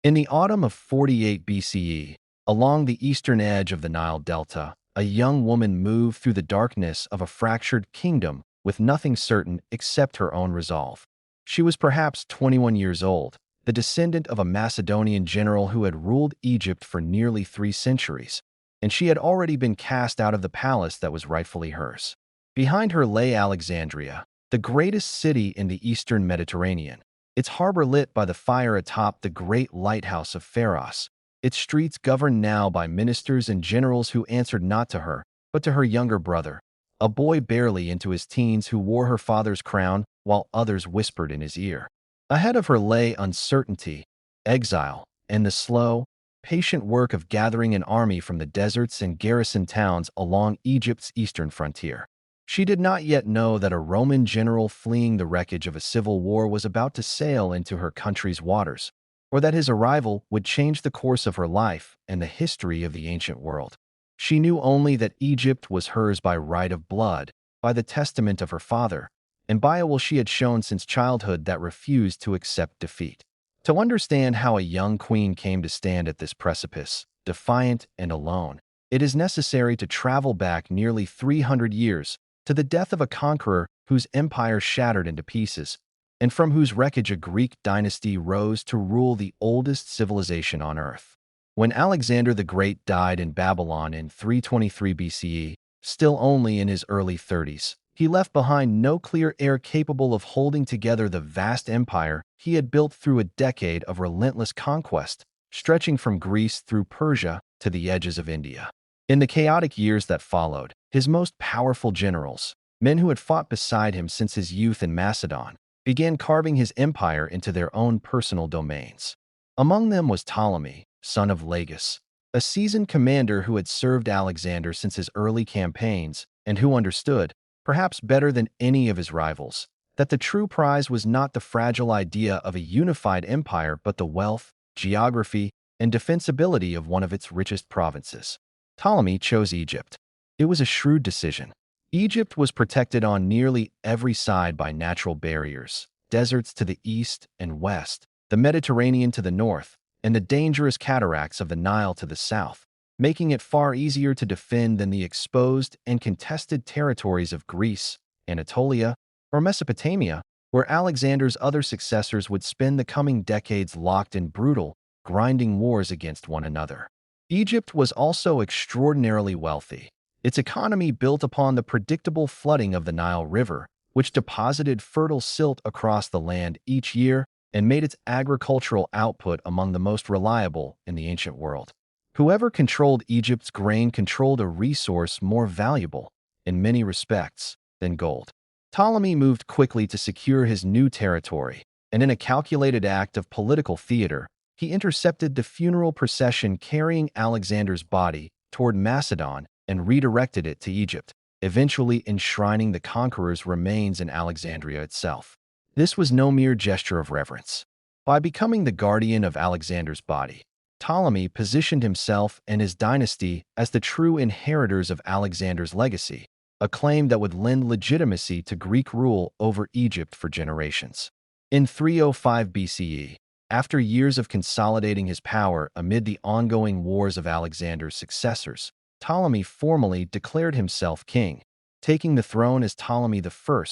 In the autumn of 48 BCE, along the eastern edge of the Nile Delta, a young woman moved through the darkness of a fractured kingdom with nothing certain except her own resolve. She was perhaps 21 years old, the descendant of a Macedonian general who had ruled Egypt for nearly 3 centuries, and she had already been cast out of the palace that was rightfully hers. Behind her lay Alexandria, the greatest city in the eastern Mediterranean, its harbor lit by the fire atop the great lighthouse of Pharos, its streets governed now by ministers and generals who answered not to her, but to her younger brother, a boy barely into his teens who wore her father's crown while others whispered in his ear. Ahead of her lay uncertainty, exile, and the slow, patient work of gathering an army from the deserts and garrison towns along Egypt's eastern frontier. She did not yet know that a Roman general fleeing the wreckage of a civil war was about to sail into her country's waters, or that his arrival would change the course of her life and the history of the ancient world. She knew only that Egypt was hers by right of blood, by the testament of her father, and by a will she had shown since childhood that refused to accept defeat. To understand how a young queen came to stand at this precipice, defiant and alone, it is necessary to travel back nearly 300 years to the death of a conqueror whose empire shattered into pieces, and from whose wreckage a Greek dynasty rose to rule the oldest civilization on earth. When Alexander the Great died in Babylon in 323 BCE, still only in his early 30s, he left behind no clear heir capable of holding together the vast empire he had built through a decade of relentless conquest, stretching from Greece through Persia to the edges of India. In the chaotic years that followed, his most powerful generals, men who had fought beside him since his youth in Macedon, began carving his empire into their own personal domains. Among them was Ptolemy, son of Lagus, a seasoned commander who had served Alexander since his early campaigns and who understood, perhaps better than any of his rivals, that the true prize was not the fragile idea of a unified empire but the wealth, geography, and defensibility of one of its richest provinces. Ptolemy chose Egypt. It was a shrewd decision. Egypt was protected on nearly every side by natural barriers, deserts to the east and west, the Mediterranean to the north, and the dangerous cataracts of the Nile to the south, making it far easier to defend than the exposed and contested territories of Greece, Anatolia, or Mesopotamia, where Alexander's other successors would spend the coming decades locked in brutal, grinding wars against one another. Egypt was also extraordinarily wealthy. Its economy built upon the predictable flooding of the Nile River, which deposited fertile silt across the land each year and made its agricultural output among the most reliable in the ancient world. Whoever controlled Egypt's grain controlled a resource more valuable, in many respects, than gold. Ptolemy moved quickly to secure his new territory, and in a calculated act of political theater, he intercepted the funeral procession carrying Alexander's body toward Macedon and redirected it to Egypt, eventually enshrining the conqueror's remains in Alexandria itself. This was no mere gesture of reverence. By becoming the guardian of Alexander's body, Ptolemy positioned himself and his dynasty as the true inheritors of Alexander's legacy, a claim that would lend legitimacy to Greek rule over Egypt for generations. In 305 BCE, after years of consolidating his power amid the ongoing wars of Alexander's successors, Ptolemy formally declared himself king, taking the throne as Ptolemy I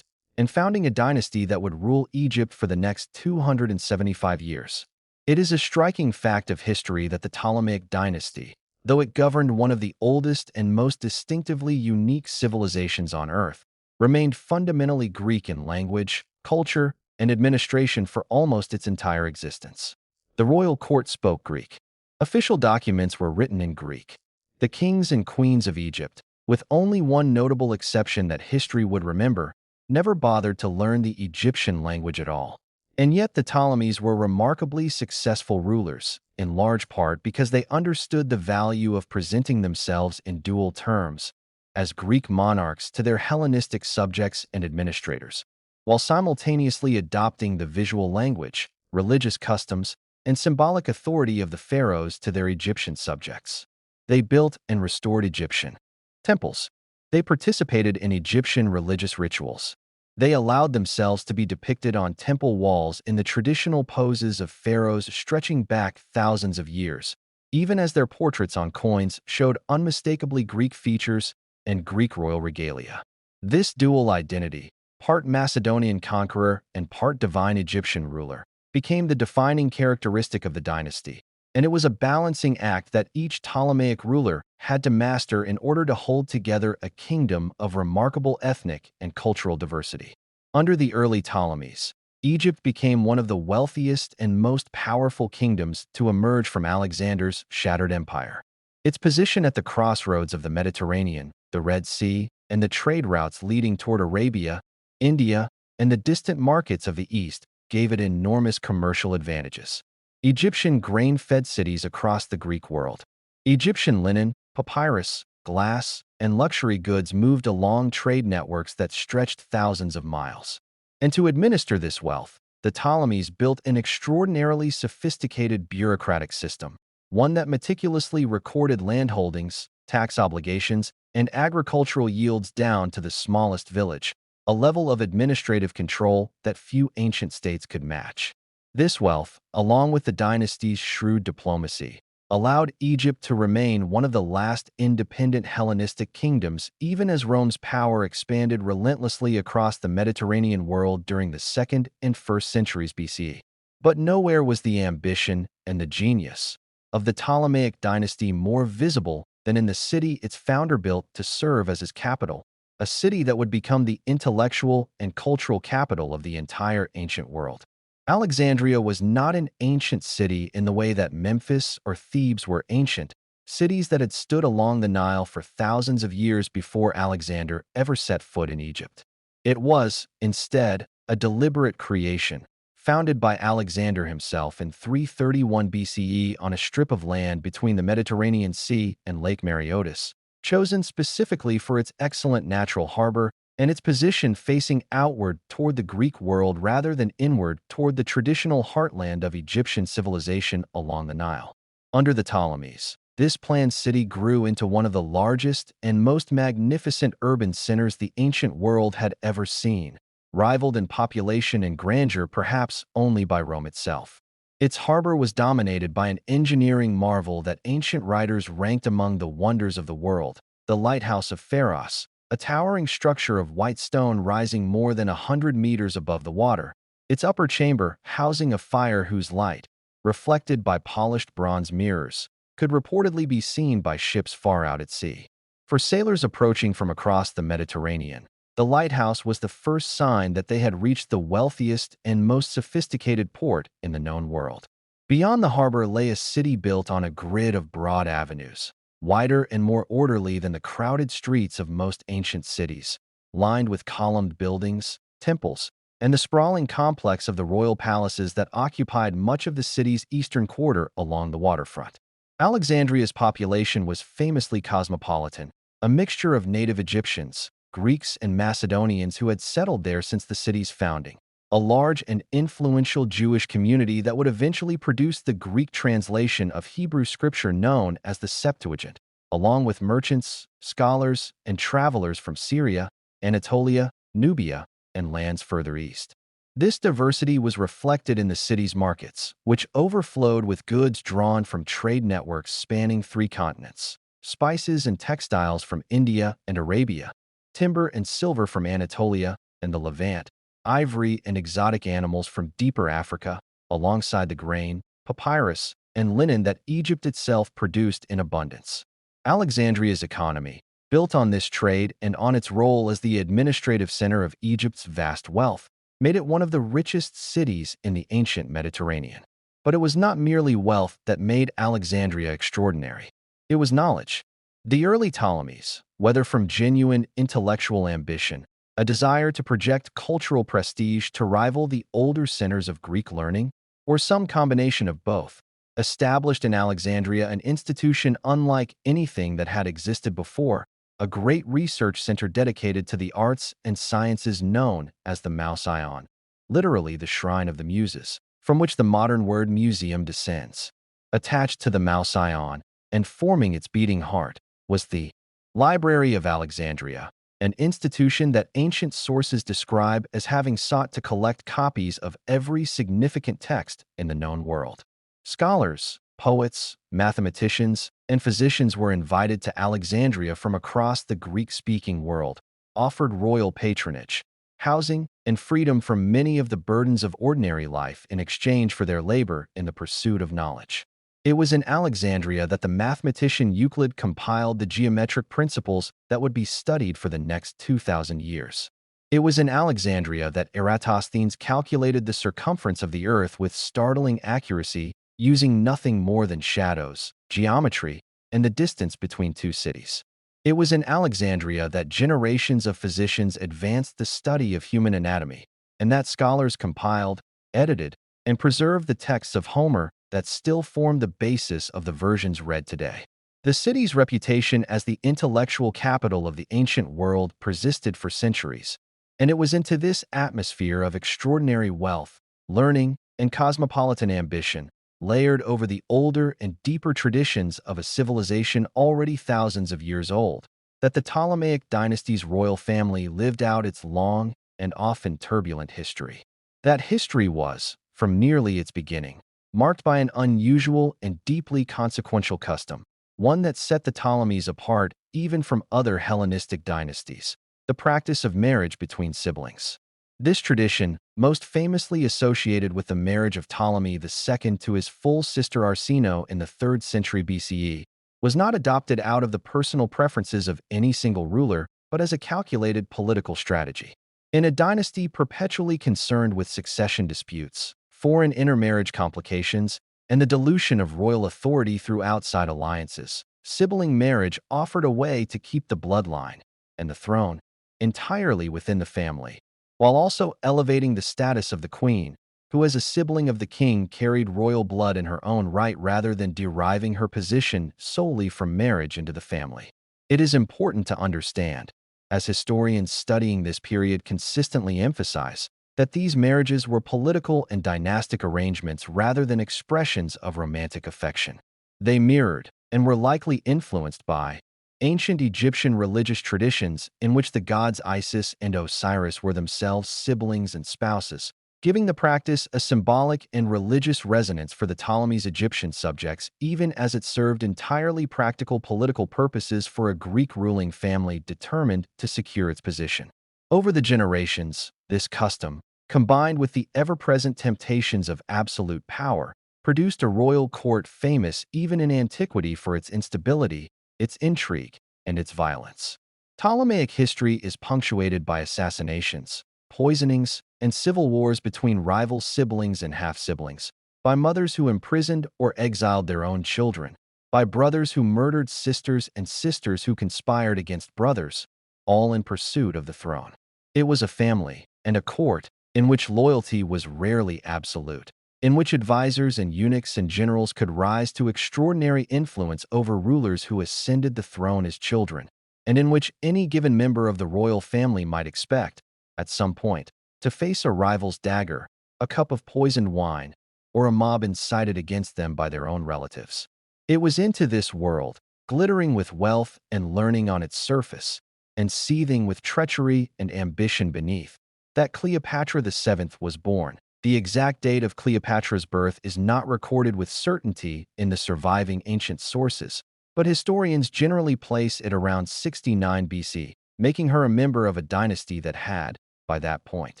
and founding a dynasty that would rule Egypt for the next 275 years. It is a striking fact of history that the Ptolemaic Dynasty, though it governed one of the oldest and most distinctively unique civilizations on Earth, remained fundamentally Greek in language, culture, and administration for almost its entire existence. The royal court spoke Greek. Official documents were written in Greek. The kings and queens of Egypt, with only one notable exception that history would remember, never bothered to learn the Egyptian language at all. And yet the Ptolemies were remarkably successful rulers, in large part because they understood the value of presenting themselves in dual terms, as Greek monarchs to their Hellenistic subjects and administrators, while simultaneously adopting the visual language, religious customs, and symbolic authority of the pharaohs to their Egyptian subjects. They built and restored Egyptian temples. They participated in Egyptian religious rituals. They allowed themselves to be depicted on temple walls in the traditional poses of pharaohs stretching back thousands of years, even as their portraits on coins showed unmistakably Greek features and Greek royal regalia. This dual identity, part Macedonian conqueror and part divine Egyptian ruler, became the defining characteristic of the dynasty, and it was a balancing act that each Ptolemaic ruler had to master in order to hold together a kingdom of remarkable ethnic and cultural diversity. Under the early Ptolemies, Egypt became one of the wealthiest and most powerful kingdoms to emerge from Alexander's shattered empire. Its position at the crossroads of the Mediterranean, the Red Sea, and the trade routes leading toward Arabia, India, and the distant markets of the East gave it enormous commercial advantages. Egyptian grain-fed cities across the Greek world. Egyptian linen, papyrus, glass, and luxury goods moved along trade networks that stretched thousands of miles. And to administer this wealth, the Ptolemies built an extraordinarily sophisticated bureaucratic system, one that meticulously recorded landholdings, tax obligations, and agricultural yields down to the smallest village, a level of administrative control that few ancient states could match. This wealth, along with the dynasty's shrewd diplomacy, allowed Egypt to remain one of the last independent Hellenistic kingdoms even as Rome's power expanded relentlessly across the Mediterranean world during the 2nd and 1st centuries BCE. But nowhere was the ambition and the genius of the Ptolemaic dynasty more visible than in the city its founder built to serve as his capital, a city that would become the intellectual and cultural capital of the entire ancient world. Alexandria was not an ancient city in the way that Memphis or Thebes were ancient, cities that had stood along the Nile for thousands of years before Alexander ever set foot in Egypt. It was, instead, a deliberate creation, founded by Alexander himself in 331 BCE on a strip of land between the Mediterranean Sea and Lake Mareotis, chosen specifically for its excellent natural harbor and its position facing outward toward the Greek world rather than inward toward the traditional heartland of Egyptian civilization along the Nile. Under the Ptolemies, this planned city grew into one of the largest and most magnificent urban centers the ancient world had ever seen, rivaled in population and grandeur perhaps only by Rome itself. Its harbor was dominated by an engineering marvel that ancient writers ranked among the wonders of the world, the Lighthouse of Pharos, a towering structure of white stone rising more than 100 meters above the water, its upper chamber housing a fire whose light, reflected by polished bronze mirrors, could reportedly be seen by ships far out at sea. For sailors approaching from across the Mediterranean, the lighthouse was the first sign that they had reached the wealthiest and most sophisticated port in the known world. Beyond the harbor lay a city built on a grid of broad avenues, wider and more orderly than the crowded streets of most ancient cities, lined with columned buildings, temples, and the sprawling complex of the royal palaces that occupied much of the city's eastern quarter along the waterfront. Alexandria's population was famously cosmopolitan, a mixture of native Egyptians, Greeks, and Macedonians who had settled there since the city's founding, a large and influential Jewish community that would eventually produce the Greek translation of Hebrew scripture known as the Septuagint, along with merchants, scholars, and travelers from Syria, Anatolia, Nubia, and lands further east. This diversity was reflected in the city's markets, which overflowed with goods drawn from trade networks spanning 3 continents, spices and textiles from India and Arabia, timber and silver from Anatolia and the Levant, ivory and exotic animals from deeper Africa, alongside the grain, papyrus, and linen that Egypt itself produced in abundance. Alexandria's economy, built on this trade and on its role as the administrative center of Egypt's vast wealth, made it one of the richest cities in the ancient Mediterranean. But it was not merely wealth that made Alexandria extraordinary. It was knowledge. The early Ptolemies, whether from genuine intellectual ambition, a desire to project cultural prestige to rival the older centers of Greek learning, or some combination of both, established in Alexandria an institution unlike anything that had existed before, a great research center dedicated to the arts and sciences known as the Mouseion, literally the Shrine of the Muses, from which the modern word museum descends. Attached to the Mouseion, and forming its beating heart, was the Library of Alexandria, an institution that ancient sources describe as having sought to collect copies of every significant text in the known world. Scholars, poets, mathematicians, and physicians were invited to Alexandria from across the Greek-speaking world, offered royal patronage, housing, and freedom from many of the burdens of ordinary life in exchange for their labor in the pursuit of knowledge. It was in Alexandria that the mathematician Euclid compiled the geometric principles that would be studied for the next 2,000 years. It was in Alexandria that Eratosthenes calculated the circumference of the Earth with startling accuracy, using nothing more than shadows, geometry, and the distance between two cities. It was in Alexandria that generations of physicians advanced the study of human anatomy, and that scholars compiled, edited, and preserved the texts of Homer that still form the basis of the versions read today. The city's reputation as the intellectual capital of the ancient world persisted for centuries, and it was into this atmosphere of extraordinary wealth, learning, and cosmopolitan ambition, layered over the older and deeper traditions of a civilization already thousands of years old, that the Ptolemaic Dynasty's royal family lived out its long and often turbulent history. That history was, from nearly its beginning, marked by an unusual and deeply consequential custom, one that set the Ptolemies apart even from other Hellenistic dynasties: the practice of marriage between siblings. This tradition, most famously associated with the marriage of Ptolemy II to his full sister Arsinoe in the 3rd century BCE, was not adopted out of the personal preferences of any single ruler, but as a calculated political strategy. In a dynasty perpetually concerned with succession disputes, foreign intermarriage complications, and the dilution of royal authority through outside alliances, sibling marriage offered a way to keep the bloodline and the throne entirely within the family, while also elevating the status of the queen, who as a sibling of the king carried royal blood in her own right rather than deriving her position solely from marriage into the family. It is important to understand, as historians studying this period consistently emphasize, that these marriages were political and dynastic arrangements rather than expressions of romantic affection. They mirrored, and were likely influenced by, ancient Egyptian religious traditions in which the gods Isis and Osiris were themselves siblings and spouses, giving the practice a symbolic and religious resonance for the Ptolemy's Egyptian subjects, even as it served entirely practical political purposes for a Greek ruling family determined to secure its position. Over the generations, this custom, combined with the ever-present temptations of absolute power, produced a royal court famous even in antiquity for its instability, its intrigue, and its violence. Ptolemaic history is punctuated by assassinations, poisonings, and civil wars between rival siblings and half-siblings, by mothers who imprisoned or exiled their own children, by brothers who murdered sisters and sisters who conspired against brothers, all in pursuit of the throne. It was a family and a court in which loyalty was rarely absolute, in which advisors and eunuchs and generals could rise to extraordinary influence over rulers who ascended the throne as children, and in which any given member of the royal family might expect, at some point, to face a rival's dagger, a cup of poisoned wine, or a mob incited against them by their own relatives. It was into this world, glittering with wealth and learning on its surface, and seething with treachery and ambition beneath, that Cleopatra VII was born. The exact date of Cleopatra's birth is not recorded with certainty in the surviving ancient sources, but historians generally place it around 69 BC, making her a member of a dynasty that had, by that point,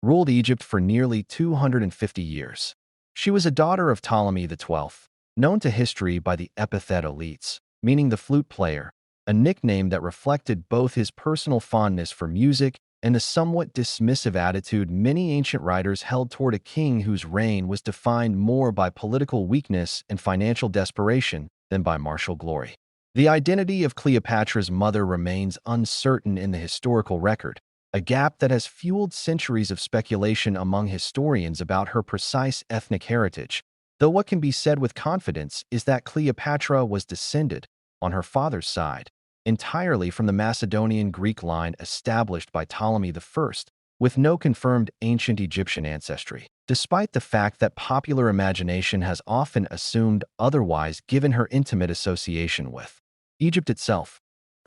ruled Egypt for nearly 250 years. She was a daughter of Ptolemy XII, known to history by the epithet Elites, meaning the flute player, a nickname that reflected both his personal fondness for music and the somewhat dismissive attitude many ancient writers held toward a king whose reign was defined more by political weakness and financial desperation than by martial glory. The identity of Cleopatra's mother remains uncertain in the historical record, a gap that has fueled centuries of speculation among historians about her precise ethnic heritage, though what can be said with confidence is that Cleopatra was descended, on her father's side, entirely from the Macedonian Greek line established by Ptolemy I, with no confirmed ancient Egyptian ancestry, despite the fact that popular imagination has often assumed otherwise given her intimate association with Egypt itself.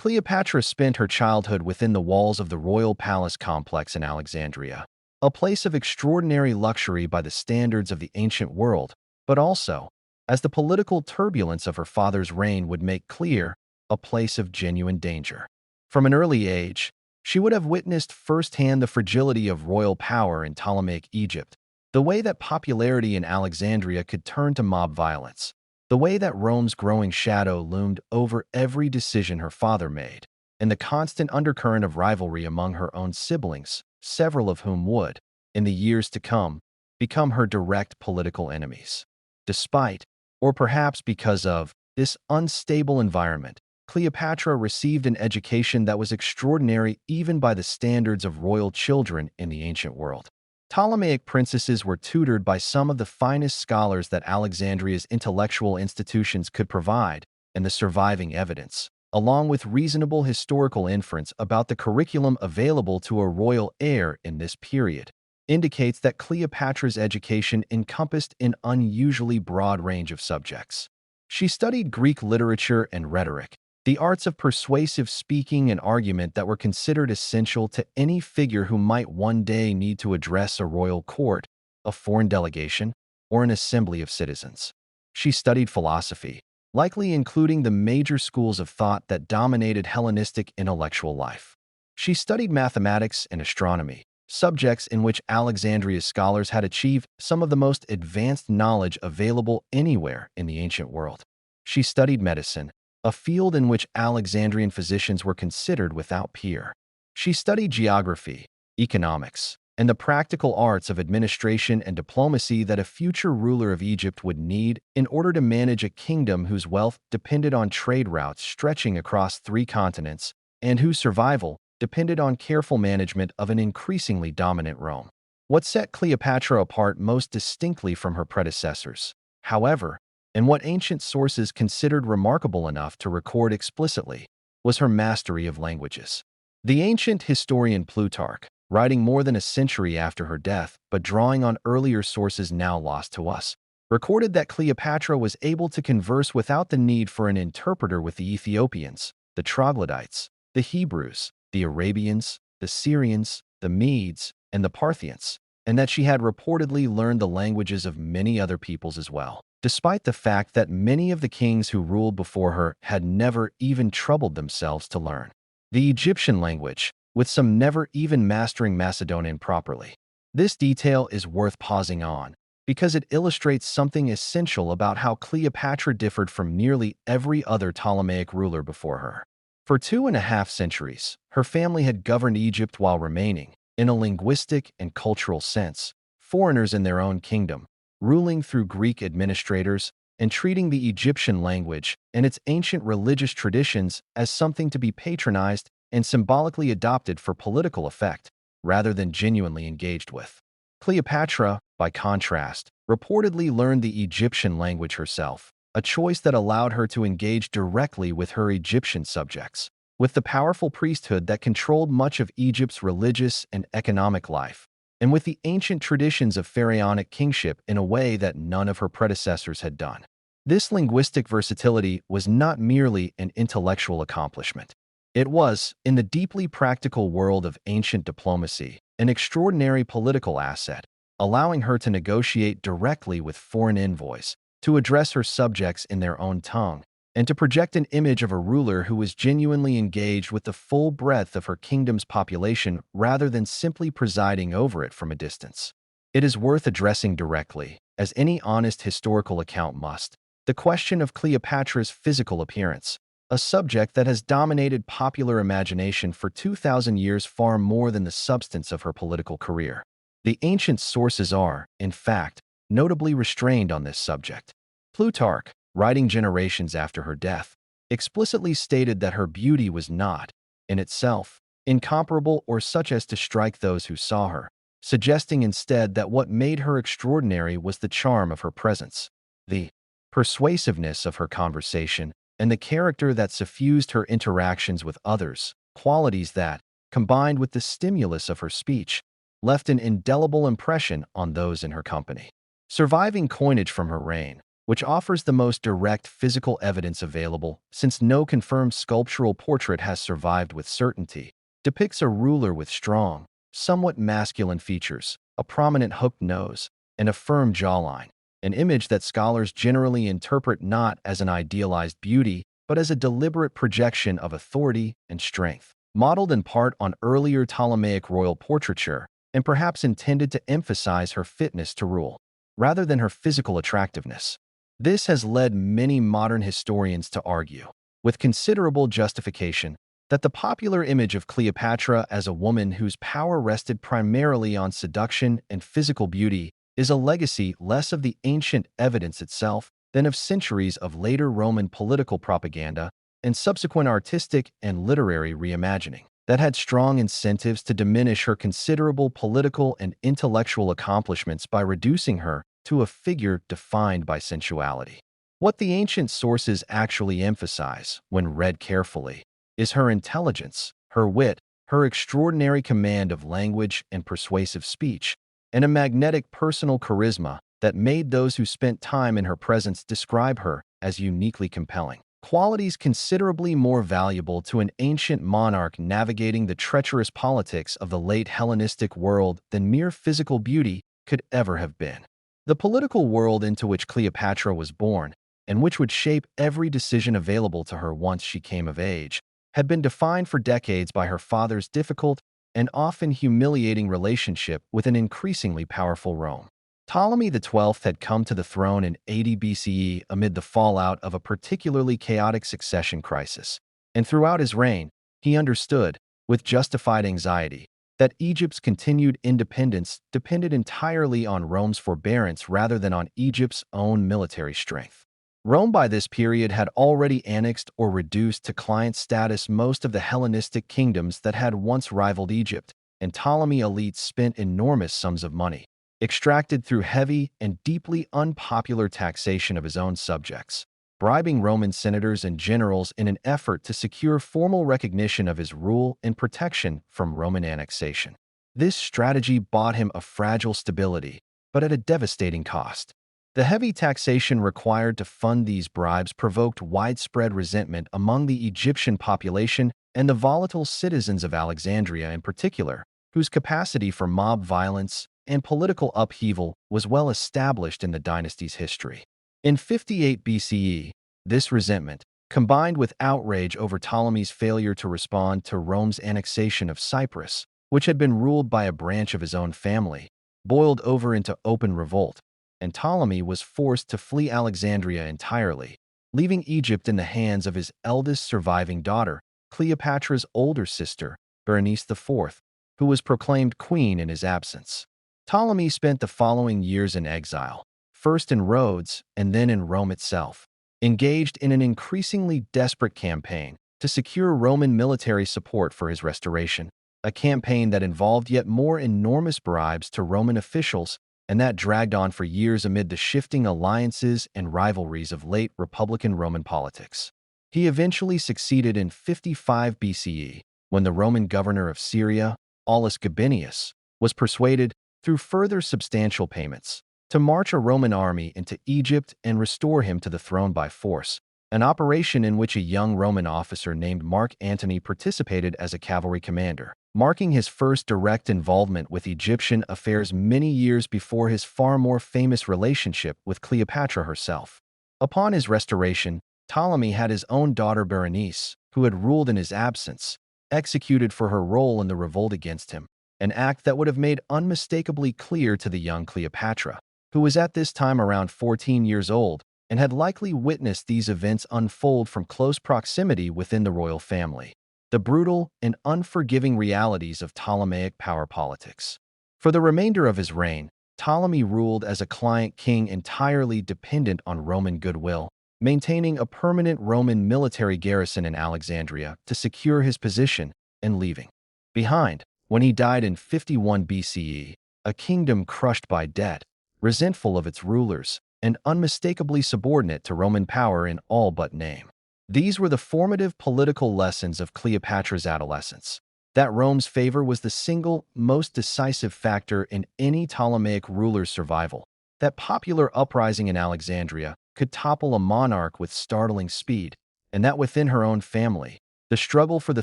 Cleopatra spent her childhood within the walls of the royal palace complex in Alexandria, a place of extraordinary luxury by the standards of the ancient world, but also, as the political turbulence of her father's reign would make clear, a place of genuine danger. From an early age, she would have witnessed firsthand the fragility of royal power in Ptolemaic Egypt, the way that popularity in Alexandria could turn to mob violence, the way that Rome's growing shadow loomed over every decision her father made, and the constant undercurrent of rivalry among her own siblings, several of whom would, in the years to come, become her direct political enemies. Despite, or perhaps because of, this unstable environment, Cleopatra received an education that was extraordinary even by the standards of royal children in the ancient world. Ptolemaic princesses were tutored by some of the finest scholars that Alexandria's intellectual institutions could provide, and the surviving evidence, along with reasonable historical inference about the curriculum available to a royal heir in this period, indicates that Cleopatra's education encompassed an unusually broad range of subjects. She studied Greek literature and rhetoric, the arts of persuasive speaking and argument that were considered essential to any figure who might one day need to address a royal court, a foreign delegation, or an assembly of citizens. She studied philosophy, likely including the major schools of thought that dominated Hellenistic intellectual life. She studied mathematics and astronomy, subjects in which Alexandria's scholars had achieved some of the most advanced knowledge available anywhere in the ancient world. She studied medicine, a field in which Alexandrian physicians were considered without peer. She studied geography, economics, and the practical arts of administration and diplomacy that a future ruler of Egypt would need in order to manage a kingdom whose wealth depended on trade routes stretching across 3 continents and whose survival depended on careful management of an increasingly dominant Rome. What set Cleopatra apart most distinctly from her predecessors, however, and what ancient sources considered remarkable enough to record explicitly, was her mastery of languages. The ancient historian Plutarch, writing more than a century after her death but drawing on earlier sources now lost to us, recorded that Cleopatra was able to converse without the need for an interpreter with the Ethiopians, the Troglodytes, the Hebrews, the Arabians, the Syrians, the Medes, and the Parthians, and that she had reportedly learned the languages of many other peoples as well, despite the fact that many of the kings who ruled before her had never even troubled themselves to learn the Egyptian language, with some never even mastering Macedonian properly. This detail is worth pausing on, because it illustrates something essential about how Cleopatra differed from nearly every other Ptolemaic ruler before her. For 2.5 centuries, her family had governed Egypt while remaining, in a linguistic and cultural sense, foreigners in their own kingdom, ruling through Greek administrators and treating the Egyptian language and its ancient religious traditions as something to be patronized and symbolically adopted for political effect, rather than genuinely engaged with. Cleopatra, by contrast, reportedly learned the Egyptian language herself, a choice that allowed her to engage directly with her Egyptian subjects, with the powerful priesthood that controlled much of Egypt's religious and economic life, and with the ancient traditions of pharaonic kingship in a way that none of her predecessors had done. This linguistic versatility was not merely an intellectual accomplishment. It was, in the deeply practical world of ancient diplomacy, an extraordinary political asset, allowing her to negotiate directly with foreign envoys, to address her subjects in their own tongue, and to project an image of a ruler who was genuinely engaged with the full breadth of her kingdom's population rather than simply presiding over it from a distance. It is worth addressing directly, as any honest historical account must, the question of Cleopatra's physical appearance, a subject that has dominated popular imagination for 2,000 years far more than the substance of her political career. The ancient sources are, in fact, notably restrained on this subject. Plutarch, writing generations after her death, explicitly stated that her beauty was not, in itself, incomparable or such as to strike those who saw her, suggesting instead that what made her extraordinary was the charm of her presence, the persuasiveness of her conversation, and the character that suffused her interactions with others, qualities that, combined with the stimulus of her speech, left an indelible impression on those in her company. Surviving coinage from her reign, which offers the most direct physical evidence available since no confirmed sculptural portrait has survived with certainty, depicts a ruler with strong, somewhat masculine features, a prominent hooked nose, and a firm jawline, an image that scholars generally interpret not as an idealized beauty but as a deliberate projection of authority and strength, modeled in part on earlier Ptolemaic royal portraiture and perhaps intended to emphasize her fitness to rule, rather than her physical attractiveness. This has led many modern historians to argue, with considerable justification, that the popular image of Cleopatra as a woman whose power rested primarily on seduction and physical beauty is a legacy less of the ancient evidence itself than of centuries of later Roman political propaganda and subsequent artistic and literary reimagining that had strong incentives to diminish her considerable political and intellectual accomplishments by reducing her to a figure defined by sensuality. What the ancient sources actually emphasize, when read carefully, is her intelligence, her wit, her extraordinary command of language and persuasive speech, and a magnetic personal charisma that made those who spent time in her presence describe her as uniquely compelling. Qualities considerably more valuable to an ancient monarch navigating the treacherous politics of the late Hellenistic world than mere physical beauty could ever have been. The political world into which Cleopatra was born, and which would shape every decision available to her once she came of age, had been defined for decades by her father's difficult and often humiliating relationship with an increasingly powerful Rome. Ptolemy XII had come to the throne in 80 BCE amid the fallout of a particularly chaotic succession crisis, and throughout his reign, he understood, with justified anxiety, that Egypt's continued independence depended entirely on Rome's forbearance rather than on Egypt's own military strength. Rome by this period had already annexed or reduced to client status most of the Hellenistic kingdoms that had once rivaled Egypt, and Ptolemy elites spent enormous sums of money, extracted through heavy and deeply unpopular taxation of his own subjects, bribing Roman senators and generals in an effort to secure formal recognition of his rule and protection from Roman annexation. This strategy bought him a fragile stability, but at a devastating cost. The heavy taxation required to fund these bribes provoked widespread resentment among the Egyptian population and the volatile citizens of Alexandria in particular, whose capacity for mob violence and political upheaval was well established in the dynasty's history. In 58 BCE, this resentment, combined with outrage over Ptolemy's failure to respond to Rome's annexation of Cyprus, which had been ruled by a branch of his own family, boiled over into open revolt, and Ptolemy was forced to flee Alexandria entirely, leaving Egypt in the hands of his eldest surviving daughter, Cleopatra's older sister, Berenice IV, who was proclaimed queen in his absence. Ptolemy spent the following years in exile, first in Rhodes and then in Rome itself, engaged in an increasingly desperate campaign to secure Roman military support for his restoration, a campaign that involved yet more enormous bribes to Roman officials and that dragged on for years amid the shifting alliances and rivalries of late Republican Roman politics. He eventually succeeded in 55 BCE, when the Roman governor of Syria, Aulus Gabinius, was persuaded, through further substantial payments, to march a Roman army into Egypt and restore him to the throne by force, an operation in which a young Roman officer named Mark Antony participated as a cavalry commander, marking his first direct involvement with Egyptian affairs many years before his far more famous relationship with Cleopatra herself. Upon his restoration, Ptolemy had his own daughter Berenice, who had ruled in his absence, executed for her role in the revolt against him, an act that would have made unmistakably clear to the young Cleopatra, who was at this time around 14 years old and had likely witnessed these events unfold from close proximity within the royal family, the brutal and unforgiving realities of Ptolemaic power politics. For the remainder of his reign, Ptolemy ruled as a client king entirely dependent on Roman goodwill, maintaining a permanent Roman military garrison in Alexandria to secure his position and leaving behind, when he died in 51 BCE, a kingdom crushed by debt, resentful of its rulers, and unmistakably subordinate to Roman power in all but name. These were the formative political lessons of Cleopatra's adolescence. That Rome's favor was the single most decisive factor in any Ptolemaic ruler's survival. That popular uprising in Alexandria could topple a monarch with startling speed, and that within her own family, the struggle for the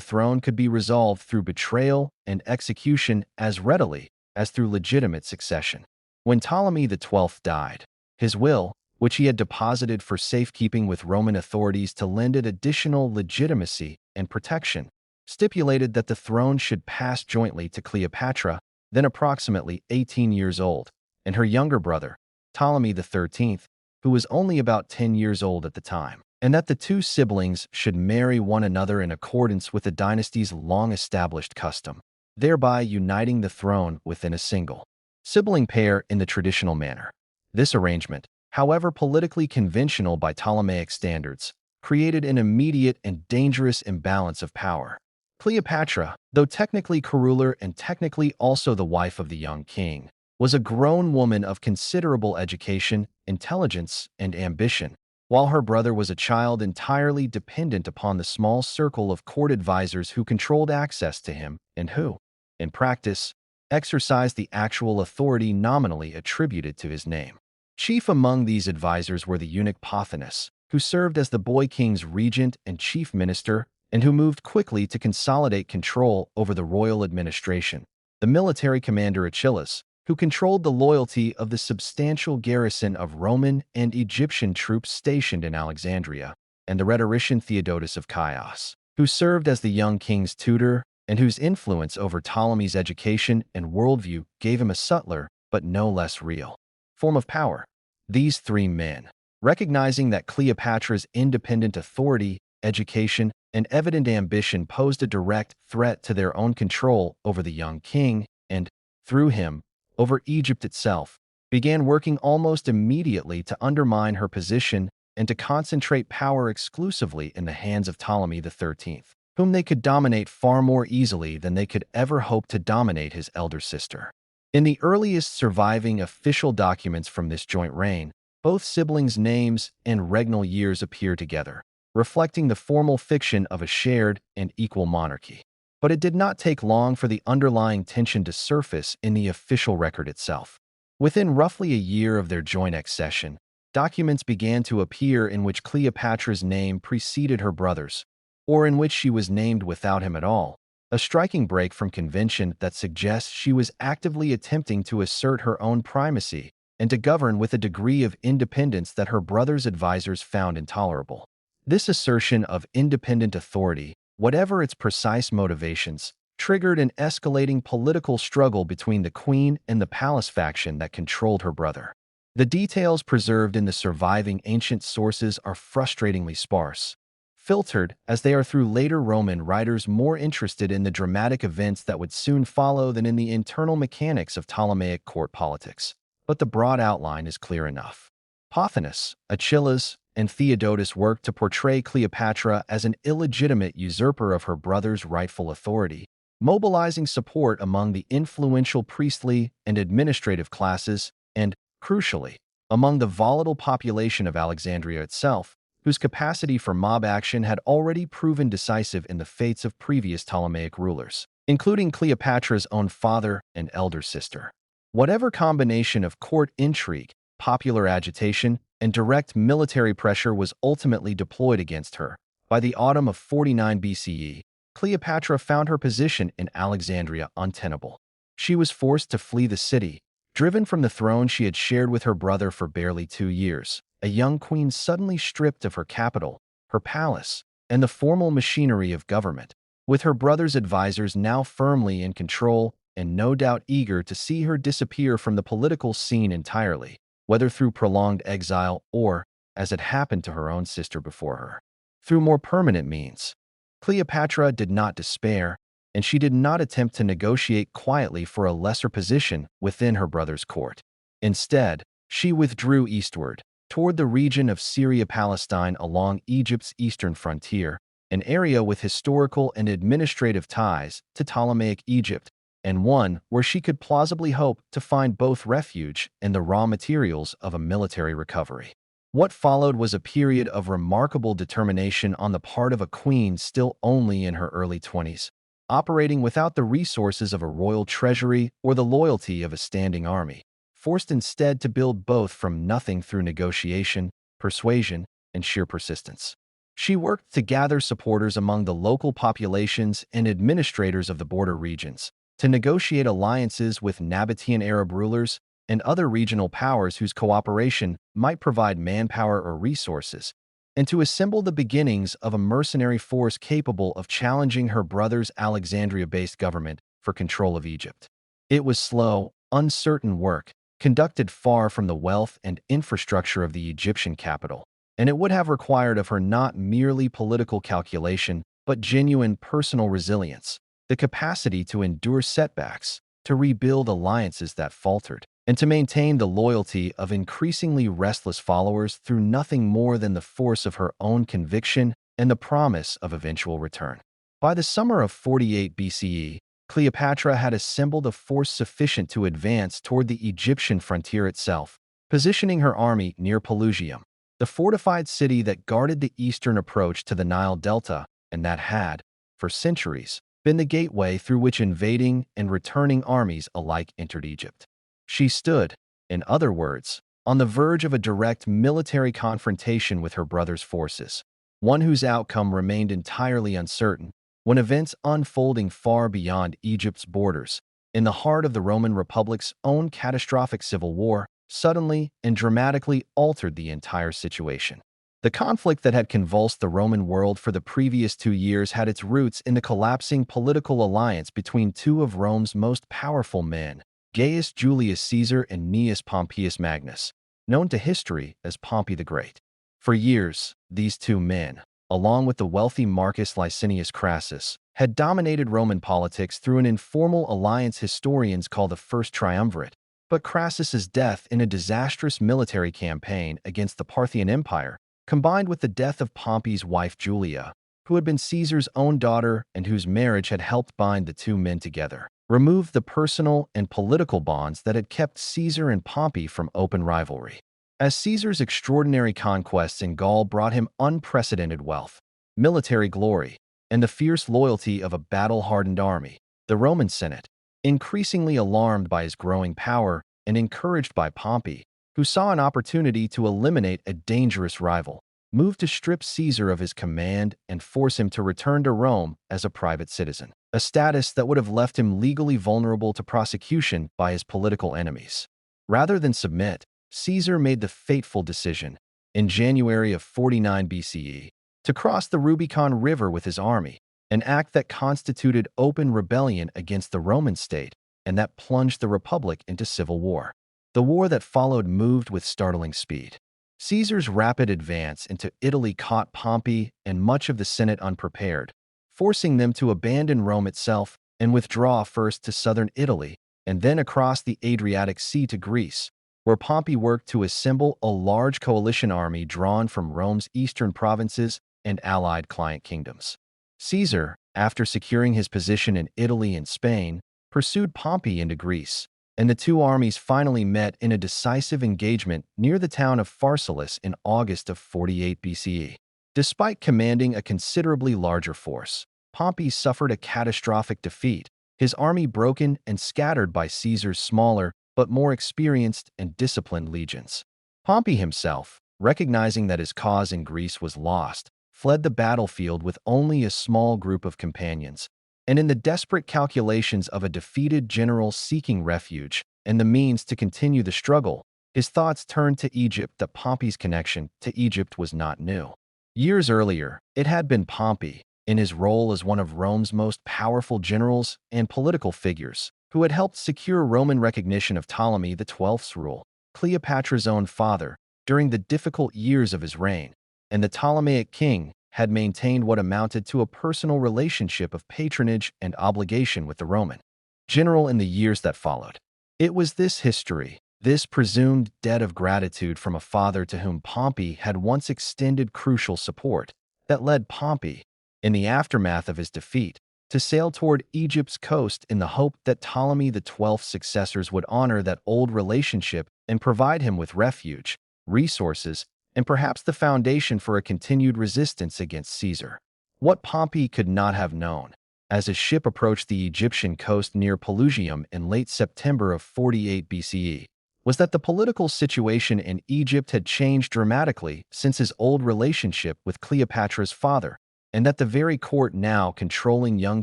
throne could be resolved through betrayal and execution as readily as through legitimate succession. When Ptolemy XII died, his will, which he had deposited for safekeeping with Roman authorities to lend it additional legitimacy and protection, stipulated that the throne should pass jointly to Cleopatra, then approximately 18 years old, and her younger brother, Ptolemy XIII, who was only about 10 years old at the time, and that the two siblings should marry one another in accordance with the dynasty's long-established custom, thereby uniting the throne within a single sibling pair in the traditional manner. This arrangement, however politically conventional by Ptolemaic standards, created an immediate and dangerous imbalance of power. Cleopatra, though technically co-ruler and technically also the wife of the young king, was a grown woman of considerable education, intelligence, and ambition, while her brother was a child entirely dependent upon the small circle of court advisors who controlled access to him and who, in practice, exercised the actual authority nominally attributed to his name. Chief among these advisors were the eunuch Pothinus, who served as the boy king's regent and chief minister and who moved quickly to consolidate control over the royal administration, the military commander Achilles, who controlled the loyalty of the substantial garrison of Roman and Egyptian troops stationed in Alexandria, and the rhetorician Theodotus of Chios, who served as the young king's tutor and whose influence over Ptolemy's education and worldview gave him a subtler, but no less real, form of power. These three men, recognizing that Cleopatra's independent authority, education, and evident ambition posed a direct threat to their own control over the young king and, through him, over Egypt itself, began working almost immediately to undermine her position and to concentrate power exclusively in the hands of Ptolemy XIII, whom they could dominate far more easily than they could ever hope to dominate his elder sister. In the earliest surviving official documents from this joint reign, both siblings' names and regnal years appear together, reflecting the formal fiction of a shared and equal monarchy. But it did not take long for the underlying tension to surface in the official record itself. Within roughly a year of their joint accession, documents began to appear in which Cleopatra's name preceded her brother's, or in which she was named without him at all, a striking break from convention that suggests she was actively attempting to assert her own primacy and to govern with a degree of independence that her brother's advisors found intolerable. This assertion of independent authority, whatever its precise motivations, triggered an escalating political struggle between the queen and the palace faction that controlled her brother. The details preserved in the surviving ancient sources are frustratingly sparse, filtered as they are through later Roman writers more interested in the dramatic events that would soon follow than in the internal mechanics of Ptolemaic court politics. But the broad outline is clear enough. Pothinus, Achilles, and Theodotus worked to portray Cleopatra as an illegitimate usurper of her brother's rightful authority, mobilizing support among the influential priestly and administrative classes and, crucially, among the volatile population of Alexandria itself, whose capacity for mob action had already proven decisive in the fates of previous Ptolemaic rulers, including Cleopatra's own father and elder sister. Whatever combination of court intrigue, popular agitation, and direct military pressure was ultimately deployed against her, by the autumn of 49 BCE, Cleopatra found her position in Alexandria untenable. She was forced to flee the city, driven from the throne she had shared with her brother for barely 2 years. A young queen suddenly stripped of her capital, her palace, and the formal machinery of government, with her brother's advisors now firmly in control and no doubt eager to see her disappear from the political scene entirely, whether through prolonged exile or, as had happened to her own sister before her, through more permanent means. Cleopatra did not despair, and she did not attempt to negotiate quietly for a lesser position within her brother's court. Instead, she withdrew eastward, toward the region of Syria-Palestine along Egypt's eastern frontier, an area with historical and administrative ties to Ptolemaic Egypt, and one where she could plausibly hope to find both refuge and the raw materials of a military recovery. What followed was a period of remarkable determination on the part of a queen still only in her early 20s, operating without the resources of a royal treasury or the loyalty of a standing army, forced instead to build both from nothing through negotiation, persuasion, and sheer persistence. She worked to gather supporters among the local populations and administrators of the border regions, to negotiate alliances with Nabatean Arab rulers and other regional powers whose cooperation might provide manpower or resources, and to assemble the beginnings of a mercenary force capable of challenging her brother's Alexandria-based government for control of Egypt. It was slow, uncertain work, conducted far from the wealth and infrastructure of the Egyptian capital, and it would have required of her not merely political calculation, but genuine personal resilience, the capacity to endure setbacks, to rebuild alliances that faltered, and to maintain the loyalty of increasingly restless followers through nothing more than the force of her own conviction and the promise of eventual return. By the summer of 48 BCE, Cleopatra had assembled a force sufficient to advance toward the Egyptian frontier itself, positioning her army near Pelusium, the fortified city that guarded the eastern approach to the Nile Delta and that had, for centuries, been the gateway through which invading and returning armies alike entered Egypt. She stood, in other words, on the verge of a direct military confrontation with her brother's forces, one whose outcome remained entirely uncertain, when events unfolding far beyond Egypt's borders, in the heart of the Roman Republic's own catastrophic civil war, suddenly and dramatically altered the entire situation. The conflict that had convulsed the Roman world for the previous 2 years had its roots in the collapsing political alliance between two of Rome's most powerful men, Gaius Julius Caesar and Gnaeus Pompeius Magnus, known to history as Pompey the Great. For years, these two men, along with the wealthy Marcus Licinius Crassus, had dominated Roman politics through an informal alliance historians call the First Triumvirate, but Crassus's death in a disastrous military campaign against the Parthian Empire, combined with the death of Pompey's wife Julia, who had been Caesar's own daughter and whose marriage had helped bind the two men together, removed the personal and political bonds that had kept Caesar and Pompey from open rivalry. As Caesar's extraordinary conquests in Gaul brought him unprecedented wealth, military glory, and the fierce loyalty of a battle-hardened army, the Roman Senate, increasingly alarmed by his growing power and encouraged by Pompey, who saw an opportunity to eliminate a dangerous rival, moved to strip Caesar of his command and force him to return to Rome as a private citizen, a status that would have left him legally vulnerable to prosecution by his political enemies. Rather than submit, Caesar made the fateful decision, in January of 49 BCE, to cross the Rubicon River with his army, an act that constituted open rebellion against the Roman state and that plunged the Republic into civil war. The war that followed moved with startling speed. Caesar's rapid advance into Italy caught Pompey and much of the Senate unprepared, forcing them to abandon Rome itself and withdraw first to southern Italy and then across the Adriatic Sea to Greece, where Pompey worked to assemble a large coalition army drawn from Rome's eastern provinces and allied client kingdoms. Caesar, after securing his position in Italy and Spain, pursued Pompey into Greece, and the two armies finally met in a decisive engagement near the town of Pharsalus in August of 48 BCE. Despite commanding a considerably larger force, Pompey suffered a catastrophic defeat, his army broken and scattered by Caesar's smaller but more experienced and disciplined legions. Pompey himself, recognizing that his cause in Greece was lost, fled the battlefield with only a small group of companions, and in the desperate calculations of a defeated general seeking refuge and the means to continue the struggle, his thoughts turned to Egypt. That Pompey's connection to Egypt was not new. Years earlier, it had been Pompey, in his role as one of Rome's most powerful generals and political figures, who had helped secure Roman recognition of Ptolemy XII's rule, Cleopatra's own father, during the difficult years of his reign, and the Ptolemaic king had maintained what amounted to a personal relationship of patronage and obligation with the Roman general in the years that followed. It was this history, this presumed debt of gratitude from a father to whom Pompey had once extended crucial support, that led Pompey, in the aftermath of his defeat, to sail toward Egypt's coast in the hope that Ptolemy XII's successors would honor that old relationship and provide him with refuge, resources, and perhaps the foundation for a continued resistance against Caesar. What Pompey could not have known, as his ship approached the Egyptian coast near Pelusium in late September of 48 BCE, was that the political situation in Egypt had changed dramatically since his old relationship with Cleopatra's father, and that the very court now controlling young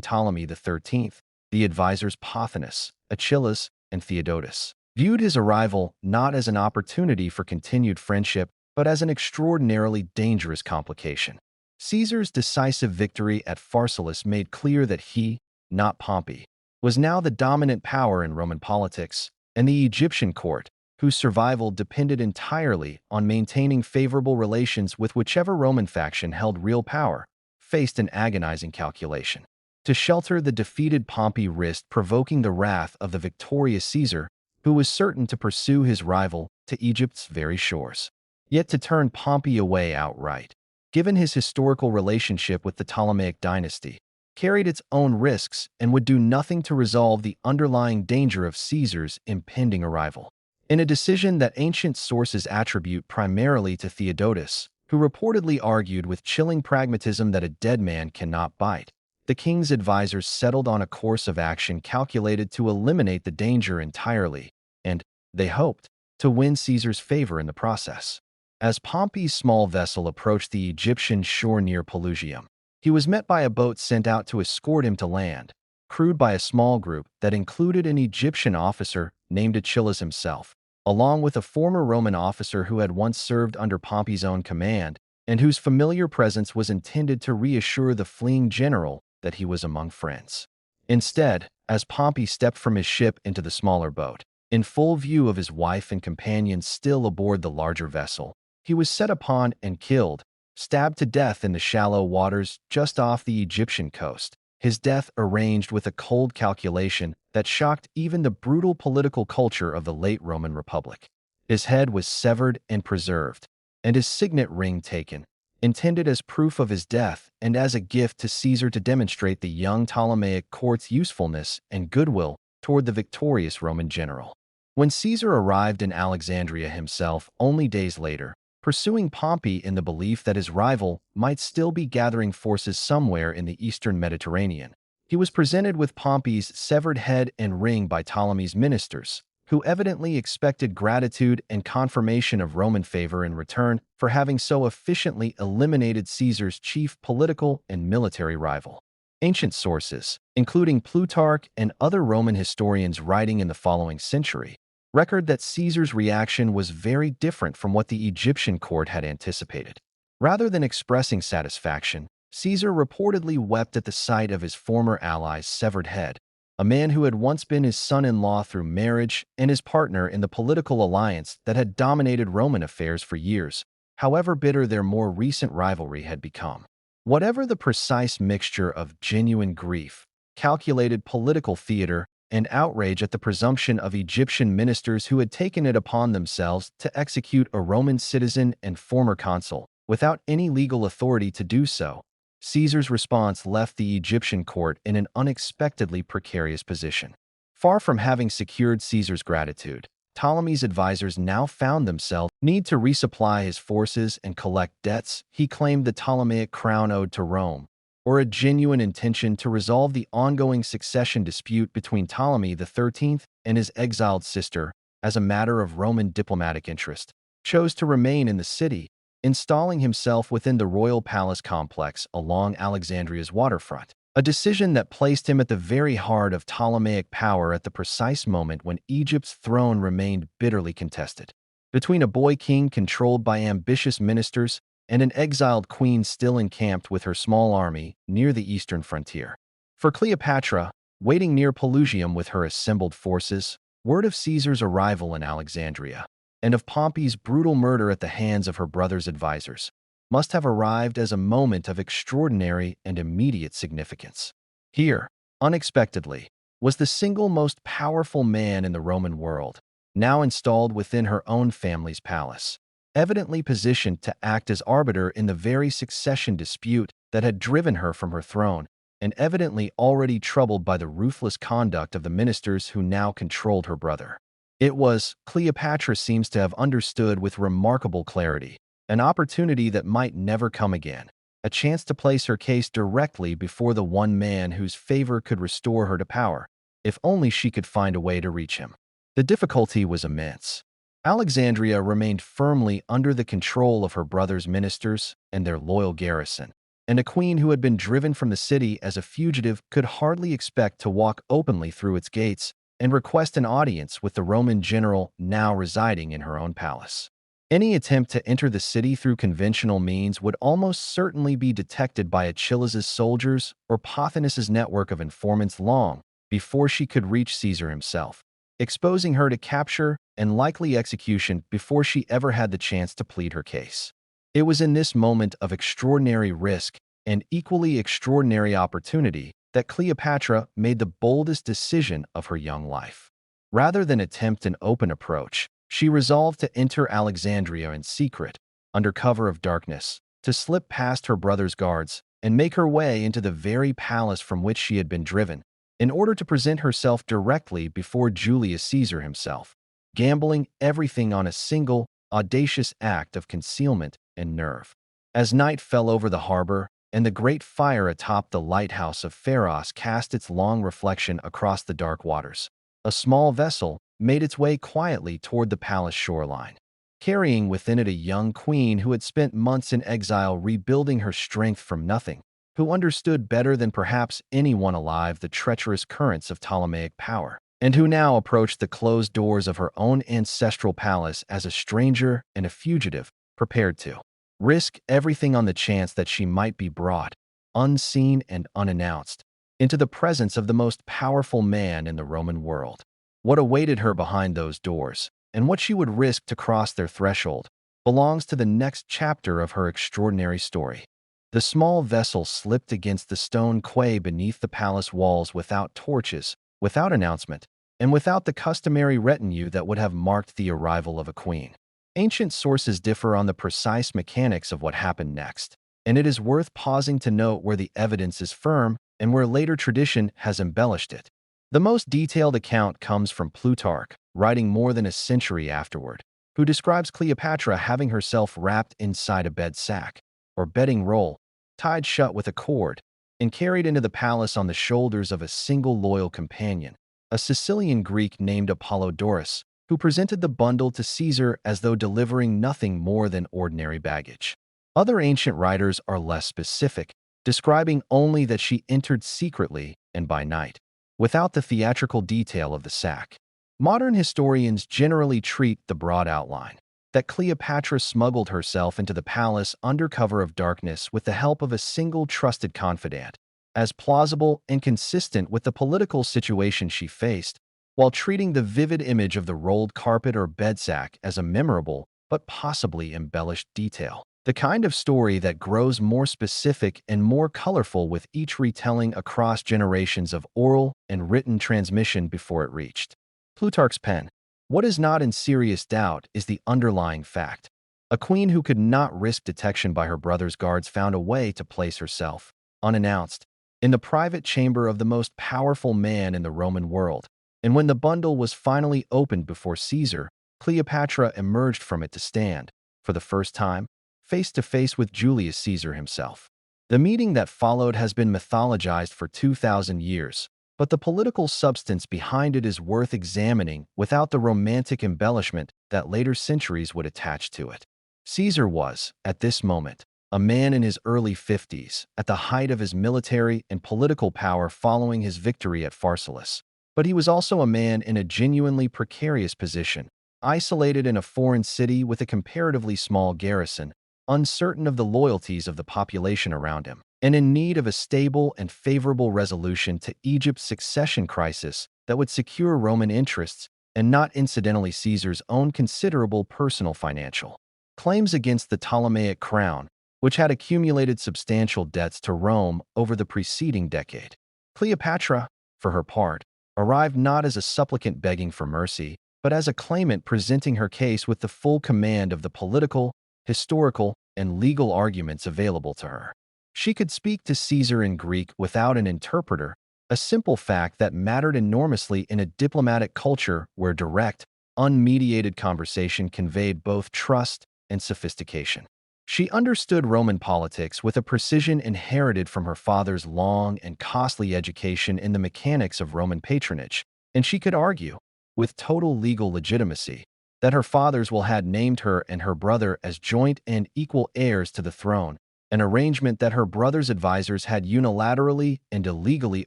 Ptolemy XIII, the advisors Pothinus, Achillas, and Theodotus, viewed his arrival not as an opportunity for continued friendship, but as an extraordinarily dangerous complication. Caesar's decisive victory at Pharsalus made clear that he, not Pompey, was now the dominant power in Roman politics, and the Egyptian court, whose survival depended entirely on maintaining favorable relations with whichever Roman faction held real power, faced an agonizing calculation. To shelter the defeated Pompey risked provoking the wrath of the victorious Caesar, who was certain to pursue his rival to Egypt's very shores. Yet to turn Pompey away outright, given his historical relationship with the Ptolemaic Dynasty, carried its own risks and would do nothing to resolve the underlying danger of Caesar's impending arrival. In a decision that ancient sources attribute primarily to Theodotus, who reportedly argued with chilling pragmatism that a dead man cannot bite, the king's advisors settled on a course of action calculated to eliminate the danger entirely, and, they hoped, to win Caesar's favor in the process. As Pompey's small vessel approached the Egyptian shore near Pelusium, he was met by a boat sent out to escort him to land, crewed by a small group that included an Egyptian officer named Achillas himself, along with a former Roman officer who had once served under Pompey's own command and whose familiar presence was intended to reassure the fleeing general that he was among friends. Instead, as Pompey stepped from his ship into the smaller boat, in full view of his wife and companions still aboard the larger vessel, he was set upon and killed, stabbed to death in the shallow waters just off the Egyptian coast, his death arranged with a cold calculation that shocked even the brutal political culture of the late Roman Republic. His head was severed and preserved, and his signet ring taken, intended as proof of his death and as a gift to Caesar to demonstrate the young Ptolemaic court's usefulness and goodwill toward the victorious Roman general. When Caesar arrived in Alexandria himself only days later, pursuing Pompey in the belief that his rival might still be gathering forces somewhere in the eastern Mediterranean, he was presented with Pompey's severed head and ring by Ptolemy's ministers, who evidently expected gratitude and confirmation of Roman favor in return for having so efficiently eliminated Caesar's chief political and military rival. Ancient sources, including Plutarch and other Roman historians writing in the following century, record that Caesar's reaction was very different from what the Egyptian court had anticipated. Rather than expressing satisfaction, Caesar reportedly wept at the sight of his former ally's severed head, a man who had once been his son-in-law through marriage and his partner in the political alliance that had dominated Roman affairs for years, however bitter their more recent rivalry had become. Whatever the precise mixture of genuine grief, calculated political theater, and outrage at the presumption of Egyptian ministers who had taken it upon themselves to execute a Roman citizen and former consul, without any legal authority to do so, Caesar's response left the Egyptian court in an unexpectedly precarious position. Far from having secured Caesar's gratitude, Ptolemy's advisors now found themselves need to resupply his forces and collect debts he claimed the Ptolemaic crown owed to Rome, or a genuine intention to resolve the ongoing succession dispute between Ptolemy XIII and his exiled sister as a matter of Roman diplomatic interest, chose to remain in the city, installing himself within the royal palace complex along Alexandria's waterfront, a decision that placed him at the very heart of Ptolemaic power at the precise moment when Egypt's throne remained bitterly contested. Between a boy king controlled by ambitious ministers and an exiled queen still encamped with her small army near the eastern frontier. For Cleopatra, waiting near Pelusium with her assembled forces, word of Caesar's arrival in Alexandria, and of Pompey's brutal murder at the hands of her brother's advisors, must have arrived as a moment of extraordinary and immediate significance. Here, unexpectedly, was the single most powerful man in the Roman world, now installed within her own family's palace, evidently positioned to act as arbiter in the very succession dispute that had driven her from her throne, and evidently already troubled by the ruthless conduct of the ministers who now controlled her brother. It was, Cleopatra seems to have understood with remarkable clarity, an opportunity that might never come again, a chance to place her case directly before the one man whose favor could restore her to power, if only she could find a way to reach him. The difficulty was immense. Alexandria remained firmly under the control of her brother's ministers and their loyal garrison, and a queen who had been driven from the city as a fugitive could hardly expect to walk openly through its gates and request an audience with the Roman general now residing in her own palace. Any attempt to enter the city through conventional means would almost certainly be detected by Achilles' soldiers or Pothinus's network of informants long before she could reach Caesar himself, exposing her to capture and likely execution before she ever had the chance to plead her case. It was in this moment of extraordinary risk and equally extraordinary opportunity that Cleopatra made the boldest decision of her young life. Rather than attempt an open approach, she resolved to enter Alexandria in secret, under cover of darkness, to slip past her brother's guards and make her way into the very palace from which she had been driven, in order to present herself directly before Julius Caesar himself, gambling everything on a single, audacious act of concealment and nerve. As night fell over the harbor, and the great fire atop the lighthouse of Pharos cast its long reflection across the dark waters, a small vessel made its way quietly toward the palace shoreline, carrying within it a young queen who had spent months in exile rebuilding her strength from nothing, who understood better than perhaps anyone alive the treacherous currents of Ptolemaic power, and who now approached the closed doors of her own ancestral palace as a stranger and a fugitive, prepared to risk everything on the chance that she might be brought, unseen and unannounced, into the presence of the most powerful man in the Roman world. What awaited her behind those doors, and what she would risk to cross their threshold, belongs to the next chapter of her extraordinary story. The small vessel slipped against the stone quay beneath the palace walls without torches, without announcement, and without the customary retinue that would have marked the arrival of a queen. Ancient sources differ on the precise mechanics of what happened next, and it is worth pausing to note where the evidence is firm and where later tradition has embellished it. The most detailed account comes from Plutarch, writing more than a century afterward, who describes Cleopatra having herself wrapped inside a bed sack, or bedding roll, tied shut with a cord, and carried into the palace on the shoulders of a single loyal companion, a Sicilian Greek named Apollodorus, who presented the bundle to Caesar as though delivering nothing more than ordinary baggage. Other ancient writers are less specific, describing only that she entered secretly and by night, without the theatrical detail of the sack. Modern historians generally treat the broad outline, that Cleopatra smuggled herself into the palace under cover of darkness with the help of a single trusted confidant, as plausible and consistent with the political situation she faced, while treating the vivid image of the rolled carpet or bedsack as a memorable but possibly embellished detail. The kind of story that grows more specific and more colorful with each retelling across generations of oral and written transmission before it reached Plutarch's pen. What is not in serious doubt is the underlying fact. A queen who could not risk detection by her brother's guards found a way to place herself, unannounced, in the private chamber of the most powerful man in the Roman world. And when the bundle was finally opened before Caesar, Cleopatra emerged from it to stand, for the first time, face to face with Julius Caesar himself. The meeting that followed has been mythologized for 2,000 years, but the political substance behind it is worth examining without the romantic embellishment that later centuries would attach to it. Caesar was, at this moment, a man in his early 50s, at the height of his military and political power following his victory at Pharsalus. But he was also a man in a genuinely precarious position, isolated in a foreign city with a comparatively small garrison, uncertain of the loyalties of the population around him, and in need of a stable and favorable resolution to Egypt's succession crisis that would secure Roman interests and not incidentally Caesar's own considerable personal financial claims against the Ptolemaic crown, which had accumulated substantial debts to Rome over the preceding decade. Cleopatra, for her part, arrived not as a supplicant begging for mercy, but as a claimant presenting her case with the full command of the political, historical, and legal arguments available to her. She could speak to Caesar in Greek without an interpreter, a simple fact that mattered enormously in a diplomatic culture where direct, unmediated conversation conveyed both trust and sophistication. She understood Roman politics with a precision inherited from her father's long and costly education in the mechanics of Roman patronage, and she could argue, with total legal legitimacy, that her fathers will had named her and her brother as joint and equal heirs to the throne, an arrangement that her brother's advisors had unilaterally and illegally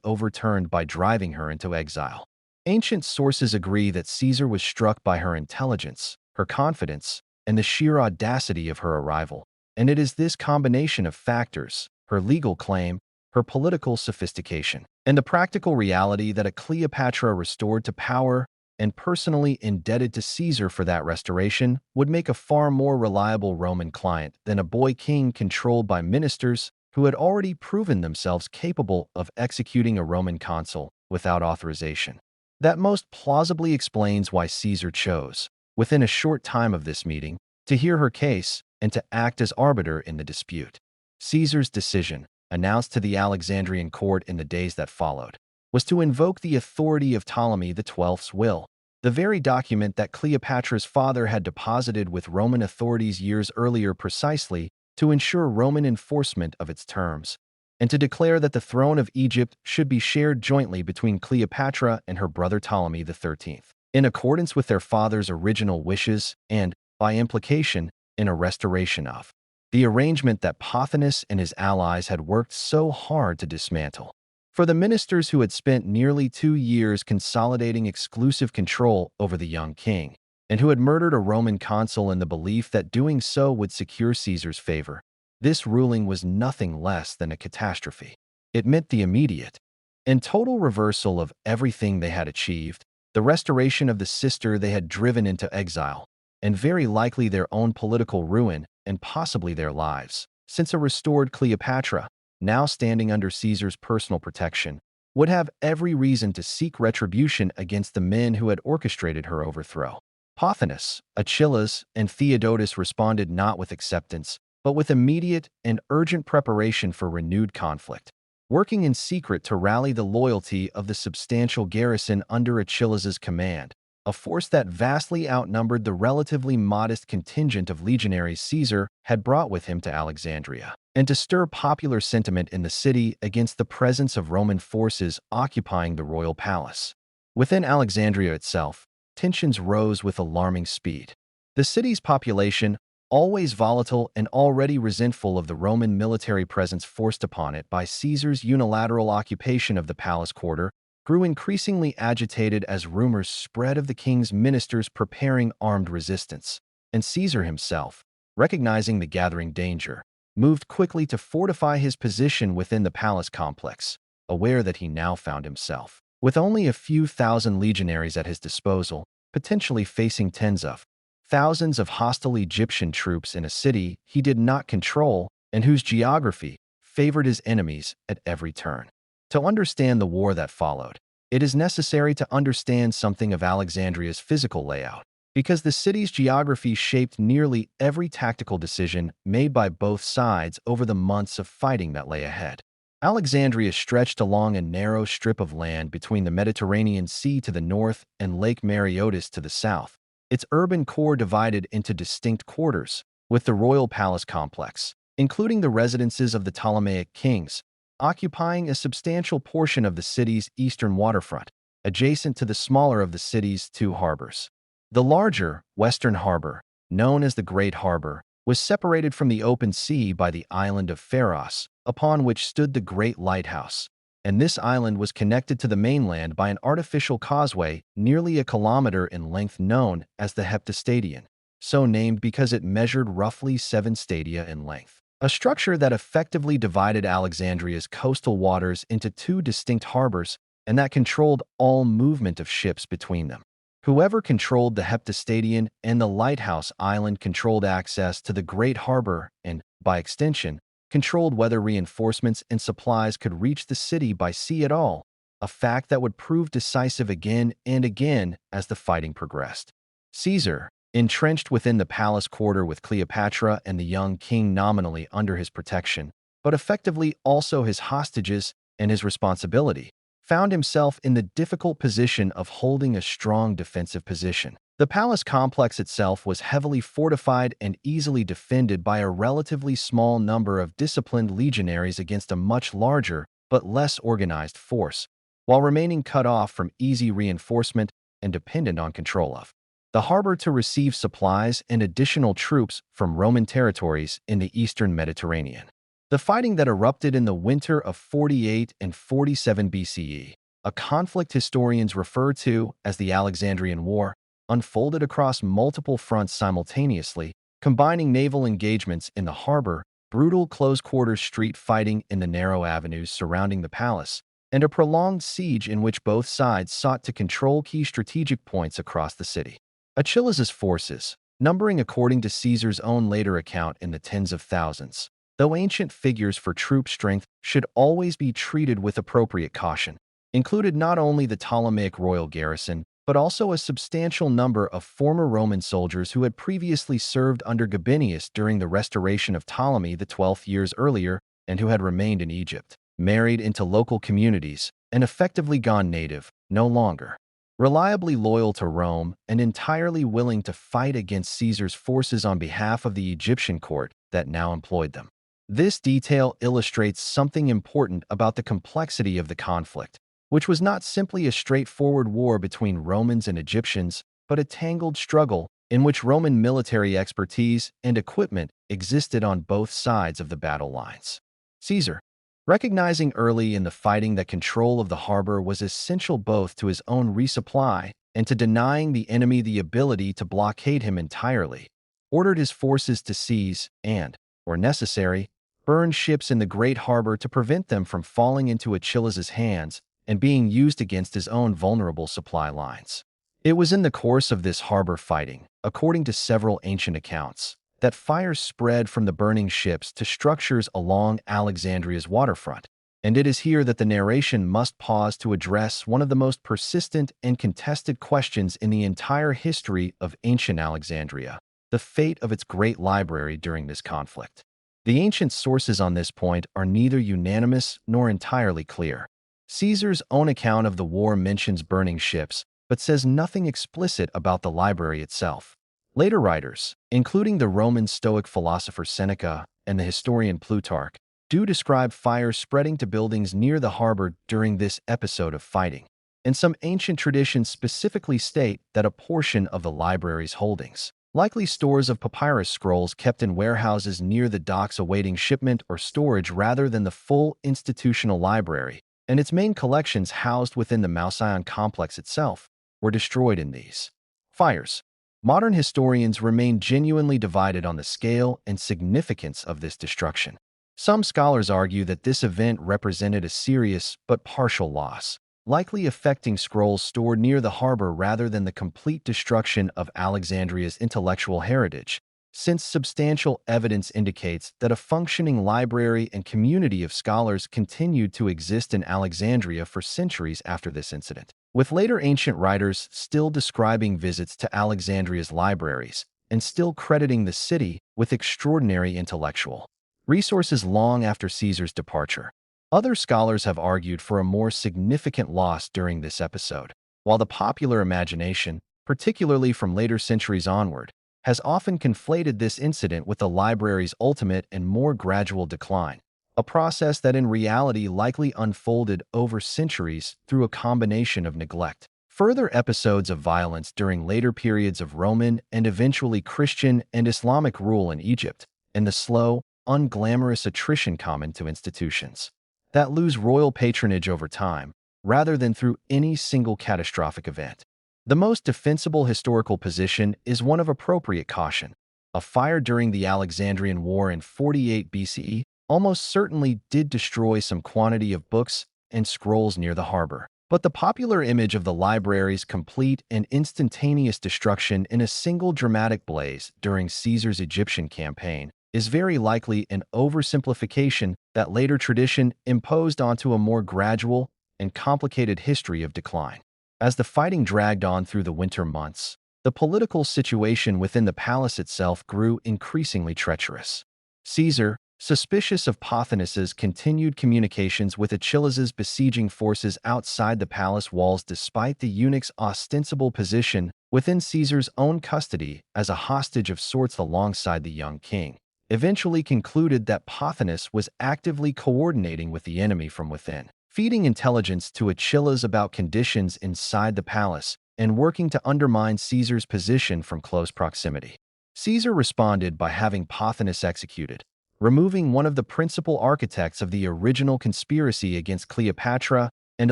overturned by driving her into exile. Ancient sources agree that Caesar was struck by her intelligence, her confidence, and the sheer audacity of her arrival. And it is this combination of factors, her legal claim, her political sophistication, and the practical reality that a Cleopatra restored to power and personally indebted to Caesar for that restoration would make a far more reliable Roman client than a boy king controlled by ministers who had already proven themselves capable of executing a Roman consul without authorization. That most plausibly explains why Caesar chose, within a short time of this meeting, to hear her case and to act as arbiter in the dispute. Caesar's decision, announced to the Alexandrian court in the days that followed, was to invoke the authority of Ptolemy XII's will, the very document that Cleopatra's father had deposited with Roman authorities years earlier precisely to ensure Roman enforcement of its terms, and to declare that the throne of Egypt should be shared jointly between Cleopatra and her brother Ptolemy XIII, in accordance with their father's original wishes and, by implication, in a restoration of the arrangement that Pothinus and his allies had worked so hard to dismantle. For the ministers who had spent nearly 2 years consolidating exclusive control over the young king, and who had murdered a Roman consul in the belief that doing so would secure Caesar's favor, this ruling was nothing less than a catastrophe. It meant the immediate and total reversal of everything they had achieved, the restoration of the sister they had driven into exile, and very likely their own political ruin and possibly their lives, since a restored Cleopatra, now standing under Caesar's personal protection, would have every reason to seek retribution against the men who had orchestrated her overthrow. Pothinus, Achillas, and Theodotus responded not with acceptance, but with immediate and urgent preparation for renewed conflict, working in secret to rally the loyalty of the substantial garrison under Achillas's command, a force that vastly outnumbered the relatively modest contingent of legionaries Caesar had brought with him to Alexandria, and to stir popular sentiment in the city against the presence of Roman forces occupying the royal palace. Within Alexandria itself, tensions rose with alarming speed. The city's population, always volatile and already resentful of the Roman military presence forced upon it by Caesar's unilateral occupation of the palace quarter, grew increasingly agitated as rumors spread of the king's ministers preparing armed resistance, and Caesar himself, recognizing the gathering danger, moved quickly to fortify his position within the palace complex, aware that he now found himself, with only a few thousand legionaries at his disposal, potentially facing tens of thousands of hostile Egyptian troops in a city he did not control and whose geography favored his enemies at every turn. To understand the war that followed, it is necessary to understand something of Alexandria's physical layout, because the city's geography shaped nearly every tactical decision made by both sides over the months of fighting that lay ahead. Alexandria stretched along a narrow strip of land between the Mediterranean Sea to the north and Lake Mareotis to the south, its urban core divided into distinct quarters, with the royal palace complex, including the residences of the Ptolemaic kings, occupying a substantial portion of the city's eastern waterfront, adjacent to the smaller of the city's 2 harbors. The larger, western harbor, known as the Great Harbor, was separated from the open sea by the island of Pharos, upon which stood the Great Lighthouse, and this island was connected to the mainland by an artificial causeway nearly a kilometer in length known as the Heptastadion, so named because it measured roughly 7 stadia in length. A structure that effectively divided Alexandria's coastal waters into 2 distinct harbors and that controlled all movement of ships between them. Whoever controlled the Heptastadion and the lighthouse island controlled access to the Great Harbor and, by extension, controlled whether reinforcements and supplies could reach the city by sea at all, a fact that would prove decisive again and again as the fighting progressed. Caesar, entrenched within the palace quarter with Cleopatra and the young king nominally under his protection, but effectively also his hostages and his responsibility, found himself in the difficult position of holding a strong defensive position. The palace complex itself was heavily fortified and easily defended by a relatively small number of disciplined legionaries against a much larger but less organized force, while remaining cut off from easy reinforcement and dependent on control of the harbor to receive supplies and additional troops from Roman territories in the eastern Mediterranean. The fighting that erupted in the winter of 48 and 47 BCE, a conflict historians refer to as the Alexandrian War, unfolded across multiple fronts simultaneously, combining naval engagements in the harbor, brutal close-quarters street fighting in the narrow avenues surrounding the palace, and a prolonged siege in which both sides sought to control key strategic points across the city. Achilles' forces, numbering according to Caesar's own later account in the tens of thousands, though ancient figures for troop strength should always be treated with appropriate caution, included not only the Ptolemaic royal garrison, but also a substantial number of former Roman soldiers who had previously served under Gabinius during the restoration of Ptolemy the 12th years earlier and who had remained in Egypt, married into local communities, and effectively gone native, no longer reliably loyal to Rome and entirely willing to fight against Caesar's forces on behalf of the Egyptian court that now employed them. This detail illustrates something important about the complexity of the conflict, which was not simply a straightforward war between Romans and Egyptians, but a tangled struggle in which Roman military expertise and equipment existed on both sides of the battle lines. Caesar, recognizing early in the fighting that control of the harbor was essential both to his own resupply and to denying the enemy the ability to blockade him entirely, ordered his forces to seize and, where necessary, burn ships in the great harbor to prevent them from falling into Achilles' hands and being used against his own vulnerable supply lines. It was in the course of this harbor fighting, according to several ancient accounts, that fires spread from the burning ships to structures along Alexandria's waterfront, and it is here that the narration must pause to address one of the most persistent and contested questions in the entire history of ancient Alexandria: the fate of its great library during this conflict. The ancient sources on this point are neither unanimous nor entirely clear. Caesar's own account of the war mentions burning ships, but says nothing explicit about the library itself. Later writers, including the Roman Stoic philosopher Seneca and the historian Plutarch, do describe fires spreading to buildings near the harbor during this episode of fighting, and some ancient traditions specifically state that a portion of the library's holdings, likely stores of papyrus scrolls kept in warehouses near the docks awaiting shipment or storage rather than the full institutional library, and its main collections housed within the Mausion complex itself, were destroyed in these fires. Modern historians remain genuinely divided on the scale and significance of this destruction. Some scholars argue that this event represented a serious but partial loss, likely affecting scrolls stored near the harbor rather than the complete destruction of Alexandria's intellectual heritage, since substantial evidence indicates that a functioning library and community of scholars continued to exist in Alexandria for centuries after this incident, with later ancient writers still describing visits to Alexandria's libraries and still crediting the city with extraordinary intellectual resources long after Caesar's departure. Other scholars have argued for a more significant loss during this episode, while the popular imagination, particularly from later centuries onward, has often conflated this incident with the library's ultimate and more gradual decline, a process that in reality likely unfolded over centuries through a combination of neglect, further episodes of violence during later periods of Roman and eventually Christian and Islamic rule in Egypt, and the slow, unglamorous attrition common to institutions that lose royal patronage over time, rather than through any single catastrophic event. The most defensible historical position is one of appropriate caution. A fire during the Alexandrian War in 48 BCE almost certainly did destroy some quantity of books and scrolls near the harbor. But the popular image of the library's complete and instantaneous destruction in a single dramatic blaze during Caesar's Egyptian campaign is very likely an oversimplification that later tradition imposed onto a more gradual and complicated history of decline. As the fighting dragged on through the winter months, the political situation within the palace itself grew increasingly treacherous. Caesar, suspicious of Pothinus's continued communications with Achilles' besieging forces outside the palace walls despite the eunuch's ostensible position within Caesar's own custody as a hostage of sorts alongside the young king, eventually concluded that Pothinus was actively coordinating with the enemy from within, feeding intelligence to Achilles about conditions inside the palace and working to undermine Caesar's position from close proximity. Caesar responded by having Pothinus executed, removing one of the principal architects of the original conspiracy against Cleopatra and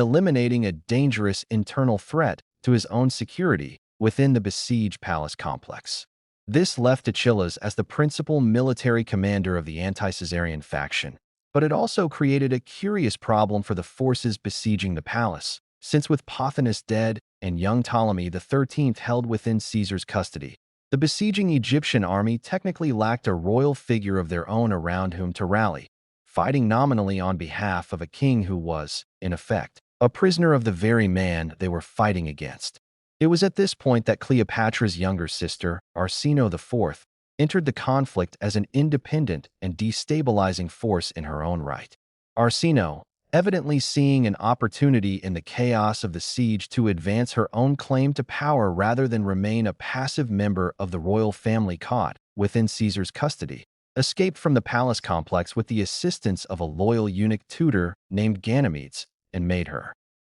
eliminating a dangerous internal threat to his own security within the besieged palace complex. This left Achilles as the principal military commander of the anti-Caesarian faction, but it also created a curious problem for the forces besieging the palace, since with Pothinus dead and young Ptolemy XIII held within Caesar's custody, the besieging Egyptian army technically lacked a royal figure of their own around whom to rally, fighting nominally on behalf of a king who was, in effect, a prisoner of the very man they were fighting against. It was at this point that Cleopatra's younger sister, Arsinoe IV, entered the conflict as an independent and destabilizing force in her own right. Arsinoe, evidently seeing an opportunity in the chaos of the siege to advance her own claim to power rather than remain a passive member of the royal family caught within Caesar's custody, escaped from the palace complex with the assistance of a loyal eunuch tutor named Ganymedes and made her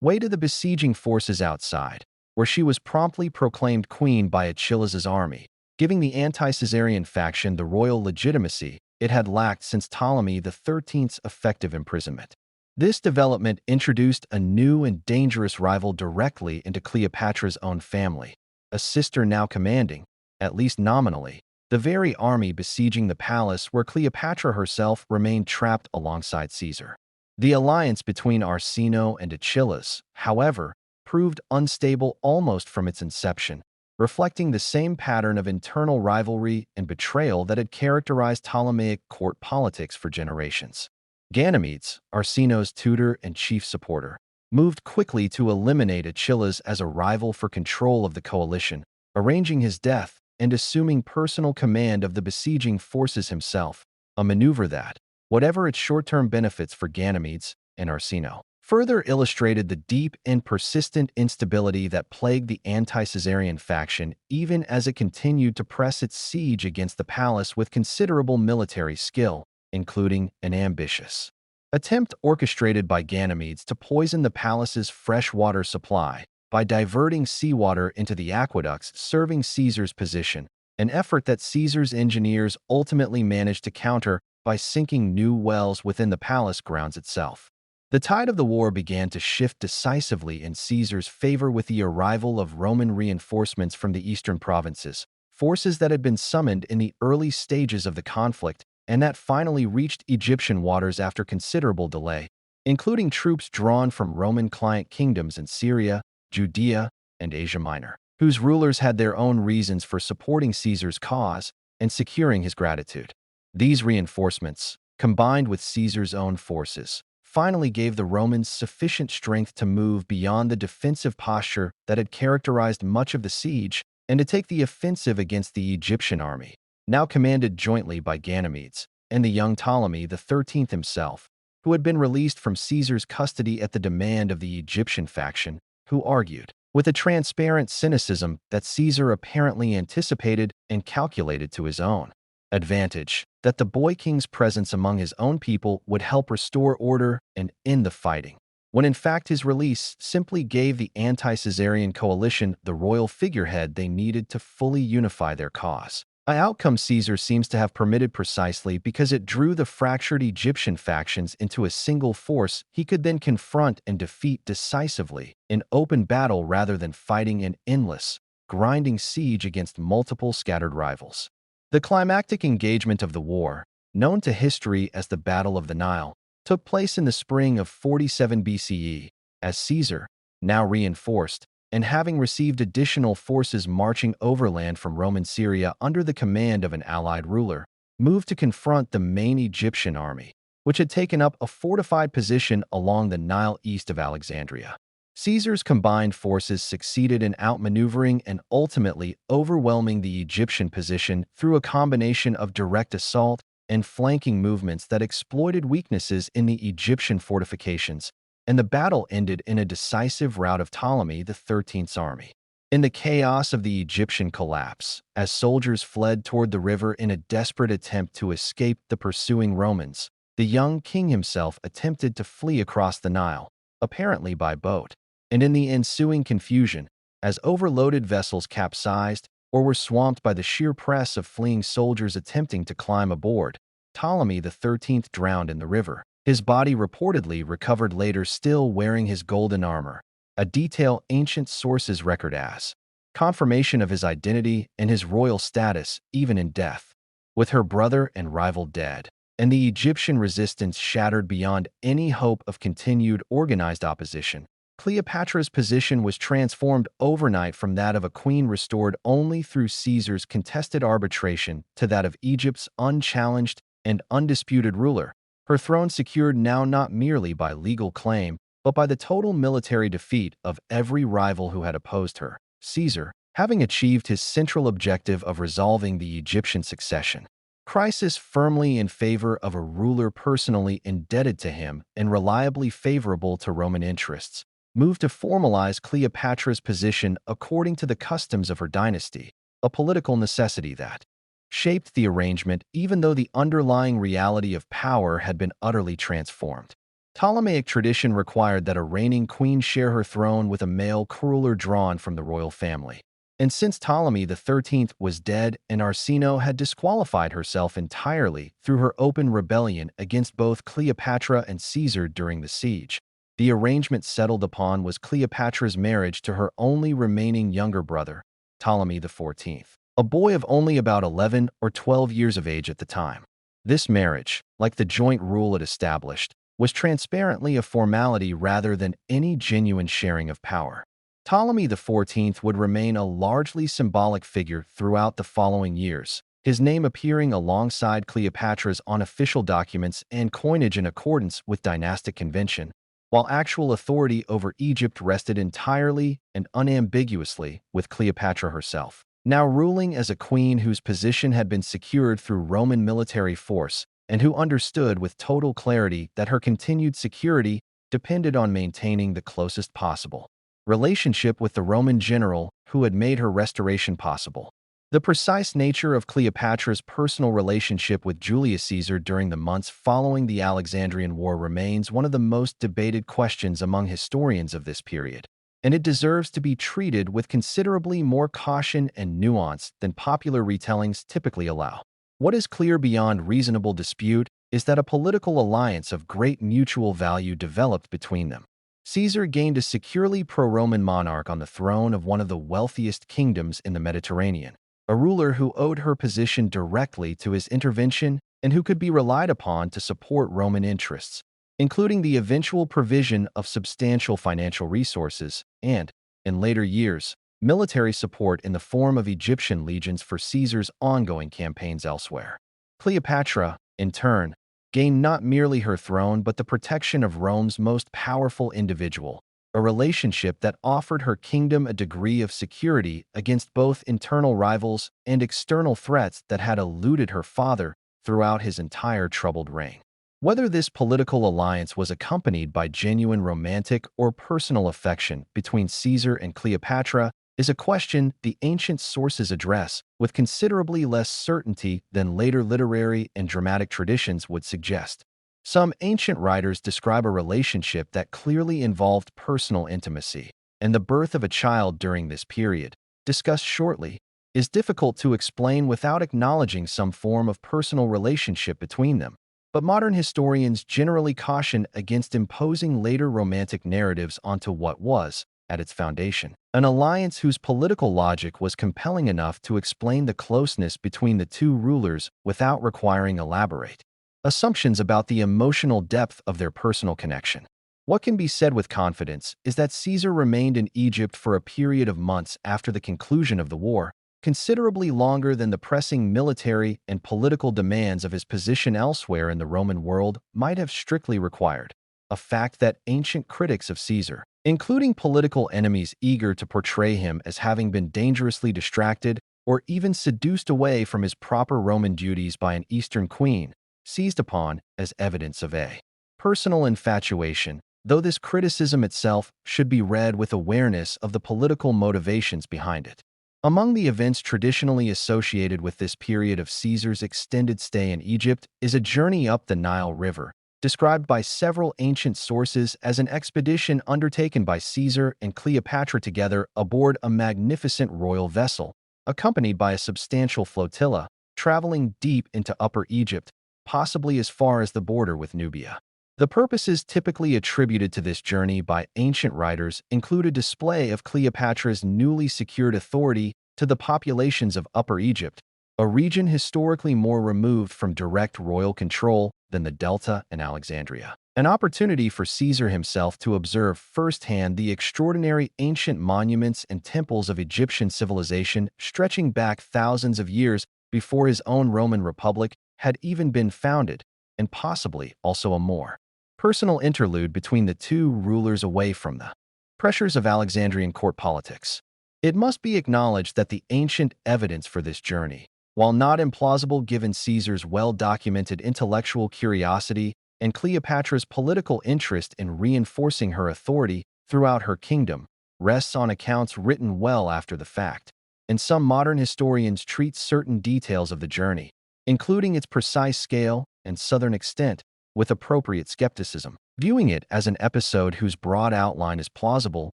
way to the besieging forces outside, where she was promptly proclaimed queen by Achilles' army, giving the anti-Caesarian faction the royal legitimacy it had lacked since Ptolemy XIII's effective imprisonment. This development introduced a new and dangerous rival directly into Cleopatra's own family, a sister now commanding, at least nominally, the very army besieging the palace where Cleopatra herself remained trapped alongside Caesar. The alliance between Arsinoe and Achilles, however, proved unstable almost from its inception, reflecting the same pattern of internal rivalry and betrayal that had characterized Ptolemaic court politics for generations. Ganymedes, Arsinoe's tutor and chief supporter, moved quickly to eliminate Achilles as a rival for control of the coalition, arranging his death and assuming personal command of the besieging forces himself, a maneuver that, whatever its short-term benefits for Ganymedes and Arsinoe, further illustrated the deep and persistent instability that plagued the anti-Caesarian faction even as it continued to press its siege against the palace with considerable military skill, including an ambitious attempt orchestrated by Ganymedes to poison the palace's freshwater supply by diverting seawater into the aqueducts serving Caesar's position, an effort that Caesar's engineers ultimately managed to counter by sinking new wells within the palace grounds itself. The tide of the war began to shift decisively in Caesar's favor with the arrival of Roman reinforcements from the eastern provinces, forces that had been summoned in the early stages of the conflict and that finally reached Egyptian waters after considerable delay, including troops drawn from Roman client kingdoms in Syria, Judea, and Asia Minor, whose rulers had their own reasons for supporting Caesar's cause and securing his gratitude. These reinforcements, combined with Caesar's own forces, finally gave the Romans sufficient strength to move beyond the defensive posture that had characterized much of the siege and to take the offensive against the Egyptian army, now commanded jointly by Ganymedes and the young Ptolemy XIII himself, who had been released from Caesar's custody at the demand of the Egyptian faction, who argued, with a transparent cynicism that Caesar apparently anticipated and calculated to his own advantage, that the boy king's presence among his own people would help restore order and end the fighting, when in fact his release simply gave the anti-Caesarian coalition the royal figurehead they needed to fully unify their cause. An outcome Caesar seems to have permitted precisely because it drew the fractured Egyptian factions into a single force he could then confront and defeat decisively in open battle rather than fighting an endless, grinding siege against multiple scattered rivals. The climactic engagement of the war, known to history as the Battle of the Nile, took place in the spring of 47 BCE, as Caesar, now reinforced, and having received additional forces marching overland from Roman Syria under the command of an allied ruler, moved to confront the main Egyptian army, which had taken up a fortified position along the Nile east of Alexandria. Caesar's combined forces succeeded in outmaneuvering and ultimately overwhelming the Egyptian position through a combination of direct assault and flanking movements that exploited weaknesses in the Egyptian fortifications, and the battle ended in a decisive rout of Ptolemy XIII's army. In the chaos of the Egyptian collapse, as soldiers fled toward the river in a desperate attempt to escape the pursuing Romans, the young king himself attempted to flee across the Nile, apparently by boat, and in the ensuing confusion, as overloaded vessels capsized or were swamped by the sheer press of fleeing soldiers attempting to climb aboard. Ptolemy XIII drowned in the river. His body reportedly recovered later still wearing his golden armor, a detail ancient sources record as confirmation of his identity and his royal status even in death. With her brother and rival dead, and the Egyptian resistance shattered beyond any hope of continued organized opposition, Cleopatra's position was transformed overnight from that of a queen restored only through Caesar's contested arbitration to that of Egypt's unchallenged and undisputed ruler, her throne secured now not merely by legal claim, but by the total military defeat of every rival who had opposed her. Caesar, having achieved his central objective of resolving the Egyptian succession crisis firmly in favor of a ruler personally indebted to him and reliably favorable to Roman interests, moved to formalize Cleopatra's position according to the customs of her dynasty, a political necessity that shaped the arrangement even though the underlying reality of power had been utterly transformed. Ptolemaic tradition required that a reigning queen share her throne with a male ruler drawn from the royal family. And since Ptolemy XIII was dead and Arsinoe had disqualified herself entirely through her open rebellion against both Cleopatra and Caesar during the siege, the arrangement settled upon was Cleopatra's marriage to her only remaining younger brother, Ptolemy XIV, a boy of only about 11 or 12 years of age at the time. This marriage, like the joint rule it established, was transparently a formality rather than any genuine sharing of power. Ptolemy XIV would remain a largely symbolic figure throughout the following years, his name appearing alongside Cleopatra's on official documents and coinage in accordance with dynastic convention, while actual authority over Egypt rested entirely and unambiguously with Cleopatra herself, now ruling as a queen whose position had been secured through Roman military force and who understood with total clarity that her continued security depended on maintaining the closest possible relationship with the Roman general who had made her restoration possible. The precise nature of Cleopatra's personal relationship with Julius Caesar during the months following the Alexandrian War remains one of the most debated questions among historians of this period, and it deserves to be treated with considerably more caution and nuance than popular retellings typically allow. What is clear beyond reasonable dispute is that a political alliance of great mutual value developed between them. Caesar gained a securely pro-Roman monarch on the throne of one of the wealthiest kingdoms in the Mediterranean, a ruler who owed her position directly to his intervention and who could be relied upon to support Roman interests, including the eventual provision of substantial financial resources and, in later years, military support in the form of Egyptian legions for Caesar's ongoing campaigns elsewhere. Cleopatra, in turn, gained not merely her throne but the protection of Rome's most powerful individual, a relationship that offered her kingdom a degree of security against both internal rivals and external threats that had eluded her father throughout his entire troubled reign. Whether this political alliance was accompanied by genuine romantic or personal affection between Caesar and Cleopatra is a question the ancient sources address with considerably less certainty than later literary and dramatic traditions would suggest. Some ancient writers describe a relationship that clearly involved personal intimacy, and the birth of a child during this period, discussed shortly, is difficult to explain without acknowledging some form of personal relationship between them. But modern historians generally caution against imposing later romantic narratives onto what was, at its foundation, an alliance whose political logic was compelling enough to explain the closeness between the two rulers without requiring elaborate assumptions about the emotional depth of their personal connection. What can be said with confidence is that Caesar remained in Egypt for a period of months after the conclusion of the war, considerably longer than the pressing military and political demands of his position elsewhere in the Roman world might have strictly required, a fact that ancient critics of Caesar, including political enemies eager to portray him as having been dangerously distracted or even seduced away from his proper Roman duties by an Eastern queen, seized upon as evidence of a personal infatuation, though this criticism itself should be read with awareness of the political motivations behind it. Among the events traditionally associated with this period of Caesar's extended stay in Egypt is a journey up the Nile River, described by several ancient sources as an expedition undertaken by Caesar and Cleopatra together aboard a magnificent royal vessel, accompanied by a substantial flotilla, traveling deep into Upper Egypt, possibly as far as the border with Nubia. The purposes typically attributed to this journey by ancient writers include a display of Cleopatra's newly secured authority to the populations of Upper Egypt, a region historically more removed from direct royal control than the Delta and Alexandria. An opportunity for Caesar himself to observe firsthand the extraordinary ancient monuments and temples of Egyptian civilization stretching back thousands of years before his own Roman Republic had even been founded, and possibly also a more personal interlude between the two rulers away from the pressures of Alexandrian court politics. It must be acknowledged that the ancient evidence for this journey, while not implausible given Caesar's well-documented intellectual curiosity and Cleopatra's political interest in reinforcing her authority throughout her kingdom, rests on accounts written well after the fact, and some modern historians treat certain details of the journey, including its precise scale and southern extent, with appropriate skepticism, viewing it as an episode whose broad outline is plausible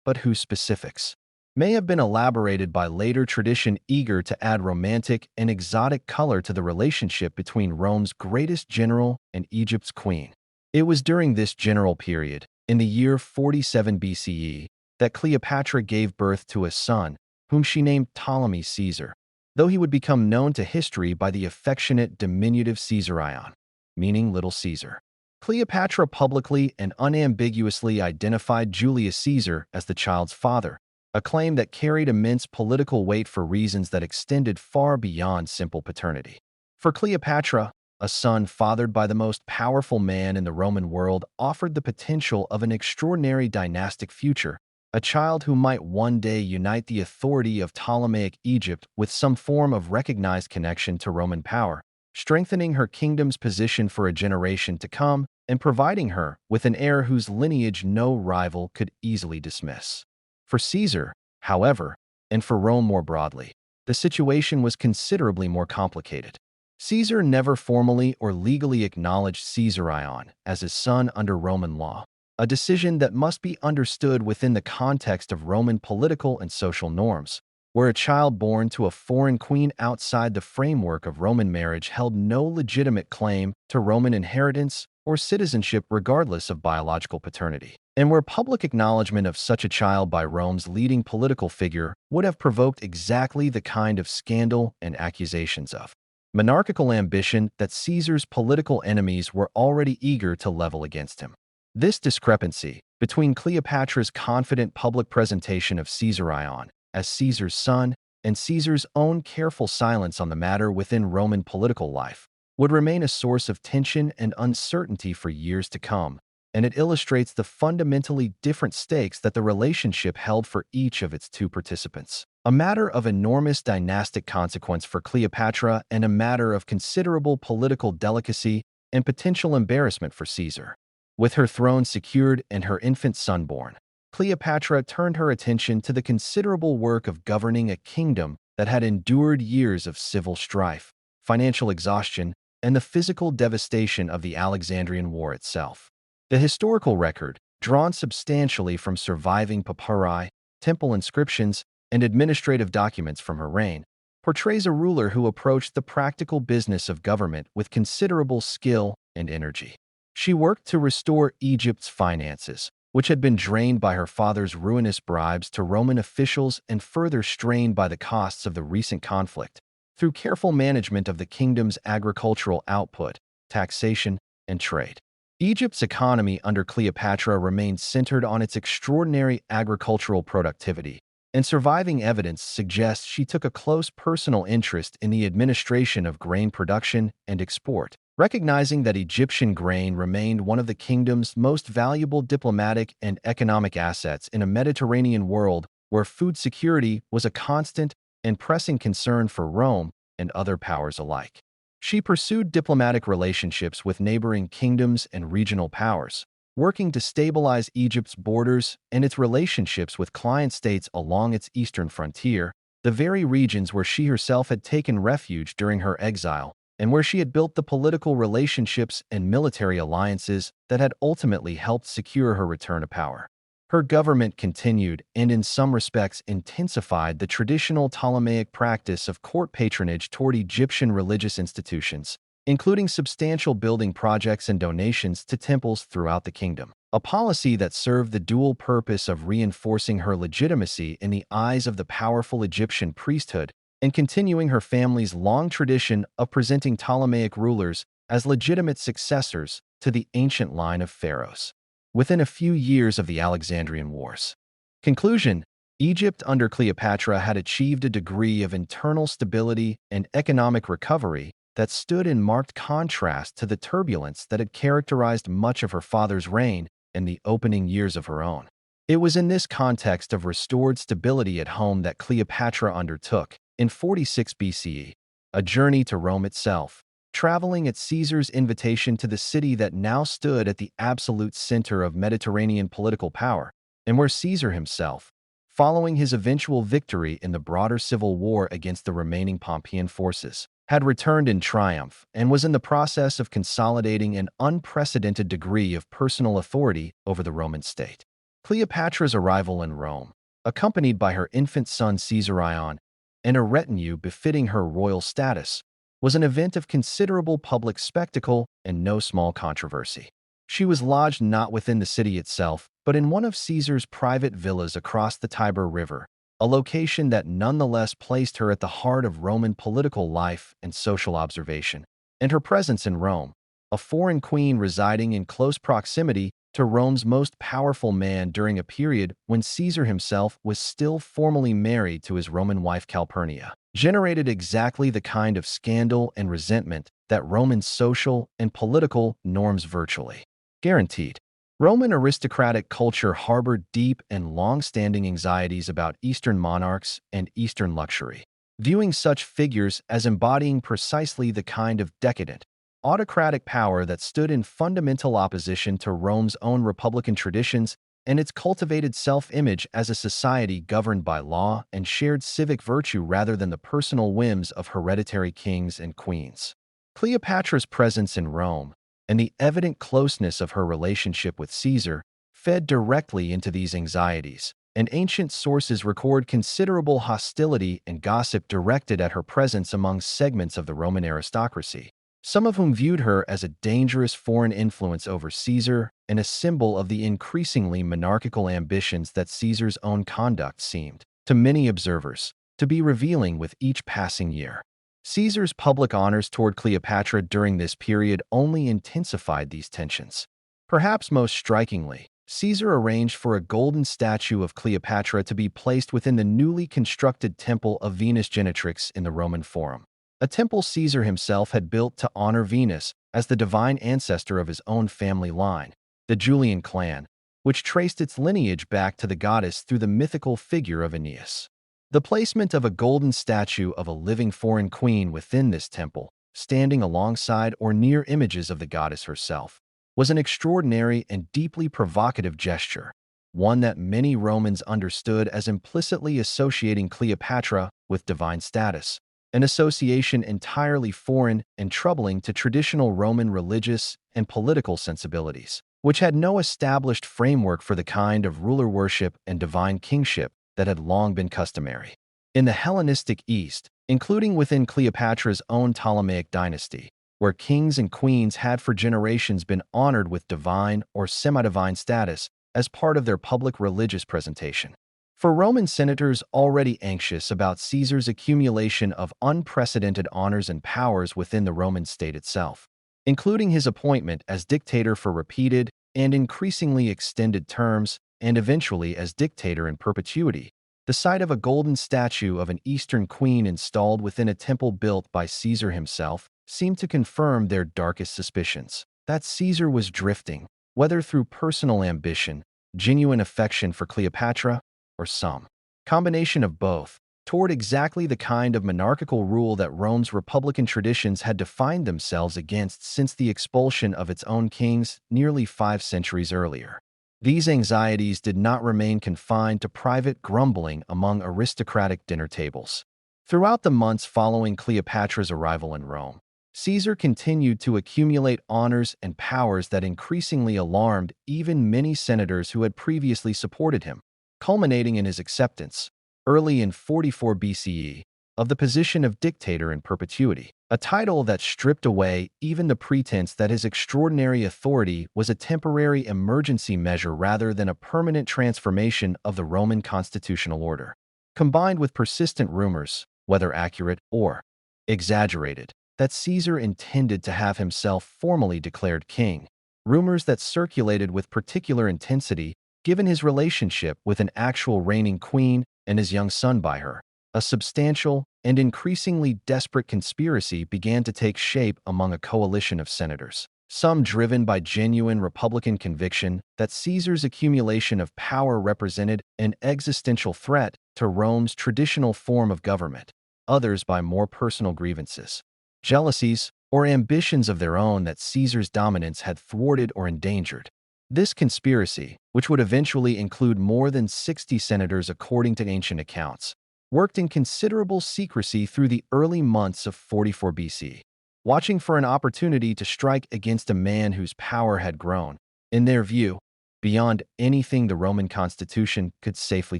but whose specifics may have been elaborated by later tradition eager to add romantic and exotic color to the relationship between Rome's greatest general and Egypt's queen. It was during this general period, in the year 47 BCE, that Cleopatra gave birth to a son, whom she named Ptolemy Caesar, though he would become known to history by the affectionate diminutive Caesarion, meaning Little Caesar. Cleopatra publicly and unambiguously identified Julius Caesar as the child's father, a claim that carried immense political weight for reasons that extended far beyond simple paternity. For Cleopatra, a son fathered by the most powerful man in the Roman world offered the potential of an extraordinary dynastic future, a child who might one day unite the authority of Ptolemaic Egypt with some form of recognized connection to Roman power, strengthening her kingdom's position for a generation to come and providing her with an heir whose lineage no rival could easily dismiss. For Caesar, however, and for Rome more broadly, the situation was considerably more complicated. Caesar never formally or legally acknowledged Caesarion as his son under Roman law, a decision that must be understood within the context of Roman political and social norms, where a child born to a foreign queen outside the framework of Roman marriage held no legitimate claim to Roman inheritance or citizenship regardless of biological paternity, and where public acknowledgement of such a child by Rome's leading political figure would have provoked exactly the kind of scandal and accusations of monarchical ambition that Caesar's political enemies were already eager to level against him. This discrepancy between Cleopatra's confident public presentation of Caesarion as Caesar's son and Caesar's own careful silence on the matter within Roman political life would remain a source of tension and uncertainty for years to come, and it illustrates the fundamentally different stakes that the relationship held for each of its two participants. A matter of enormous dynastic consequence for Cleopatra and a matter of considerable political delicacy and potential embarrassment for Caesar. With her throne secured and her infant son born, Cleopatra turned her attention to the considerable work of governing a kingdom that had endured years of civil strife, financial exhaustion, and the physical devastation of the Alexandrian War itself. The historical record, drawn substantially from surviving papyri, temple inscriptions, and administrative documents from her reign, portrays a ruler who approached the practical business of government with considerable skill and energy. She worked to restore Egypt's finances, which had been drained by her father's ruinous bribes to Roman officials and further strained by the costs of the recent conflict, through careful management of the kingdom's agricultural output, taxation, and trade. Egypt's economy under Cleopatra remained centered on its extraordinary agricultural productivity, and surviving evidence suggests she took a close personal interest in the administration of grain production and export, recognizing that Egyptian grain remained one of the kingdom's most valuable diplomatic and economic assets in a Mediterranean world where food security was a constant and pressing concern for Rome and other powers alike. She pursued diplomatic relationships with neighboring kingdoms and regional powers, working to stabilize Egypt's borders and its relationships with client states along its eastern frontier, the very regions where she herself had taken refuge during her exile, and where she had built the political relationships and military alliances that had ultimately helped secure her return to power. Her government continued and in some respects intensified the traditional Ptolemaic practice of court patronage toward Egyptian religious institutions, including substantial building projects and donations to temples throughout the kingdom, a policy that served the dual purpose of reinforcing her legitimacy in the eyes of the powerful Egyptian priesthood and continuing her family's long tradition of presenting Ptolemaic rulers as legitimate successors to the ancient line of pharaohs. Within a few years of the Alexandrian Wars. Conclusion: Egypt under Cleopatra had achieved a degree of internal stability and economic recovery that stood in marked contrast to the turbulence that had characterized much of her father's reign and the opening years of her own. It was in this context of restored stability at home that Cleopatra undertook, in 46 BCE, a journey to Rome itself, traveling at Caesar's invitation to the city that now stood at the absolute center of Mediterranean political power, and where Caesar himself, following his eventual victory in the broader civil war against the remaining Pompeian forces, had returned in triumph and was in the process of consolidating an unprecedented degree of personal authority over the Roman state. Cleopatra's arrival in Rome, accompanied by her infant son Caesarion and a retinue befitting her royal status, was an event of considerable public spectacle and no small controversy. She was lodged not within the city itself, but in one of Caesar's private villas across the Tiber River, a location that nonetheless placed her at the heart of Roman political life and social observation. And her presence in Rome, a foreign queen residing in close proximity to Rome's most powerful man during a period when Caesar himself was still formally married to his Roman wife Calpurnia, generated exactly the kind of scandal and resentment that Roman social and political norms virtually guaranteed. Roman aristocratic culture harbored deep and long-standing anxieties about Eastern monarchs and Eastern luxury, viewing such figures as embodying precisely the kind of decadent, autocratic power that stood in fundamental opposition to Rome's own republican traditions and its cultivated self-image as a society governed by law and shared civic virtue rather than the personal whims of hereditary kings and queens. Cleopatra's presence in Rome, and the evident closeness of her relationship with Caesar, fed directly into these anxieties, and ancient sources record considerable hostility and gossip directed at her presence among segments of the Roman aristocracy, some of whom viewed her as a dangerous foreign influence over Caesar and a symbol of the increasingly monarchical ambitions that Caesar's own conduct seemed, to many observers, to be revealing with each passing year. Caesar's public honors toward Cleopatra during this period only intensified these tensions. Perhaps most strikingly, Caesar arranged for a golden statue of Cleopatra to be placed within the newly constructed Temple of Venus Genetrix in the Roman Forum, a temple Caesar himself had built to honor Venus as the divine ancestor of his own family line, the Julian clan, which traced its lineage back to the goddess through the mythical figure of Aeneas. The placement of a golden statue of a living foreign queen within this temple, standing alongside or near images of the goddess herself, was an extraordinary and deeply provocative gesture, one that many Romans understood as implicitly associating Cleopatra with divine status, an association entirely foreign and troubling to traditional Roman religious and political sensibilities, which had no established framework for the kind of ruler worship and divine kingship that had long been customary. In the Hellenistic East, including within Cleopatra's own Ptolemaic Dynasty, where kings and queens had for generations been honored with divine or semi-divine status as part of their public religious presentation. For Roman senators already anxious about Caesar's accumulation of unprecedented honors and powers within the Roman state itself, including his appointment as dictator for repeated and increasingly extended terms, and eventually as dictator in perpetuity, the sight of a golden statue of an Eastern queen installed within a temple built by Caesar himself seemed to confirm their darkest suspicions that Caesar was drifting, whether through personal ambition, genuine affection for Cleopatra, or some combination of both, toward exactly the kind of monarchical rule that Rome's republican traditions had defined themselves against since the expulsion of its own kings nearly 5 centuries earlier. These anxieties did not remain confined to private grumbling among aristocratic dinner tables. Throughout the months following Cleopatra's arrival in Rome, Caesar continued to accumulate honors and powers that increasingly alarmed even many senators who had previously supported him, culminating in his acceptance, early in 44 BCE, of the position of dictator in perpetuity, a title that stripped away even the pretense that his extraordinary authority was a temporary emergency measure rather than a permanent transformation of the Roman constitutional order. Combined with persistent rumors, whether accurate or exaggerated, that Caesar intended to have himself formally declared king, rumors that circulated with particular intensity given his relationship with an actual reigning queen and his young son by her. A substantial and increasingly desperate conspiracy began to take shape among a coalition of senators, some driven by genuine Republican conviction that Caesar's accumulation of power represented an existential threat to Rome's traditional form of government, others by more personal grievances, jealousies, or ambitions of their own that Caesar's dominance had thwarted or endangered. This conspiracy, which would eventually include more than 60 senators according to ancient accounts, worked in considerable secrecy through the early months of 44 BC, watching for an opportunity to strike against a man whose power had grown, in their view, beyond anything the Roman constitution could safely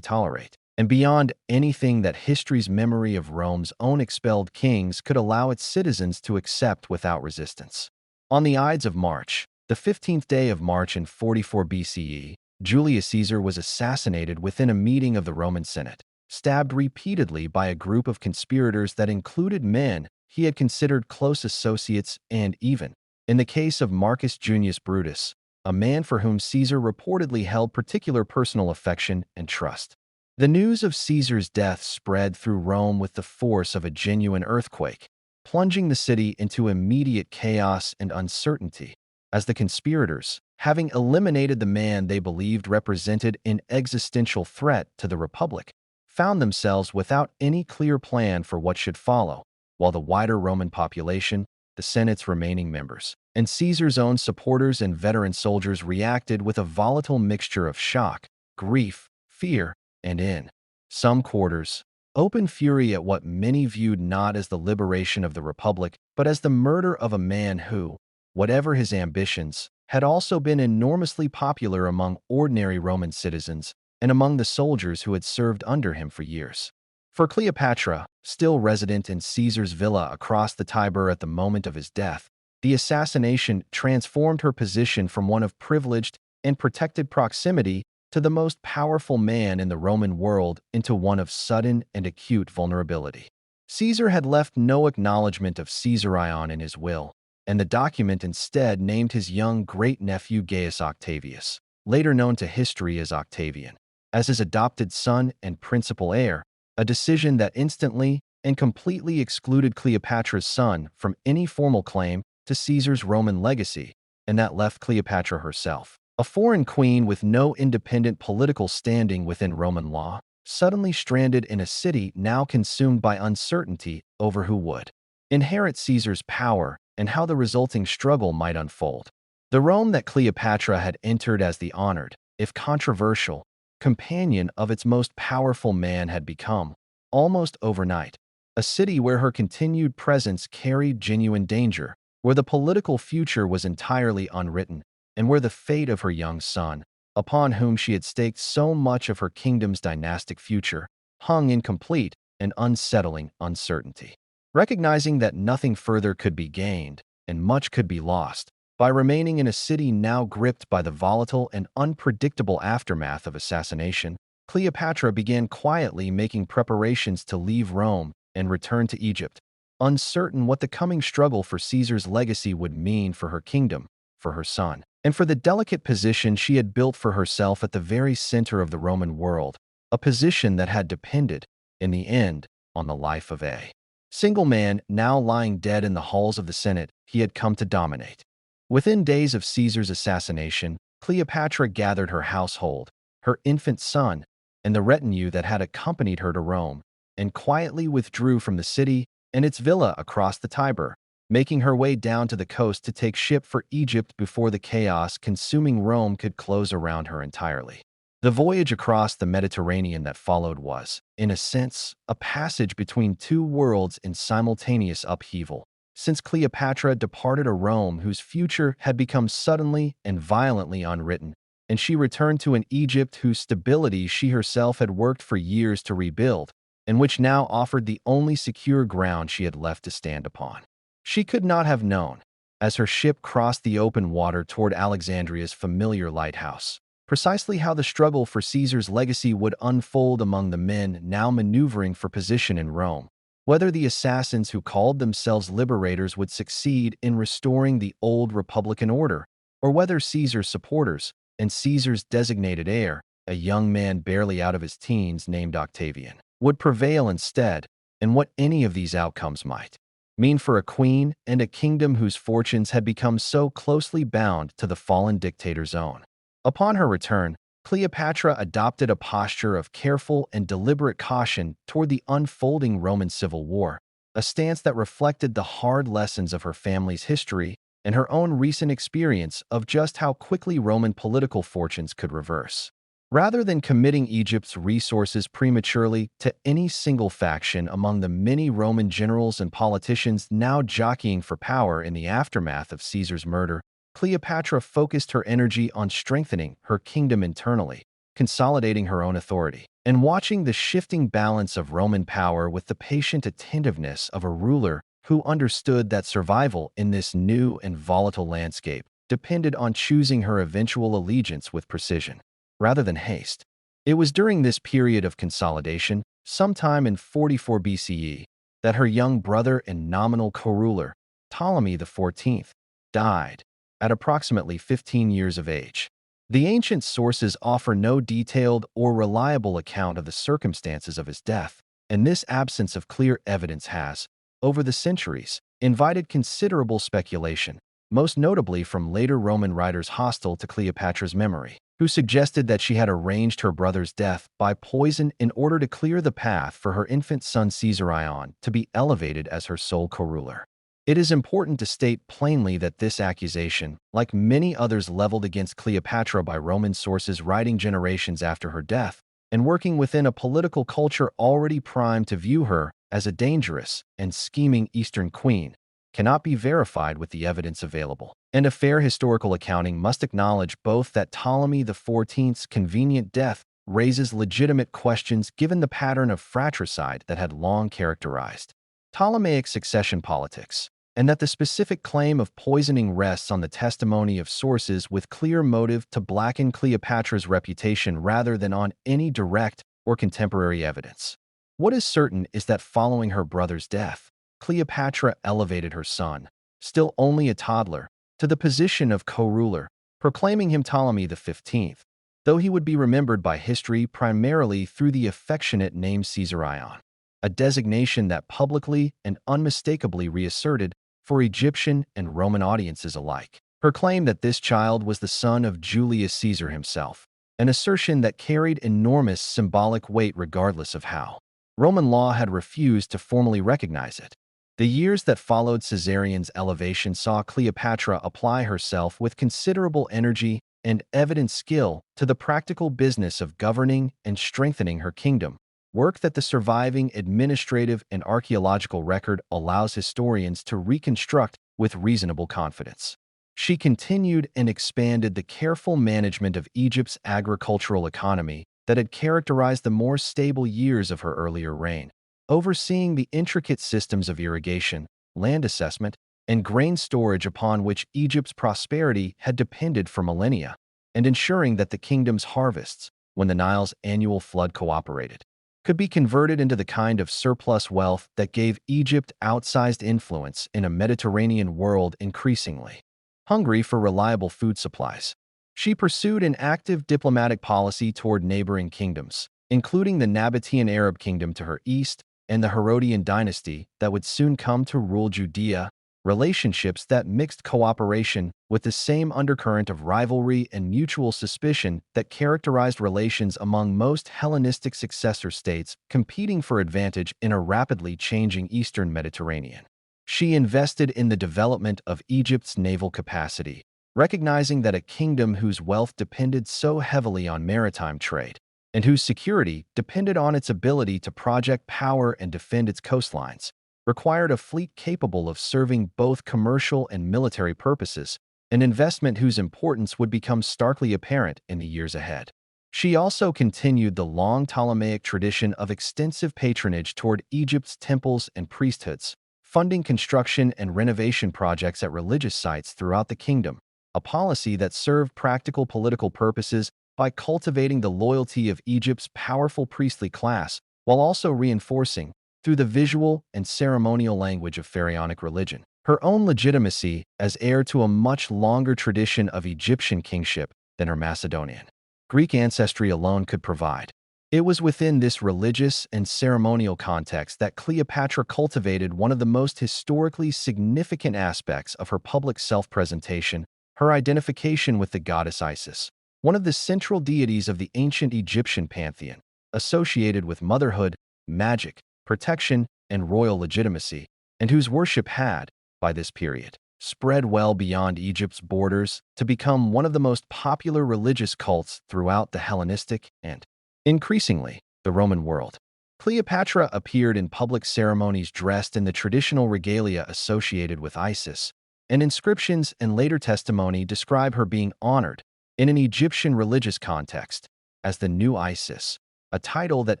tolerate, and beyond anything that history's memory of Rome's own expelled kings could allow its citizens to accept without resistance. On the Ides of March, the 15th day of March in 44 BCE, Julius Caesar was assassinated within a meeting of the Roman Senate, stabbed repeatedly by a group of conspirators that included men he had considered close associates and even, in the case of Marcus Junius Brutus, a man for whom Caesar reportedly held particular personal affection and trust. The news of Caesar's death spread through Rome with the force of a genuine earthquake, plunging the city into immediate chaos and uncertainty, as the conspirators, having eliminated the man they believed represented an existential threat to the Republic, found themselves without any clear plan for what should follow, while the wider Roman population, the Senate's remaining members, and Caesar's own supporters and veteran soldiers reacted with a volatile mixture of shock, grief, fear, and in some quarters, open fury at what many viewed not as the liberation of the Republic, but as the murder of a man who, whatever his ambitions, had also been enormously popular among ordinary Roman citizens and among the soldiers who had served under him for years. For Cleopatra, still resident in Caesar's villa across the Tiber at the moment of his death, the assassination transformed her position from one of privileged and protected proximity to the most powerful man in the Roman world into one of sudden and acute vulnerability. Caesar had left no acknowledgement of Caesarion in his will, and the document instead named his young great-nephew Gaius Octavius, later known to history as Octavian, as his adopted son and principal heir, a decision that instantly and completely excluded Cleopatra's son from any formal claim to Caesar's Roman legacy, and that left Cleopatra herself, a foreign queen with no independent political standing within Roman law, suddenly stranded in a city now consumed by uncertainty over who would inherit Caesar's power and how the resulting struggle might unfold. The Rome that Cleopatra had entered as the honored, if controversial, companion of its most powerful man had become, almost overnight, a city where her continued presence carried genuine danger, where the political future was entirely unwritten, and where the fate of her young son, upon whom she had staked so much of her kingdom's dynastic future, hung in complete and unsettling uncertainty. Recognizing that nothing further could be gained and much could be lost, by remaining in a city now gripped by the volatile and unpredictable aftermath of assassination, Cleopatra began quietly making preparations to leave Rome and return to Egypt, uncertain what the coming struggle for Caesar's legacy would mean for her kingdom, for her son, and for the delicate position she had built for herself at the very center of the Roman world, a position that had depended, in the end, on the life of a single man now lying dead in the halls of the Senate he had come to dominate. Within days of Caesar's assassination, Cleopatra gathered her household, her infant son, and the retinue that had accompanied her to Rome, and quietly withdrew from the city and its villa across the Tiber, making her way down to the coast to take ship for Egypt before the chaos consuming Rome could close around her entirely. The voyage across the Mediterranean that followed was, in a sense, a passage between two worlds in simultaneous upheaval, since Cleopatra departed a Rome whose future had become suddenly and violently unwritten, and she returned to an Egypt whose stability she herself had worked for years to rebuild, and which now offered the only secure ground she had left to stand upon. She could not have known, as her ship crossed the open water toward Alexandria's familiar lighthouse, precisely how the struggle for Caesar's legacy would unfold among the men now maneuvering for position in Rome, whether the assassins who called themselves liberators would succeed in restoring the old republican order, or whether Caesar's supporters and Caesar's designated heir, a young man barely out of his teens named Octavian, would prevail instead, and what any of these outcomes might mean for a queen and a kingdom whose fortunes had become so closely bound to the fallen dictator's own. Upon her return, Cleopatra adopted a posture of careful and deliberate caution toward the unfolding Roman civil war, a stance that reflected the hard lessons of her family's history and her own recent experience of just how quickly Roman political fortunes could reverse. Rather than committing Egypt's resources prematurely to any single faction among the many Roman generals and politicians now jockeying for power in the aftermath of Caesar's murder, Cleopatra focused her energy on strengthening her kingdom internally, consolidating her own authority, and watching the shifting balance of Roman power with the patient attentiveness of a ruler who understood that survival in this new and volatile landscape depended on choosing her eventual allegiance with precision, rather than haste. It was during this period of consolidation, sometime in 44 BCE, that her young brother and nominal co-ruler, Ptolemy XIV, died, at approximately 15 years of age. The ancient sources offer no detailed or reliable account of the circumstances of his death, and this absence of clear evidence has, over the centuries, invited considerable speculation, most notably from later Roman writers hostile to Cleopatra's memory, who suggested that she had arranged her brother's death by poison in order to clear the path for her infant son Caesarion to be elevated as her sole co-ruler. It is important to state plainly that this accusation, like many others leveled against Cleopatra by Roman sources writing generations after her death, and working within a political culture already primed to view her as a dangerous and scheming Eastern queen, cannot be verified with the evidence available. And a fair historical accounting must acknowledge both that Ptolemy XIV's convenient death raises legitimate questions given the pattern of fratricide that had long characterized Ptolemaic succession politics, and that the specific claim of poisoning rests on the testimony of sources with clear motive to blacken Cleopatra's reputation rather than on any direct or contemporary evidence. What is certain is that following her brother's death, Cleopatra elevated her son, still only a toddler, to the position of co-ruler, proclaiming him Ptolemy XV, though he would be remembered by history primarily through the affectionate name Caesarion, a designation that publicly and unmistakably reasserted for Egyptian and Roman audiences alike her claim that this child was the son of Julius Caesar himself, an assertion that carried enormous symbolic weight regardless of how Roman law had refused to formally recognize it. The years that followed Caesarion's elevation saw Cleopatra apply herself with considerable energy and evident skill to the practical business of governing and strengthening her kingdom, work that the surviving administrative and archaeological record allows historians to reconstruct with reasonable confidence. She continued and expanded the careful management of Egypt's agricultural economy that had characterized the more stable years of her earlier reign, overseeing the intricate systems of irrigation, land assessment, and grain storage upon which Egypt's prosperity had depended for millennia, and ensuring that the kingdom's harvests, when the Nile's annual flood cooperated, could be converted into the kind of surplus wealth that gave Egypt outsized influence in a Mediterranean world increasingly hungry for reliable food supplies. She pursued an active diplomatic policy toward neighboring kingdoms, including the Nabatean Arab kingdom to her east and the Herodian dynasty that would soon come to rule Judea, relationships that mixed cooperation with the same undercurrent of rivalry and mutual suspicion that characterized relations among most Hellenistic successor states competing for advantage in a rapidly changing Eastern Mediterranean. She invested in the development of Egypt's naval capacity, recognizing that a kingdom whose wealth depended so heavily on maritime trade, and whose security depended on its ability to project power and defend its coastlines, required a fleet capable of serving both commercial and military purposes, an investment whose importance would become starkly apparent in the years ahead. She also continued the long Ptolemaic tradition of extensive patronage toward Egypt's temples and priesthoods, funding construction and renovation projects at religious sites throughout the kingdom, a policy that served practical political purposes by cultivating the loyalty of Egypt's powerful priestly class while also reinforcing, through the visual and ceremonial language of pharaonic religion, her own legitimacy as heir to a much longer tradition of Egyptian kingship than her Macedonian, Greek ancestry alone could provide. It was within this religious and ceremonial context that Cleopatra cultivated one of the most historically significant aspects of her public self-presentation, her identification with the goddess Isis, one of the central deities of the ancient Egyptian pantheon, associated with motherhood, magic, protection, and royal legitimacy, and whose worship had, by this period, spread well beyond Egypt's borders to become one of the most popular religious cults throughout the Hellenistic and, increasingly, the Roman world. Cleopatra appeared in public ceremonies dressed in the traditional regalia associated with Isis, and inscriptions and later testimony describe her being honored, in an Egyptian religious context, as the new Isis, a title that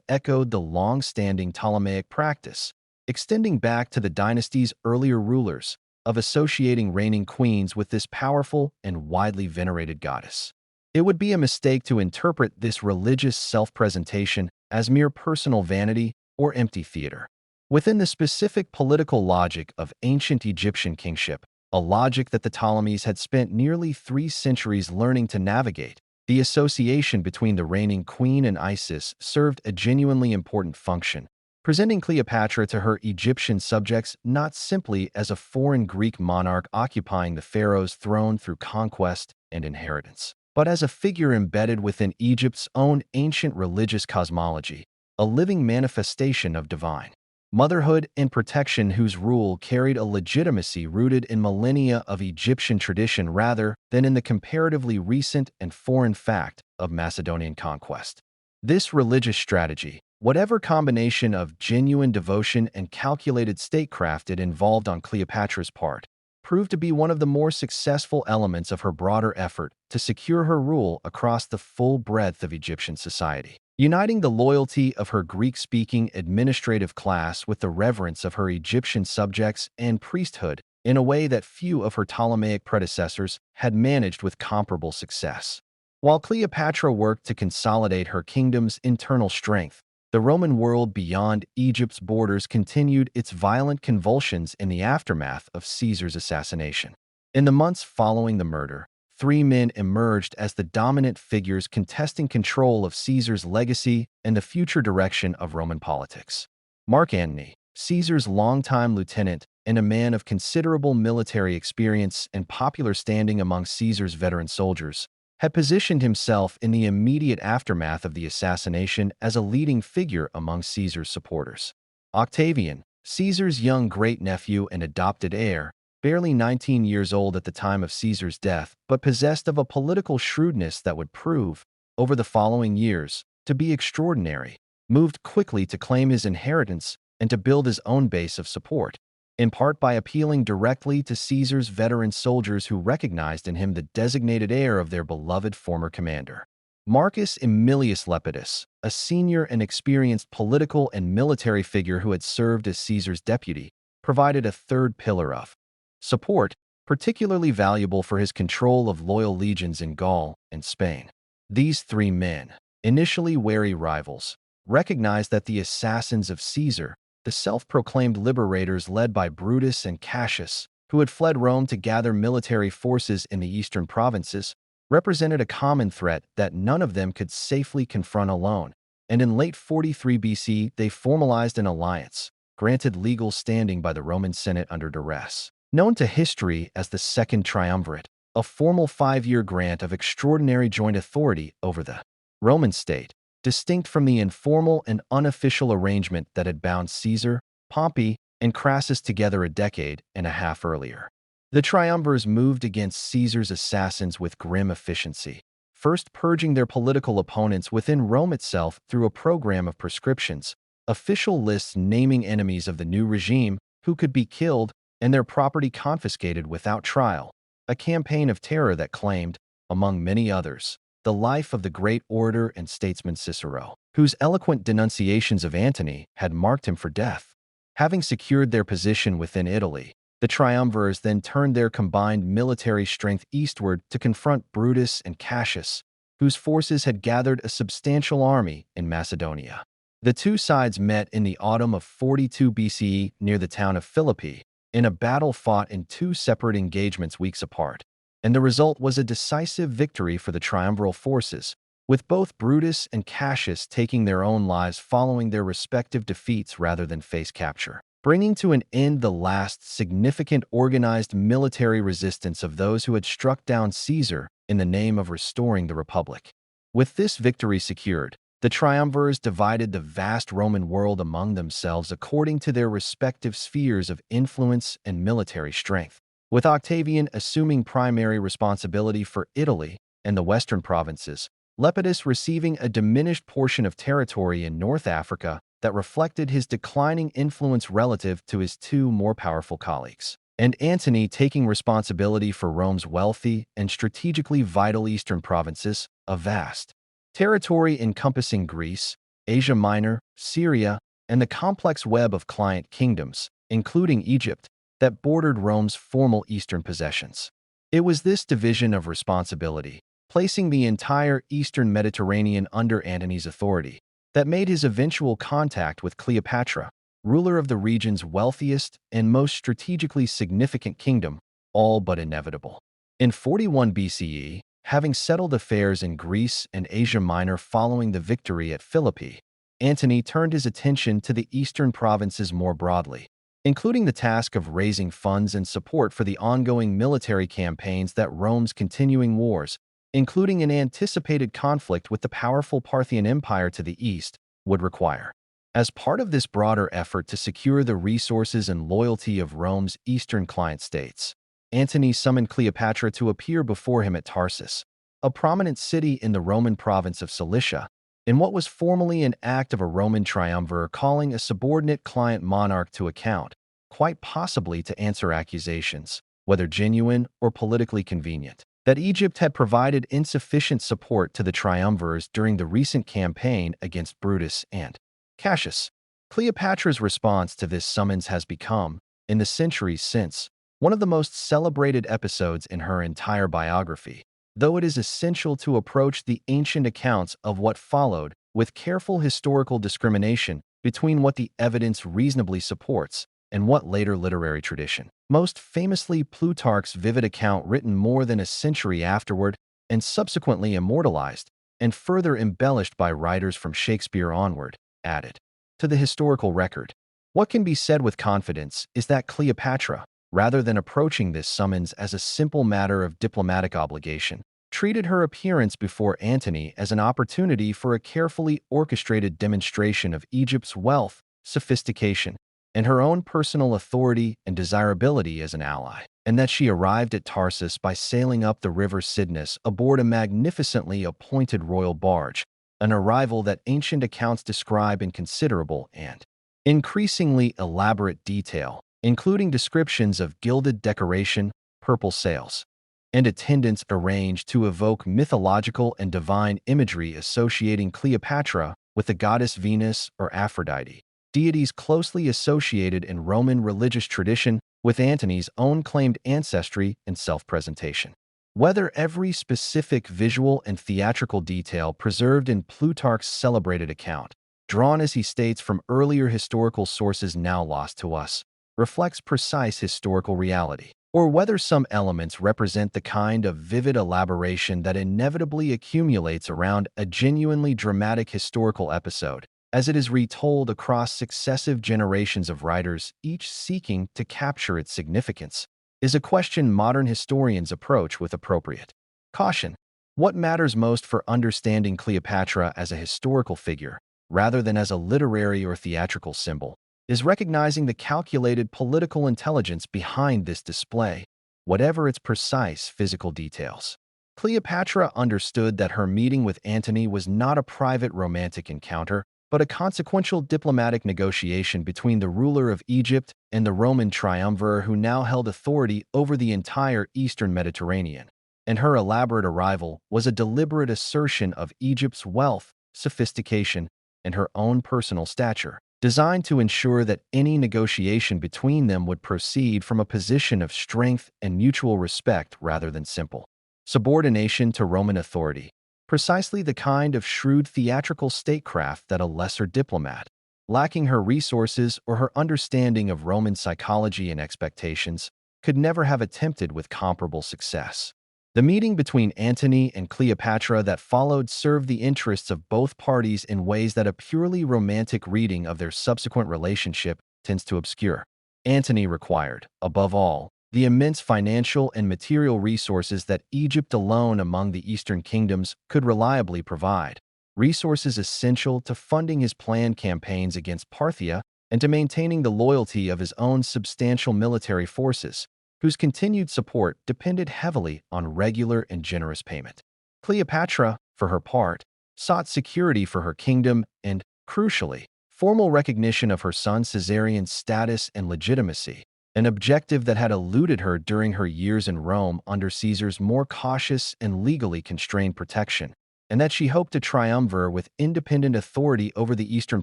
echoed the long-standing Ptolemaic practice, extending back to the dynasty's earlier rulers, of associating reigning queens with this powerful and widely venerated goddess. It would be a mistake to interpret this religious self-presentation as mere personal vanity or empty theater. Within the specific political logic of ancient Egyptian kingship, a logic that the Ptolemies had spent nearly 3 centuries learning to navigate, the association between the reigning queen and Isis served a genuinely important function, presenting Cleopatra to her Egyptian subjects not simply as a foreign Greek monarch occupying the pharaoh's throne through conquest and inheritance, but as a figure embedded within Egypt's own ancient religious cosmology, a living manifestation of divine motherhood and protection whose rule carried a legitimacy rooted in millennia of Egyptian tradition rather than in the comparatively recent and foreign fact of Macedonian conquest. This religious strategy, whatever combination of genuine devotion and calculated statecraft it involved on Cleopatra's part, proved to be one of the more successful elements of her broader effort to secure her rule across the full breadth of Egyptian society, uniting the loyalty of her Greek-speaking administrative class with the reverence of her Egyptian subjects and priesthood in a way that few of her Ptolemaic predecessors had managed with comparable success. While Cleopatra worked to consolidate her kingdom's internal strength, the Roman world beyond Egypt's borders continued its violent convulsions in the aftermath of Caesar's assassination. In the months following the murder, 3 men emerged as the dominant figures contesting control of Caesar's legacy and the future direction of Roman politics. Mark Antony, Caesar's longtime lieutenant and a man of considerable military experience and popular standing among Caesar's veteran soldiers, had positioned himself in the immediate aftermath of the assassination as a leading figure among Caesar's supporters. Octavian, Caesar's young great-nephew and adopted heir, barely 19 years old at the time of Caesar's death, but possessed of a political shrewdness that would prove, over the following years, to be extraordinary, moved quickly to claim his inheritance and to build his own base of support, in part by appealing directly to Caesar's veteran soldiers who recognized in him the designated heir of their beloved former commander. Marcus Aemilius Lepidus, a senior and experienced political and military figure who had served as Caesar's deputy, provided a third pillar of support, particularly valuable for his control of loyal legions in Gaul and Spain. These 3 men, initially wary rivals, recognized that the assassins of Caesar, the self-proclaimed liberators led by Brutus and Cassius, who had fled Rome to gather military forces in the eastern provinces, represented a common threat that none of them could safely confront alone, and in late 43 BC they formalized an alliance, granted legal standing by the Roman Senate under duress, known to history as the Second Triumvirate, a formal 5-year grant of extraordinary joint authority over the Roman state, distinct from the informal and unofficial arrangement that had bound Caesar, Pompey, and Crassus together a decade and a half earlier. The triumvirs moved against Caesar's assassins with grim efficiency, first purging their political opponents within Rome itself through a program of proscriptions, official lists naming enemies of the new regime, who could be killed and their property confiscated without trial, a campaign of terror that claimed, among many others, the life of the great orator and statesman Cicero, whose eloquent denunciations of Antony had marked him for death. Having secured their position within Italy, the triumvirs then turned their combined military strength eastward to confront Brutus and Cassius, whose forces had gathered a substantial army in Macedonia. The two sides met in the autumn of 42 BCE near the town of Philippi, in a battle fought in two separate engagements weeks apart, and the result was a decisive victory for the triumviral forces, with both Brutus and Cassius taking their own lives following their respective defeats rather than face capture, bringing to an end the last significant organized military resistance of those who had struck down Caesar in the name of restoring the Republic. With this victory secured, the triumvirs divided the vast Roman world among themselves according to their respective spheres of influence and military strength, with Octavian assuming primary responsibility for Italy and the western provinces, Lepidus receiving a diminished portion of territory in North Africa that reflected his declining influence relative to his two more powerful colleagues, and Antony taking responsibility for Rome's wealthy and strategically vital eastern provinces, a vast territory encompassing Greece, Asia Minor, Syria, and the complex web of client kingdoms, including Egypt, that bordered Rome's formal eastern possessions. It was this division of responsibility, placing the entire eastern Mediterranean under Antony's authority, that made his eventual contact with Cleopatra, ruler of the region's wealthiest and most strategically significant kingdom, all but inevitable. In 41 BCE, having settled affairs in Greece and Asia Minor following the victory at Philippi, Antony turned his attention to the eastern provinces more broadly, including the task of raising funds and support for the ongoing military campaigns that Rome's continuing wars, including an anticipated conflict with the powerful Parthian Empire to the east, would require. As part of this broader effort to secure the resources and loyalty of Rome's eastern client states, Antony summoned Cleopatra to appear before him at Tarsus, a prominent city in the Roman province of Cilicia, in what was formally an act of a Roman triumvir calling a subordinate client monarch to account, quite possibly to answer accusations, whether genuine or politically convenient, that Egypt had provided insufficient support to the triumvirs during the recent campaign against Brutus and Cassius. Cleopatra's response to this summons has become, in the centuries since, one of the most celebrated episodes in her entire biography, though it is essential to approach the ancient accounts of what followed with careful historical discrimination between what the evidence reasonably supports and what later literary tradition, most famously Plutarch's vivid account written more than a century afterward and subsequently immortalized and further embellished by writers from Shakespeare onward, added to the historical record. What can be said with confidence is that Cleopatra, rather than approaching this summons as a simple matter of diplomatic obligation, treated her appearance before Antony as an opportunity for a carefully orchestrated demonstration of Egypt's wealth, sophistication, and her own personal authority and desirability as an ally, and that she arrived at Tarsus by sailing up the river Cydnus aboard a magnificently appointed royal barge, an arrival that ancient accounts describe in considerable and increasingly elaborate detail, including descriptions of gilded decoration, purple sails, and attendants arranged to evoke mythological and divine imagery associating Cleopatra with the goddess Venus or Aphrodite, deities closely associated in Roman religious tradition with Antony's own claimed ancestry and self-presentation. Whether every specific visual and theatrical detail preserved in Plutarch's celebrated account, drawn as he states from earlier historical sources now lost to us, reflects precise historical reality, or whether some elements represent the kind of vivid elaboration that inevitably accumulates around a genuinely dramatic historical episode, as it is retold across successive generations of writers, each seeking to capture its significance, is a question modern historians approach with appropriate caution. What matters most for understanding Cleopatra as a historical figure, rather than as a literary or theatrical symbol, is recognizing the calculated political intelligence behind this display, whatever its precise physical details. Cleopatra understood that her meeting with Antony was not a private romantic encounter, but a consequential diplomatic negotiation between the ruler of Egypt and the Roman triumvirate who now held authority over the entire eastern Mediterranean. And her elaborate arrival was a deliberate assertion of Egypt's wealth, sophistication, and her own personal stature, designed to ensure that any negotiation between them would proceed from a position of strength and mutual respect rather than simple subordination to Roman authority. Precisely the kind of shrewd theatrical statecraft that a lesser diplomat, lacking her resources or her understanding of Roman psychology and expectations, could never have attempted with comparable success. The meeting between Antony and Cleopatra that followed served the interests of both parties in ways that a purely romantic reading of their subsequent relationship tends to obscure. Antony required, above all, the immense financial and material resources that Egypt alone among the Eastern kingdoms could reliably provide, resources essential to funding his planned campaigns against Parthia and to maintaining the loyalty of his own substantial military forces, whose continued support depended heavily on regular and generous payment. Cleopatra, for her part, sought security for her kingdom and, crucially, formal recognition of her son Caesarion's status and legitimacy, an objective that had eluded her during her years in Rome under Caesar's more cautious and legally constrained protection, and that she hoped a triumvirate with independent authority over the eastern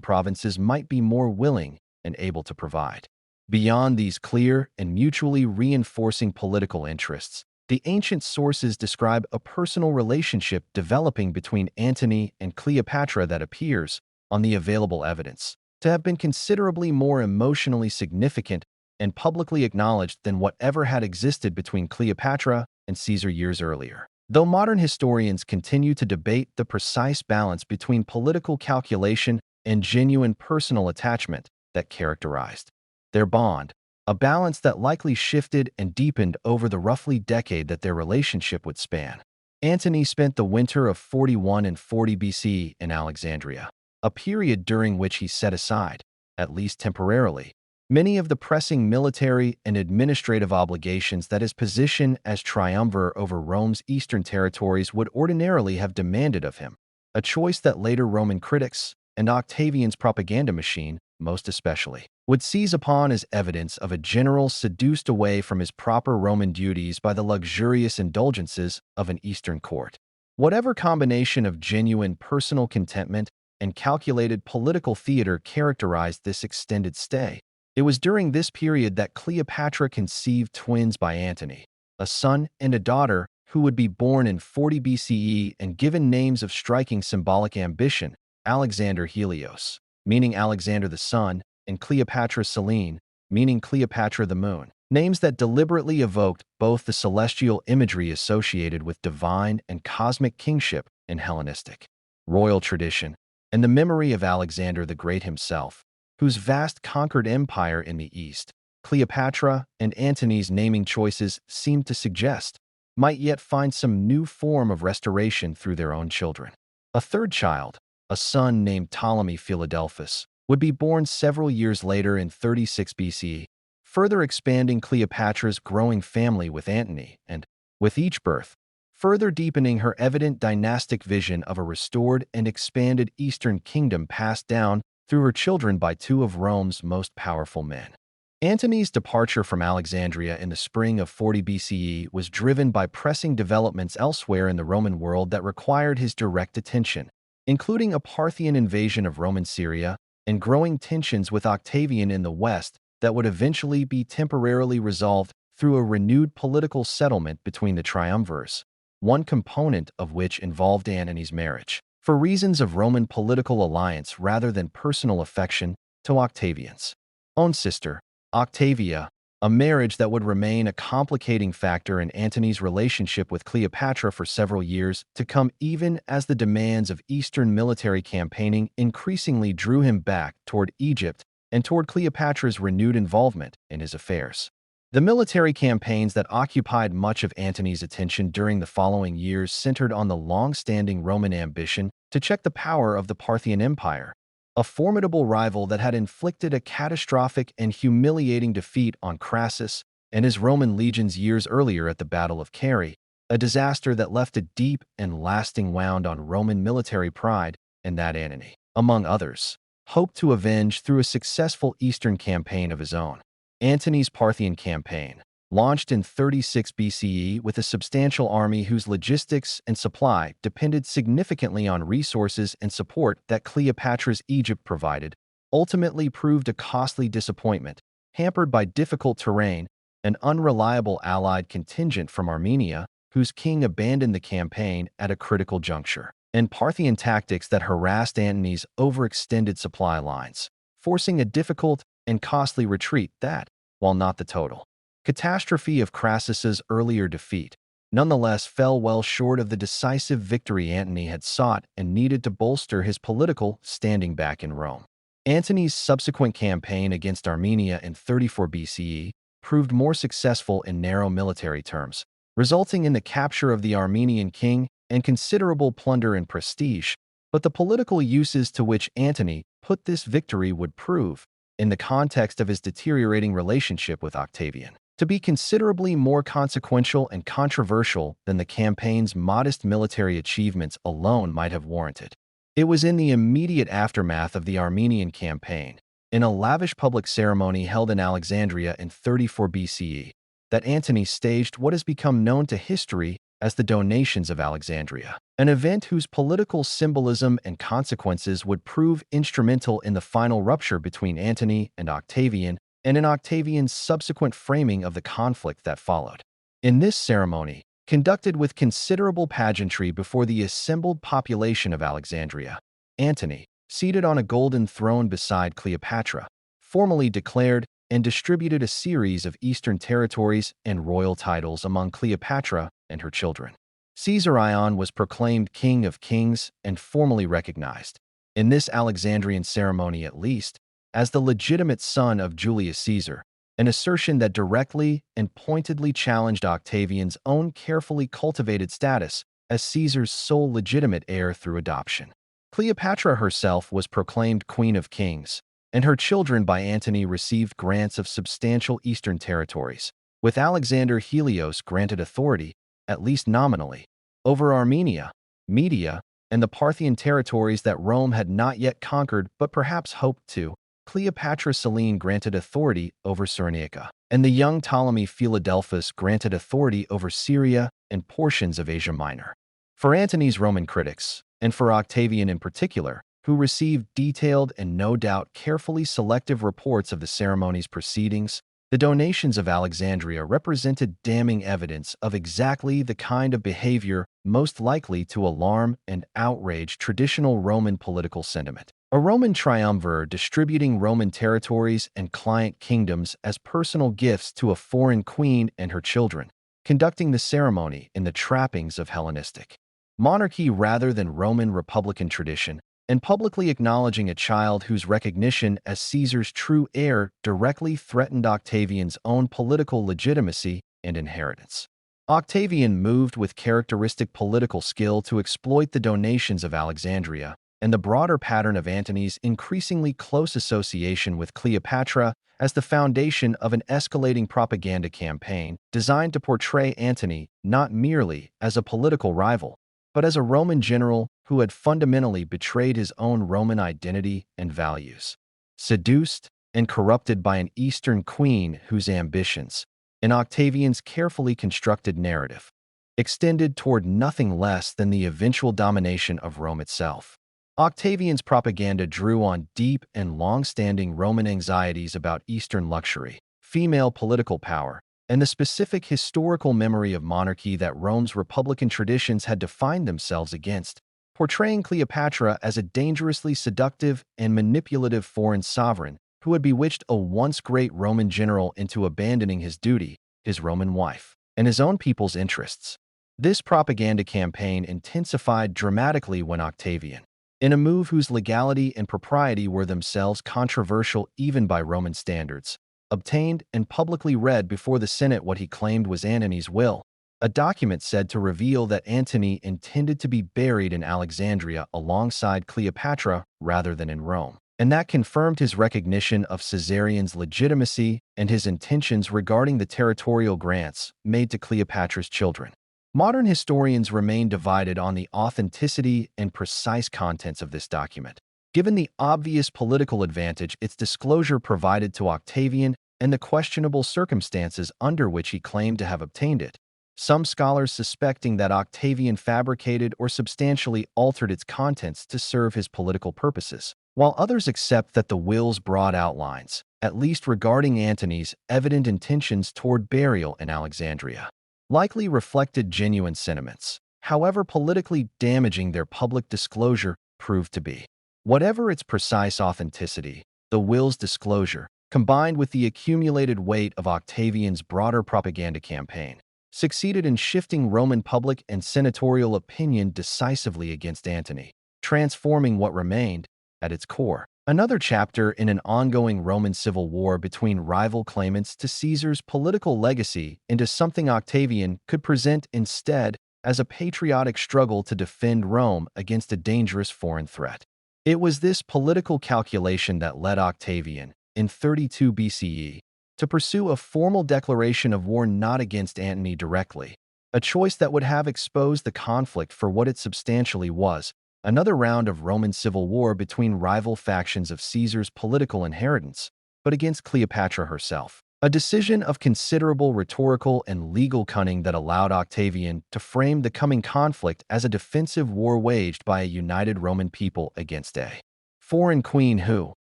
provinces might be more willing and able to provide. Beyond these clear and mutually reinforcing political interests, the ancient sources describe a personal relationship developing between Antony and Cleopatra that appears, on the available evidence, to have been considerably more emotionally significant and publicly acknowledged than whatever had existed between Cleopatra and Caesar years earlier. Though modern historians continue to debate the precise balance between political calculation and genuine personal attachment that characterized their bond, a balance that likely shifted and deepened over the roughly decade that their relationship would span. Antony spent the winter of 41 and 40 BC in Alexandria, a period during which he set aside, at least temporarily, many of the pressing military and administrative obligations that his position as triumvirate over Rome's eastern territories would ordinarily have demanded of him, a choice that later Roman critics, and Octavian's propaganda machine, most especially, would seize upon as evidence of a general seduced away from his proper Roman duties by the luxurious indulgences of an Eastern court. Whatever combination of genuine personal contentment and calculated political theater characterized this extended stay, it was during this period that Cleopatra conceived twins by Antony, a son and a daughter who would be born in 40 BCE and given names of striking symbolic ambition: Alexander Helios, meaning Alexander the sun, and Cleopatra Selene, meaning Cleopatra the moon, names that deliberately evoked both the celestial imagery associated with divine and cosmic kingship in Hellenistic royal tradition, and the memory of Alexander the Great himself, whose vast conquered empire in the east, Cleopatra and Antony's naming choices seemed to suggest, might yet find some new form of restoration through their own children. A third child, a son named Ptolemy Philadelphus, would be born several years later in 36 BCE, further expanding Cleopatra's growing family with Antony and, with each birth, further deepening her evident dynastic vision of a restored and expanded Eastern kingdom passed down through her children by two of Rome's most powerful men. Antony's departure from Alexandria in the spring of 40 BCE was driven by pressing developments elsewhere in the Roman world that required his direct attention, including a Parthian invasion of Roman Syria and growing tensions with Octavian in the west that would eventually be temporarily resolved through a renewed political settlement between the triumvirs, one component of which involved Antony's marriage, for reasons of Roman political alliance rather than personal affection, to Octavian's own sister, Octavia, a marriage that would remain a complicating factor in Antony's relationship with Cleopatra for several years to come, even as the demands of Eastern military campaigning increasingly drew him back toward Egypt and toward Cleopatra's renewed involvement in his affairs. The military campaigns that occupied much of Antony's attention during the following years centered on the long-standing Roman ambition to check the power of the Parthian Empire, a formidable rival that had inflicted a catastrophic and humiliating defeat on Crassus and his Roman legions years earlier at the Battle of Carrhae, a disaster that left a deep and lasting wound on Roman military pride and that Antony among others, hoped to avenge through a successful eastern campaign of his own. Antony's Parthian campaign, launched in 36 BCE with a substantial army whose logistics and supply depended significantly on resources and support that Cleopatra's Egypt provided, ultimately proved a costly disappointment, hampered by difficult terrain, an unreliable allied contingent from Armenia, whose king abandoned the campaign at a critical juncture, and Parthian tactics that harassed Antony's overextended supply lines, forcing a difficult and costly retreat that, while not the total catastrophe of Crassus's earlier defeat, nonetheless fell well short of the decisive victory Antony had sought and needed to bolster his political standing back in Rome. Antony's subsequent campaign against Armenia in 34 BCE proved more successful in narrow military terms, resulting in the capture of the Armenian king and considerable plunder and prestige, but the political uses to which Antony put this victory would prove, in the context of his deteriorating relationship with Octavian, to be considerably more consequential and controversial than the campaign's modest military achievements alone might have warranted. It was in the immediate aftermath of the Armenian campaign, in a lavish public ceremony held in Alexandria in 34 BCE, that Antony staged what has become known to history as the Donations of Alexandria, an event whose political symbolism and consequences would prove instrumental in the final rupture between Antony and Octavian and in Octavian's subsequent framing of the conflict that followed. In this ceremony, conducted with considerable pageantry before the assembled population of Alexandria, Antony, seated on a golden throne beside Cleopatra, formally declared and distributed a series of eastern territories and royal titles among Cleopatra and her children. Caesarion was proclaimed King of Kings and formally recognized, in this Alexandrian ceremony at least, as the legitimate son of Julius Caesar, an assertion that directly and pointedly challenged Octavian's own carefully cultivated status as Caesar's sole legitimate heir through adoption. Cleopatra herself was proclaimed Queen of Kings, and her children by Antony received grants of substantial eastern territories, with Alexander Helios granted authority, at least nominally, over Armenia, Media, and the Parthian territories that Rome had not yet conquered but perhaps hoped to. Cleopatra Selene granted authority over Cyrenaica, and the young Ptolemy Philadelphus granted authority over Syria and portions of Asia Minor. For Antony's Roman critics, and for Octavian in particular, who received detailed and no doubt carefully selective reports of the ceremony's proceedings, the Donations of Alexandria represented damning evidence of exactly the kind of behavior most likely to alarm and outrage traditional Roman political sentiment. A Roman triumvir distributing Roman territories and client kingdoms as personal gifts to a foreign queen and her children, conducting the ceremony in the trappings of Hellenistic monarchy rather than Roman republican tradition, and publicly acknowledging a child whose recognition as Caesar's true heir directly threatened Octavian's own political legitimacy and inheritance. Octavian moved with characteristic political skill to exploit the Donations of Alexandria and the broader pattern of Antony's increasingly close association with Cleopatra as the foundation of an escalating propaganda campaign designed to portray Antony not merely as a political rival, but as a Roman general who had fundamentally betrayed his own Roman identity and values, seduced and corrupted by an Eastern queen whose ambitions, in Octavian's carefully constructed narrative, extended toward nothing less than the eventual domination of Rome itself. Octavian's propaganda drew on deep and long-standing Roman anxieties about Eastern luxury, female political power, and the specific historical memory of monarchy that Rome's republican traditions had defined themselves against, portraying Cleopatra as a dangerously seductive and manipulative foreign sovereign who had bewitched a once great Roman general into abandoning his duty, his Roman wife, and his own people's interests. This propaganda campaign intensified dramatically when Octavian, in a move whose legality and propriety were themselves controversial even by Roman standards, obtained and publicly read before the Senate what he claimed was Antony's will, a document said to reveal that Antony intended to be buried in Alexandria alongside Cleopatra rather than in Rome, and that confirmed his recognition of Caesarion's legitimacy and his intentions regarding the territorial grants made to Cleopatra's children. Modern historians remain divided on the authenticity and precise contents of this document, Given the obvious political advantage its disclosure provided to Octavian and the questionable circumstances under which he claimed to have obtained it, some scholars suspecting that Octavian fabricated or substantially altered its contents to serve his political purposes, while others accept that the will's broad outlines, at least regarding Antony's evident intentions toward burial in Alexandria, likely reflected genuine sentiments, however politically damaging their public disclosure proved to be. Whatever its precise authenticity, the will's disclosure, combined with the accumulated weight of Octavian's broader propaganda campaign, succeeded in shifting Roman public and senatorial opinion decisively against Antony, transforming what remained, at its core, another chapter in an ongoing Roman civil war between rival claimants to Caesar's political legacy into something Octavian could present instead as a patriotic struggle to defend Rome against a dangerous foreign threat. It was this political calculation that led Octavian, in 32 BCE, to pursue a formal declaration of war not against Antony directly, a choice that would have exposed the conflict for what it substantially was, another round of Roman civil war between rival factions of Caesar's political inheritance, but against Cleopatra herself. A decision of considerable rhetorical and legal cunning that allowed Octavian to frame the coming conflict as a defensive war waged by a united Roman people against a foreign queen who,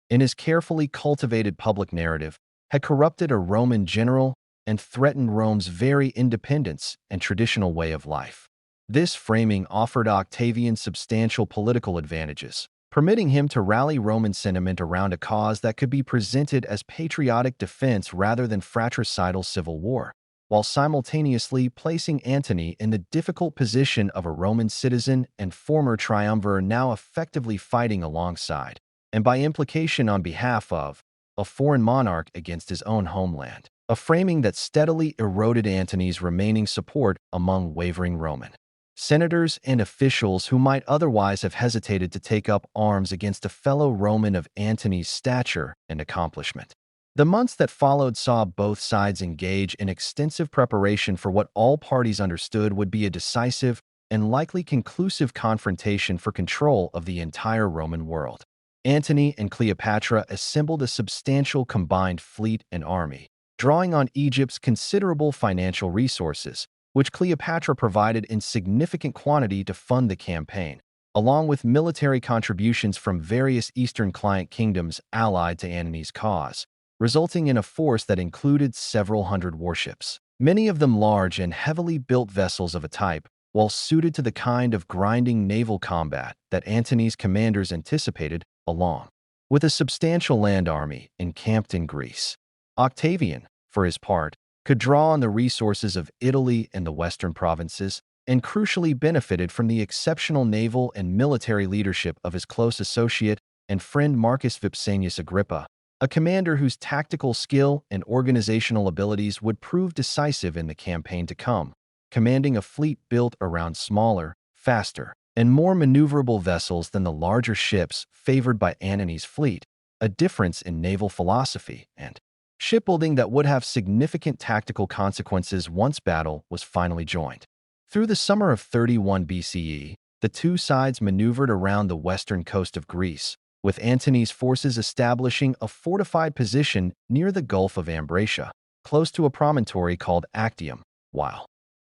in his carefully cultivated public narrative, had corrupted a Roman general and threatened Rome's very independence and traditional way of life. This framing offered Octavian substantial political advantages, permitting him to rally Roman sentiment around a cause that could be presented as patriotic defense rather than fratricidal civil war, while simultaneously placing Antony in the difficult position of a Roman citizen and former triumvir now effectively fighting alongside, and by implication on behalf of, a foreign monarch against his own homeland, a framing that steadily eroded Antony's remaining support among wavering Roman senators and officials who might otherwise have hesitated to take up arms against a fellow Roman of Antony's stature and accomplishment. The months that followed saw both sides engage in extensive preparation for what all parties understood would be a decisive and likely conclusive confrontation for control of the entire Roman world. Antony and Cleopatra assembled a substantial combined fleet and army, drawing on Egypt's considerable financial resources, which Cleopatra provided in significant quantity to fund the campaign, along with military contributions from various eastern client kingdoms allied to Antony's cause, resulting in a force that included several hundred warships, many of them large and heavily built vessels of a type, well suited to the kind of grinding naval combat that Antony's commanders anticipated, along with a substantial land army encamped in Greece. Octavian, for his part, could draw on the resources of Italy and the western provinces, and crucially benefited from the exceptional naval and military leadership of his close associate and friend Marcus Vipsanius Agrippa, a commander whose tactical skill and organizational abilities would prove decisive in the campaign to come, commanding a fleet built around smaller, faster, and more maneuverable vessels than the larger ships favored by Antony's fleet, a difference in naval philosophy and shipbuilding that would have significant tactical consequences once battle was finally joined. Through the summer of 31 BCE, the two sides maneuvered around the western coast of Greece, with Antony's forces establishing a fortified position near the Gulf of Ambracia, close to a promontory called Actium, while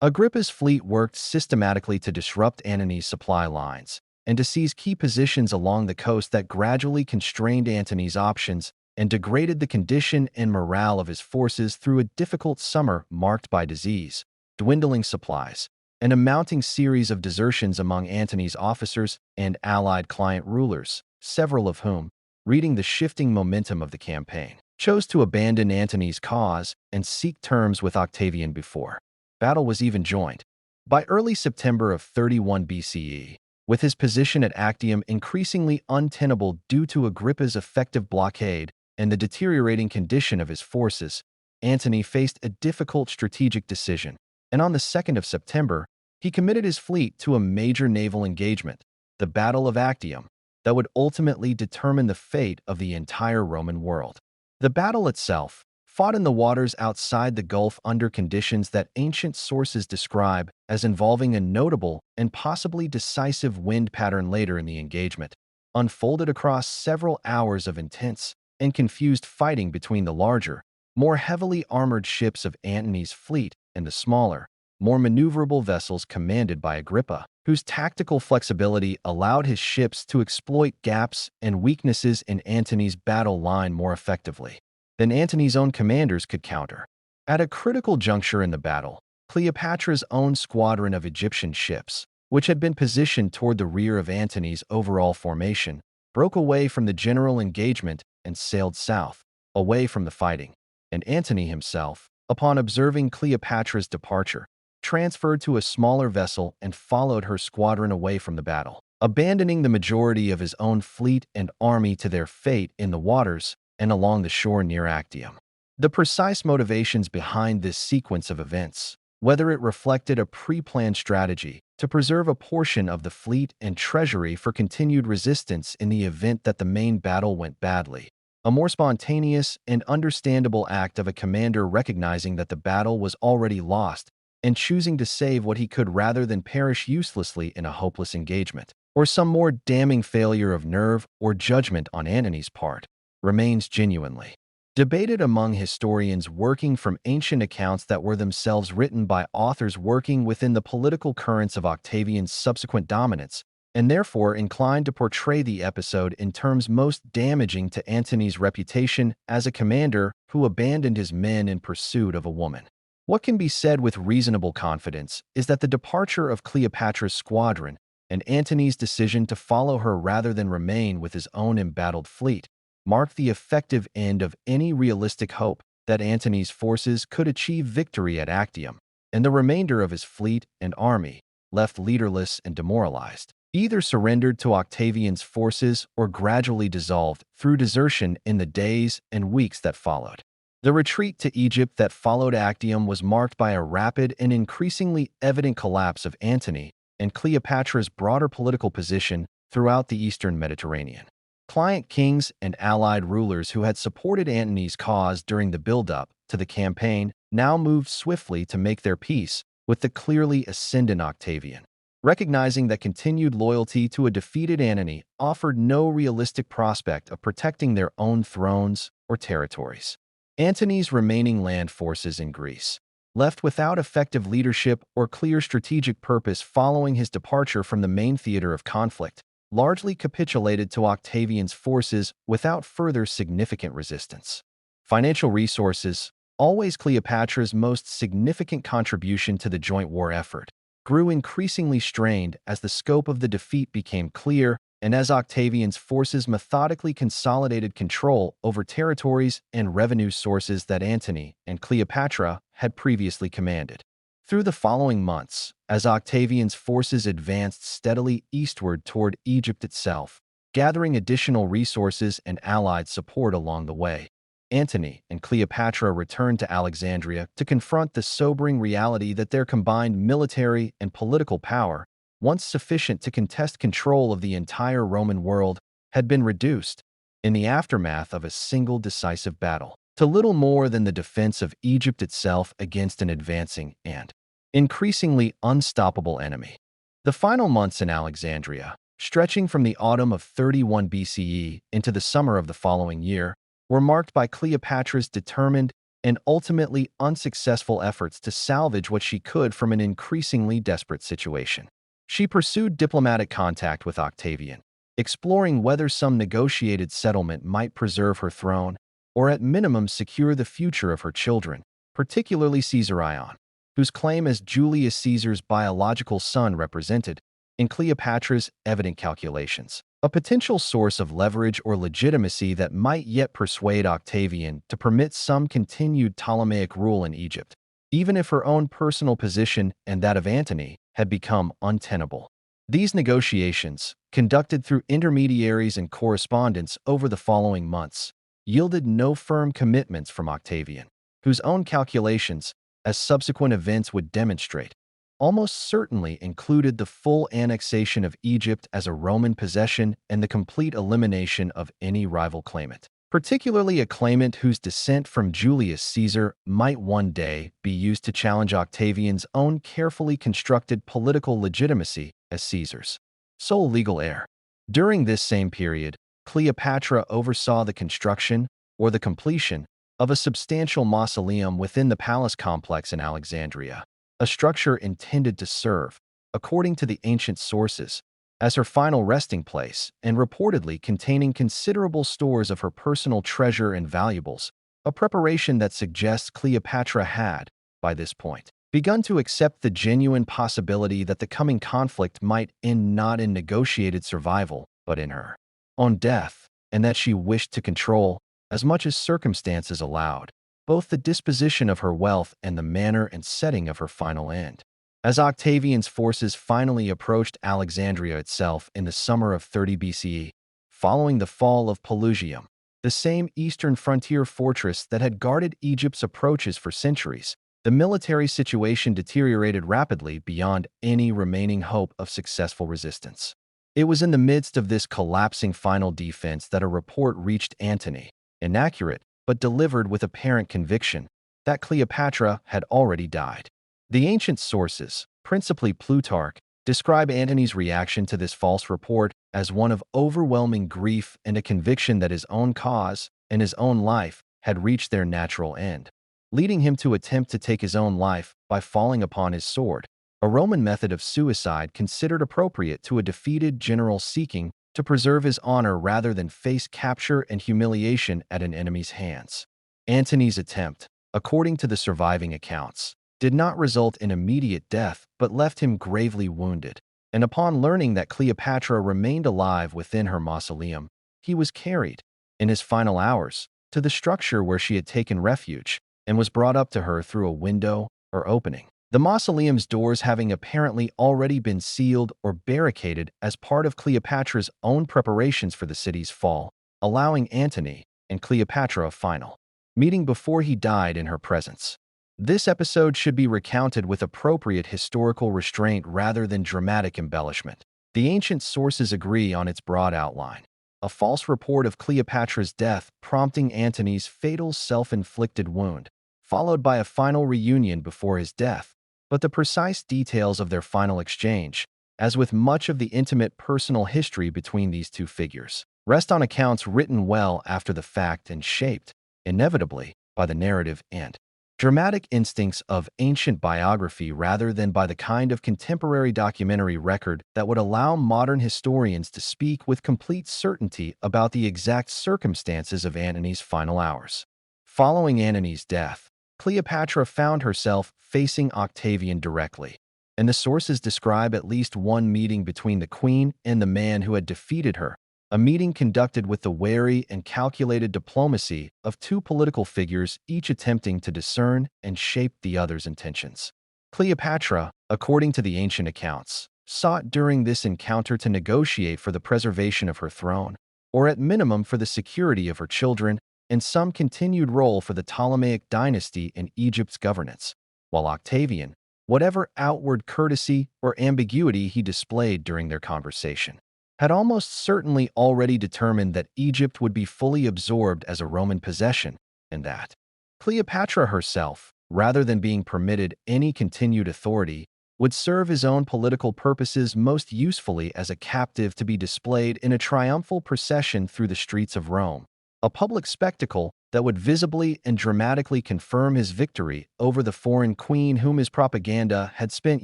Agrippa's fleet worked systematically to disrupt Antony's supply lines and to seize key positions along the coast that gradually constrained Antony's options and degraded the condition and morale of his forces through a difficult summer marked by disease, dwindling supplies, and a mounting series of desertions among Antony's officers and allied client rulers, several of whom, reading the shifting momentum of the campaign, chose to abandon Antony's cause and seek terms with Octavian before battle was even joined. By early September of 31 BCE, with his position at Actium increasingly untenable due to Agrippa's effective blockade and the deteriorating condition of his forces, Antony faced a difficult strategic decision, and on the 2nd of September, he committed his fleet to a major naval engagement, the Battle of Actium, that would ultimately determine the fate of the entire Roman world. The battle itself, fought in the waters outside the Gulf under conditions that ancient sources describe as involving a notable and possibly decisive wind pattern later in the engagement, unfolded across several hours of intense and confused fighting between the larger, more heavily armored ships of Antony's fleet and the smaller, more maneuverable vessels commanded by Agrippa, whose tactical flexibility allowed his ships to exploit gaps and weaknesses in Antony's battle line more effectively than Antony's own commanders could counter. At a critical juncture in the battle, Cleopatra's own squadron of Egyptian ships, which had been positioned toward the rear of Antony's overall formation, broke away from the general engagement and sailed south, away from the fighting. And Antony himself, upon observing Cleopatra's departure, transferred to a smaller vessel and followed her squadron away from the battle, abandoning the majority of his own fleet and army to their fate in the waters and along the shore near Actium. The precise motivations behind this sequence of events, whether it reflected a pre-planned strategy to preserve a portion of the fleet and treasury for continued resistance in the event that the main battle went badly, a more spontaneous and understandable act of a commander recognizing that the battle was already lost and choosing to save what he could rather than perish uselessly in a hopeless engagement, or some more damning failure of nerve or judgment on Antony's part, remains genuinely debated among historians working from ancient accounts that were themselves written by authors working within the political currents of Octavian's subsequent dominance, and therefore inclined to portray the episode in terms most damaging to Antony's reputation as a commander who abandoned his men in pursuit of a woman. What can be said with reasonable confidence is that the departure of Cleopatra's squadron and Antony's decision to follow her rather than remain with his own embattled fleet marked the effective end of any realistic hope that Antony's forces could achieve victory at Actium, and the remainder of his fleet and army, left leaderless and demoralized, either surrendered to Octavian's forces or gradually dissolved through desertion in the days and weeks that followed. The retreat to Egypt that followed Actium was marked by a rapid and increasingly evident collapse of Antony and Cleopatra's broader political position throughout the eastern Mediterranean. Client kings and allied rulers who had supported Antony's cause during the build-up to the campaign now moved swiftly to make their peace with the clearly ascendant Octavian, recognizing that continued loyalty to a defeated Antony offered no realistic prospect of protecting their own thrones or territories. Antony's remaining land forces in Greece, left without effective leadership or clear strategic purpose following his departure from the main theater of conflict, largely capitulated to Octavian's forces without further significant resistance. Financial resources, always Cleopatra's most significant contribution to the joint war effort, grew increasingly strained as the scope of the defeat became clear and as Octavian's forces methodically consolidated control over territories and revenue sources that Antony and Cleopatra had previously commanded. Through the following months, as Octavian's forces advanced steadily eastward toward Egypt itself, gathering additional resources and allied support along the way, Antony and Cleopatra returned to Alexandria to confront the sobering reality that their combined military and political power, once sufficient to contest control of the entire Roman world, had been reduced, in the aftermath of a single decisive battle, to little more than the defense of Egypt itself against an advancing and increasingly unstoppable enemy. The final months in Alexandria, stretching from the autumn of 31 BCE into the summer of the following year, were marked by Cleopatra's determined and ultimately unsuccessful efforts to salvage what she could from an increasingly desperate situation. She pursued diplomatic contact with Octavian, exploring whether some negotiated settlement might preserve her throne or at minimum secure the future of her children, particularly Caesarion, whose claim as Julius Caesar's biological son represented, in Cleopatra's evident calculations, a potential source of leverage or legitimacy that might yet persuade Octavian to permit some continued Ptolemaic rule in Egypt, even if her own personal position and that of Antony had become untenable. These negotiations, conducted through intermediaries and correspondence over the following months, yielded no firm commitments from Octavian, whose own calculations, as subsequent events would demonstrate, almost certainly included the full annexation of Egypt as a Roman possession and the complete elimination of any rival claimant, particularly a claimant whose descent from Julius Caesar might one day be used to challenge Octavian's own carefully constructed political legitimacy as Caesar's sole legal heir. During this same period, Cleopatra oversaw the construction, or the completion, of a substantial mausoleum within the palace complex in Alexandria, a structure intended to serve, according to the ancient sources, as her final resting place and reportedly containing considerable stores of her personal treasure and valuables, a preparation that suggests Cleopatra had, by this point, begun to accept the genuine possibility that the coming conflict might end not in negotiated survival, but in her own death, and that she wished to control, as much as circumstances allowed, both the disposition of her wealth and the manner and setting of her final end. As Octavian's forces finally approached Alexandria itself in the summer of 30 BCE, following the fall of Pelusium, the same eastern frontier fortress that had guarded Egypt's approaches for centuries, the military situation deteriorated rapidly beyond any remaining hope of successful resistance. It was in the midst of this collapsing final defense that a report reached Antony, inaccurate but delivered with apparent conviction, that Cleopatra had already died. The ancient sources, principally Plutarch, describe Antony's reaction to this false report as one of overwhelming grief and a conviction that his own cause and his own life had reached their natural end, leading him to attempt to take his own life by falling upon his sword, a Roman method of suicide considered appropriate to a defeated general seeking to preserve his honor rather than face capture and humiliation at an enemy's hands. Antony's attempt, according to the surviving accounts, did not result in immediate death but left him gravely wounded, and upon learning that Cleopatra remained alive within her mausoleum, he was carried, in his final hours, to the structure where she had taken refuge and was brought up to her through a window or opening, the mausoleum's doors having apparently already been sealed or barricaded as part of Cleopatra's own preparations for the city's fall, allowing Antony and Cleopatra a final meeting before he died in her presence. This episode should be recounted with appropriate historical restraint rather than dramatic embellishment. The ancient sources agree on its broad outline. A false report of Cleopatra's death prompting Antony's fatal self-inflicted wound, followed by a final reunion before his death, but the precise details of their final exchange, as with much of the intimate personal history between these two figures, rest on accounts written well after the fact and shaped, inevitably, by the narrative and dramatic instincts of ancient biography rather than by the kind of contemporary documentary record that would allow modern historians to speak with complete certainty about the exact circumstances of Antony's final hours. Following Antony's death, Cleopatra found herself facing Octavian directly, and the sources describe at least one meeting between the queen and the man who had defeated her, a meeting conducted with the wary and calculated diplomacy of two political figures each attempting to discern and shape the other's intentions. Cleopatra, according to the ancient accounts, sought during this encounter to negotiate for the preservation of her throne, or at minimum for the security of her children, and some continued role for the Ptolemaic Dynasty in Egypt's governance, while Octavian, whatever outward courtesy or ambiguity he displayed during their conversation, had almost certainly already determined that Egypt would be fully absorbed as a Roman possession, and that Cleopatra herself, rather than being permitted any continued authority, would serve his own political purposes most usefully as a captive to be displayed in a triumphal procession through the streets of Rome, a public spectacle that would visibly and dramatically confirm his victory over the foreign queen whom his propaganda had spent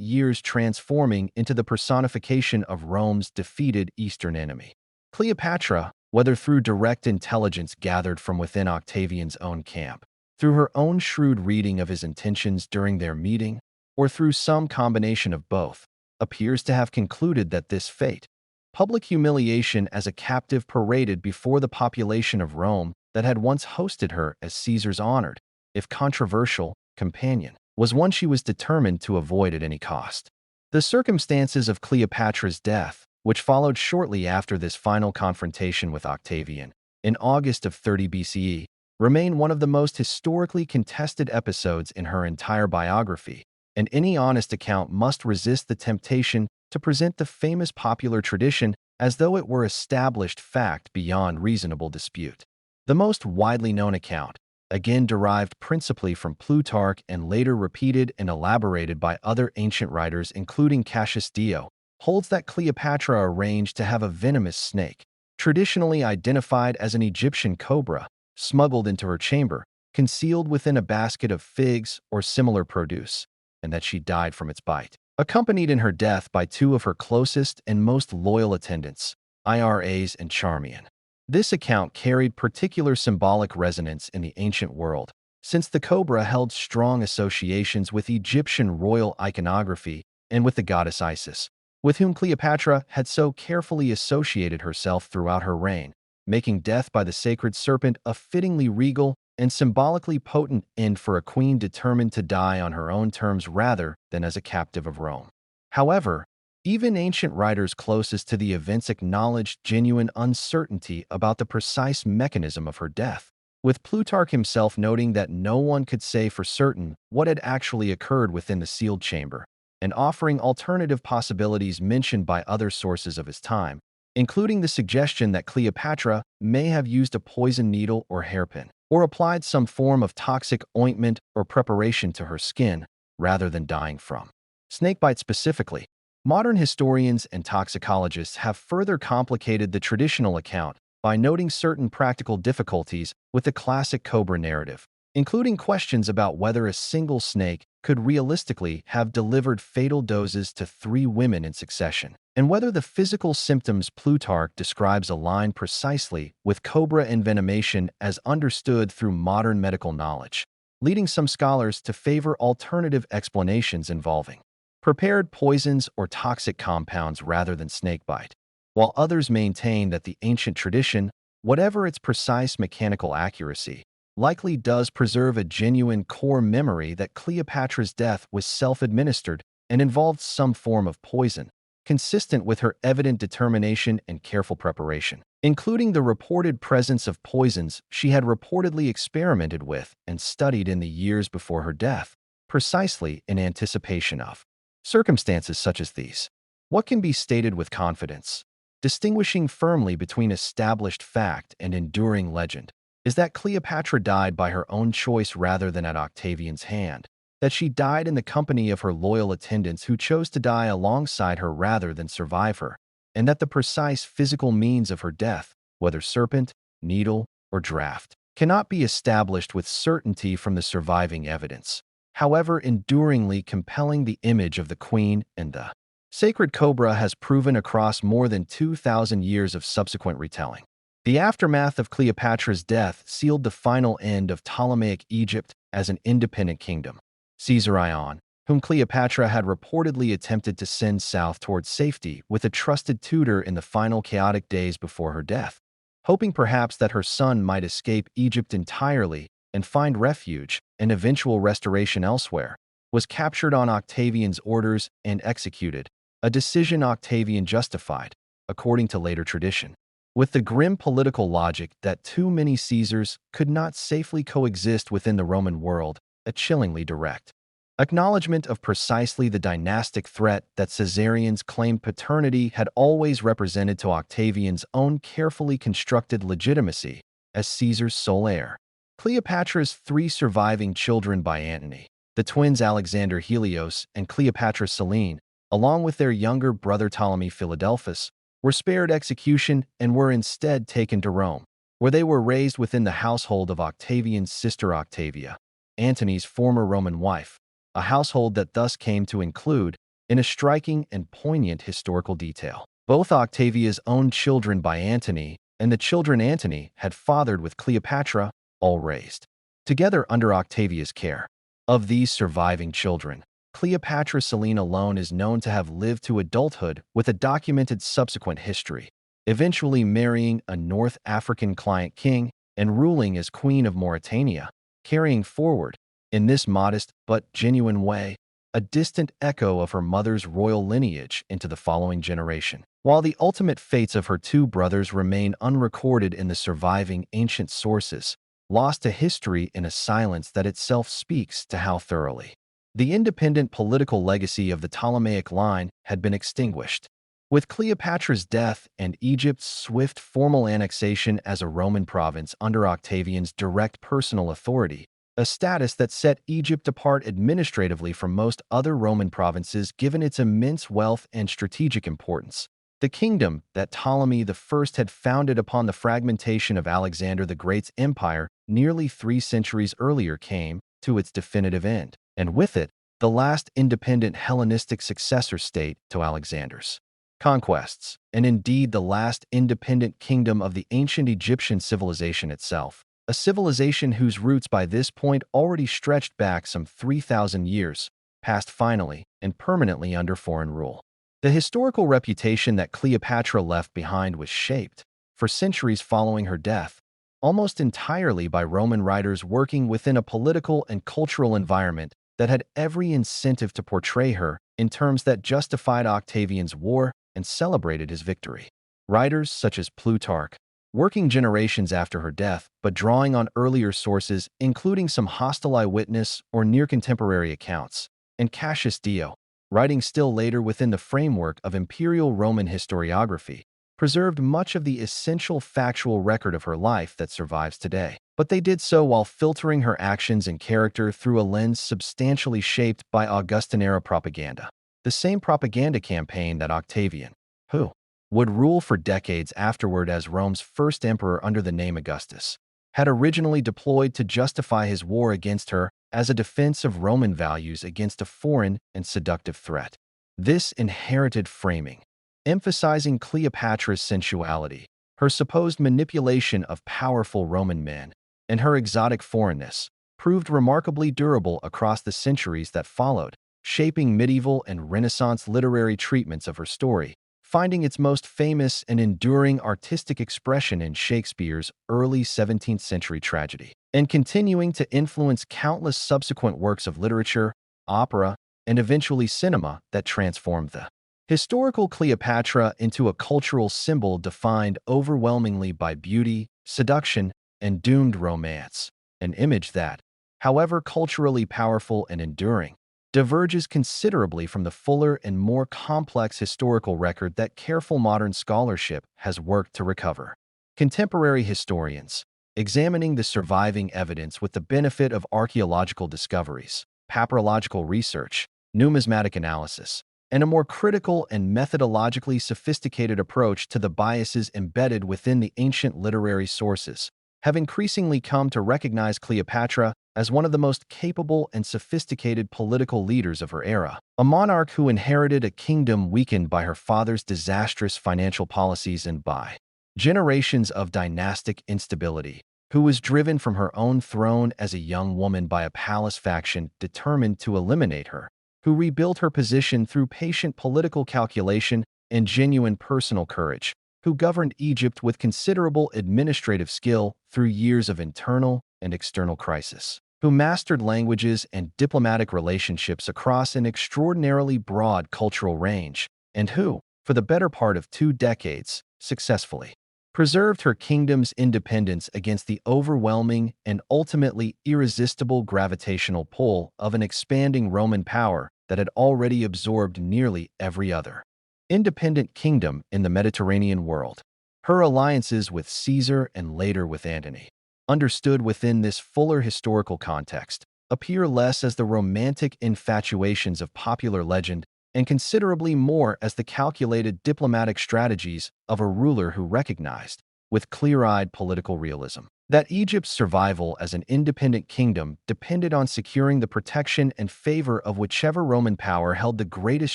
years transforming into the personification of Rome's defeated eastern enemy. Cleopatra, whether through direct intelligence gathered from within Octavian's own camp, through her own shrewd reading of his intentions during their meeting, or through some combination of both, appears to have concluded that this fate, public humiliation as a captive paraded before the population of Rome that had once hosted her as Caesar's honored, if controversial, companion, was one she was determined to avoid at any cost. The circumstances of Cleopatra's death, which followed shortly after this final confrontation with Octavian, in August of 30 BCE, remain one of the most historically contested episodes in her entire biography, and any honest account must resist the temptation to present the famous popular tradition as though it were established fact beyond reasonable dispute. The most widely known account, again derived principally from Plutarch and later repeated and elaborated by other ancient writers including Cassius Dio, holds that Cleopatra arranged to have a venomous snake, traditionally identified as an Egyptian cobra, smuggled into her chamber, concealed within a basket of figs or similar produce, and that she died from its bite. Accompanied in her death by two of her closest and most loyal attendants, Iras and Charmian. This account carried particular symbolic resonance in the ancient world, since the cobra held strong associations with Egyptian royal iconography and with the goddess Isis, with whom Cleopatra had so carefully associated herself throughout her reign, making death by the sacred serpent a fittingly regal and symbolically potent end for a queen determined to die on her own terms rather than as a captive of Rome. However, even ancient writers closest to the events acknowledged genuine uncertainty about the precise mechanism of her death, with Plutarch himself noting that no one could say for certain what had actually occurred within the sealed chamber, and offering alternative possibilities mentioned by other sources of his time, including the suggestion that Cleopatra may have used a poison needle or hairpin, or applied some form of toxic ointment or preparation to her skin rather than dying from snakebite specifically. Modern historians and toxicologists have further complicated the traditional account by noting certain practical difficulties with the classic cobra narrative, including questions about whether a single snake could realistically have delivered fatal doses to 3 women in succession, and whether the physical symptoms Plutarch describes align precisely with cobra envenomation as understood through modern medical knowledge, leading some scholars to favor alternative explanations involving prepared poisons or toxic compounds rather than snakebite, while others maintain that the ancient tradition, whatever its precise mechanical accuracy, likely does preserve a genuine core memory that Cleopatra's death was self-administered and involved some form of poison, consistent with her evident determination and careful preparation, including the reported presence of poisons she had reportedly experimented with and studied in the years before her death, precisely in anticipation of circumstances such as these. What can be stated with confidence, distinguishing firmly between established fact and enduring legend, is that Cleopatra died by her own choice rather than at Octavian's hand, that she died in the company of her loyal attendants who chose to die alongside her rather than survive her, and that the precise physical means of her death, whether serpent, needle, or draft, cannot be established with certainty from the surviving evidence, however enduringly compelling the image of the queen and the sacred cobra has proven across more than 2,000 years of subsequent retelling. The aftermath of Cleopatra's death sealed the final end of Ptolemaic Egypt as an independent kingdom. Caesar Ion, whom Cleopatra had reportedly attempted to send south towards safety with a trusted tutor in the final chaotic days before her death, hoping perhaps that her son might escape Egypt entirely and find refuge and eventual restoration elsewhere, was captured on Octavian's orders and executed, a decision Octavian justified, according to later tradition, with the grim political logic that too many Caesars could not safely coexist within the Roman world, a chillingly direct acknowledgement of precisely the dynastic threat that Caesarians claimed paternity had always represented to Octavian's own carefully constructed legitimacy as Caesar's sole heir. Cleopatra's 3 surviving children by Antony, the twins Alexander Helios and Cleopatra Selene, along with their younger brother Ptolemy Philadelphus, were spared execution and were instead taken to Rome, where they were raised within the household of Octavian's sister Octavia, Antony's former Roman wife, a household that thus came to include, in a striking and poignant historical detail, both Octavia's own children by Antony and the children Antony had fathered with Cleopatra, all raised together under Octavia's care. Of these surviving children, Cleopatra Selene alone is known to have lived to adulthood with a documented subsequent history, eventually marrying a North African client king and ruling as Queen of Mauritania, carrying forward, in this modest but genuine way, a distant echo of her mother's royal lineage into the following generation. While the ultimate fates of her 2 brothers remain unrecorded in the surviving ancient sources, lost to history in a silence that itself speaks to how thoroughly the independent political legacy of the Ptolemaic line had been extinguished. With Cleopatra's death and Egypt's swift formal annexation as a Roman province under Octavian's direct personal authority, a status that set Egypt apart administratively from most other Roman provinces given its immense wealth and strategic importance. The kingdom that Ptolemy I had founded upon the fragmentation of Alexander the Great's empire nearly 3 centuries earlier came to its definitive end, and with it, the last independent Hellenistic successor state to Alexander's conquests, and indeed the last independent kingdom of the ancient Egyptian civilization itself, a civilization whose roots by this point already stretched back some 3,000 years, passed finally and permanently under foreign rule. The historical reputation that Cleopatra left behind was shaped, for centuries following her death, almost entirely by Roman writers working within a political and cultural environment that had every incentive to portray her in terms that justified Octavian's war and celebrated his victory. Writers such as Plutarch, working generations after her death but drawing on earlier sources including some hostile eyewitness or near-contemporary accounts, and Cassius Dio, writing still later within the framework of imperial Roman historiography, preserved much of the essential factual record of her life that survives today. But they did so while filtering her actions and character through a lens substantially shaped by Augustan-era propaganda. The same propaganda campaign that Octavian, who would rule for decades afterward as Rome's first emperor under the name Augustus, had originally deployed to justify his war against her as a defense of Roman values against a foreign and seductive threat. This inherited framing, emphasizing Cleopatra's sensuality, her supposed manipulation of powerful Roman men, and her exotic foreignness, proved remarkably durable across the centuries that followed, shaping medieval and Renaissance literary treatments of her story, finding its most famous and enduring artistic expression in Shakespeare's early 17th century tragedy, and continuing to influence countless subsequent works of literature, opera, and eventually cinema that transformed the historical Cleopatra into a cultural symbol defined overwhelmingly by beauty, seduction, and doomed romance, an image that, however culturally powerful and enduring, diverges considerably from the fuller and more complex historical record that careful modern scholarship has worked to recover. Contemporary historians, examining the surviving evidence with the benefit of archaeological discoveries, papyrological research, numismatic analysis, and a more critical and methodologically sophisticated approach to the biases embedded within the ancient literary sources, have increasingly come to recognize Cleopatra as one of the most capable and sophisticated political leaders of her era, a monarch who inherited a kingdom weakened by her father's disastrous financial policies and by generations of dynastic instability, who was driven from her own throne as a young woman by a palace faction determined to eliminate her, who rebuilt her position through patient political calculation and genuine personal courage, who governed Egypt with considerable administrative skill through years of internal and external crisis, who mastered languages and diplomatic relationships across an extraordinarily broad cultural range, and who, for the better part of 2 decades, successfully preserved her kingdom's independence against the overwhelming and ultimately irresistible gravitational pull of an expanding Roman power that had already absorbed nearly every other independent kingdom in the Mediterranean world. Her alliances with Caesar and later with Antony, understood within this fuller historical context, appear less as the romantic infatuations of popular legend and considerably more as the calculated diplomatic strategies of a ruler who recognized, with clear-eyed political realism, that Egypt's survival as an independent kingdom depended on securing the protection and favor of whichever Roman power held the greatest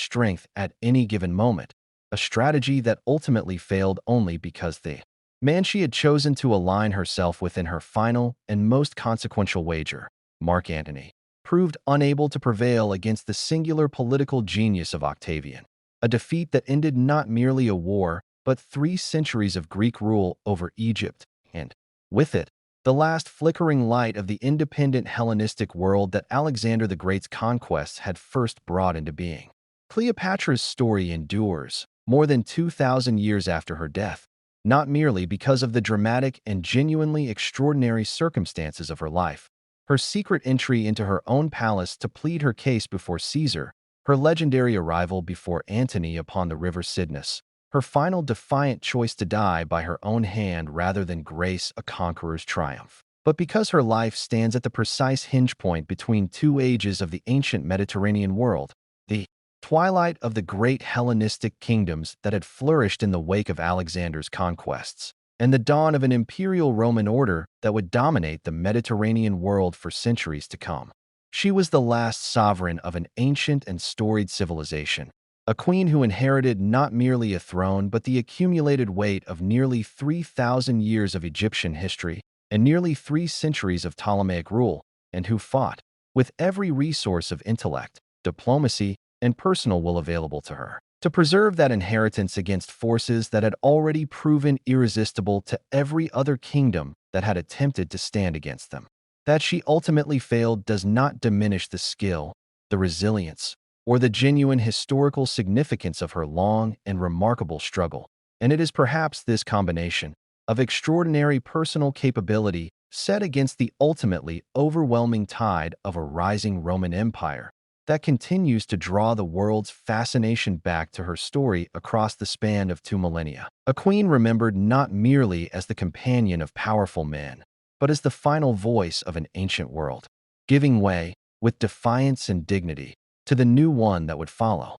strength at any given moment, a strategy that ultimately failed only because the man she had chosen to align herself within her final and most consequential wager, Mark Antony, proved unable to prevail against the singular political genius of Octavian, a defeat that ended not merely a war, but 3 centuries of Greek rule over Egypt, and, with it, the last flickering light of the independent Hellenistic world that Alexander the Great's conquests had first brought into being. Cleopatra's story endures, more than 2,000 years after her death, not merely because of the dramatic and genuinely extraordinary circumstances of her life, her secret entry into her own palace to plead her case before Caesar, her legendary arrival before Antony upon the river Cydnus, her final defiant choice to die by her own hand rather than grace a conqueror's triumph, but because her life stands at the precise hinge point between two ages of the ancient Mediterranean world, the twilight of the great Hellenistic kingdoms that had flourished in the wake of Alexander's conquests, and the dawn of an imperial Roman order that would dominate the Mediterranean world for centuries to come. She was the last sovereign of an ancient and storied civilization, a queen who inherited not merely a throne but the accumulated weight of nearly 3,000 years of Egyptian history and nearly 3 centuries of Ptolemaic rule, and who fought, with every resource of intellect, diplomacy, and personal will available to her, to preserve that inheritance against forces that had already proven irresistible to every other kingdom that had attempted to stand against them. That she ultimately failed does not diminish the skill, the resilience, or the genuine historical significance of her long and remarkable struggle, and it is perhaps this combination of extraordinary personal capability set against the ultimately overwhelming tide of a rising Roman Empire that continues to draw the world's fascination back to her story across the span of 2 millennia. A queen remembered not merely as the companion of powerful men, but as the final voice of an ancient world, giving way, with defiance and dignity, to the new one that would follow.